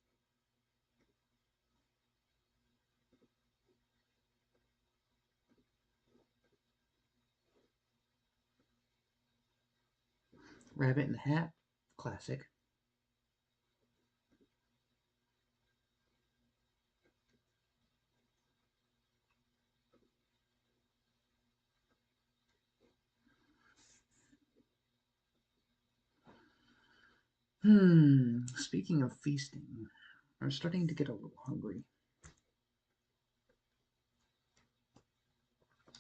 Rabbit in the Hat. Classic. Speaking of feasting, I'm starting to get a little hungry.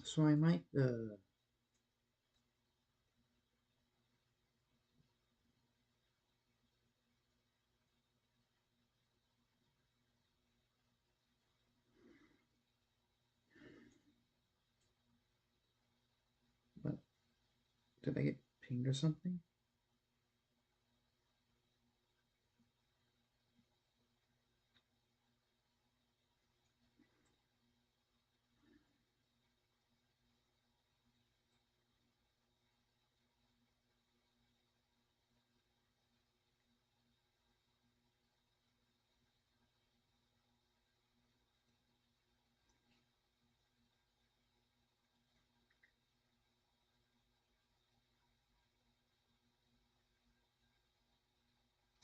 So I might, what, did I get pinged or something?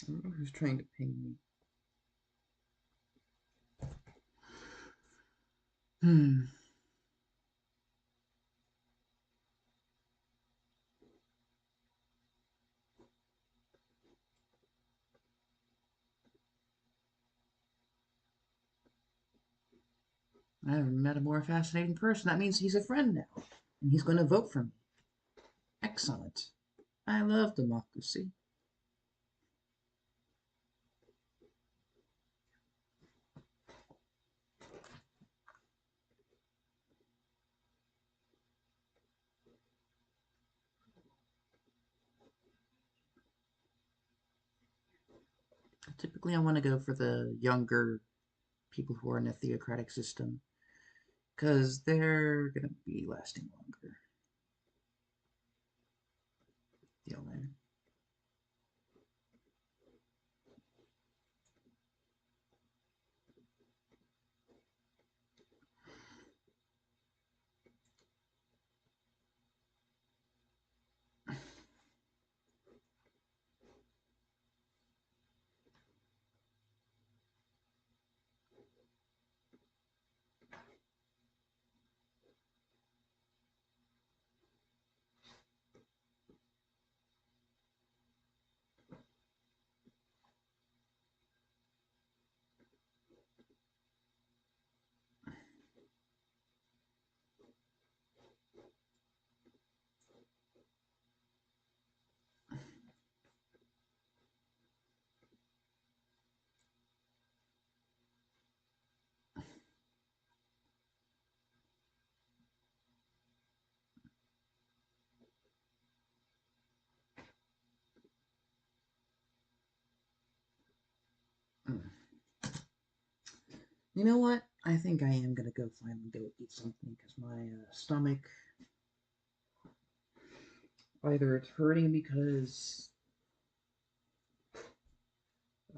I don't know who's trying to ping me. Hmm. I haven't met a more fascinating person. That means he's a friend now. And he's going to vote for me. Excellent. I love democracy. Typically, I want to go for the younger people who are in a theocratic system because they're going to be lasting longer. The man. Mm. You know what? I think I am gonna finally go eat something because my stomach, either it's hurting because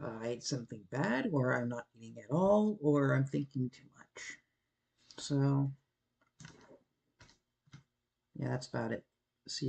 I ate something bad, or I'm not eating at all, or I'm thinking too much. So, yeah, that's about it. See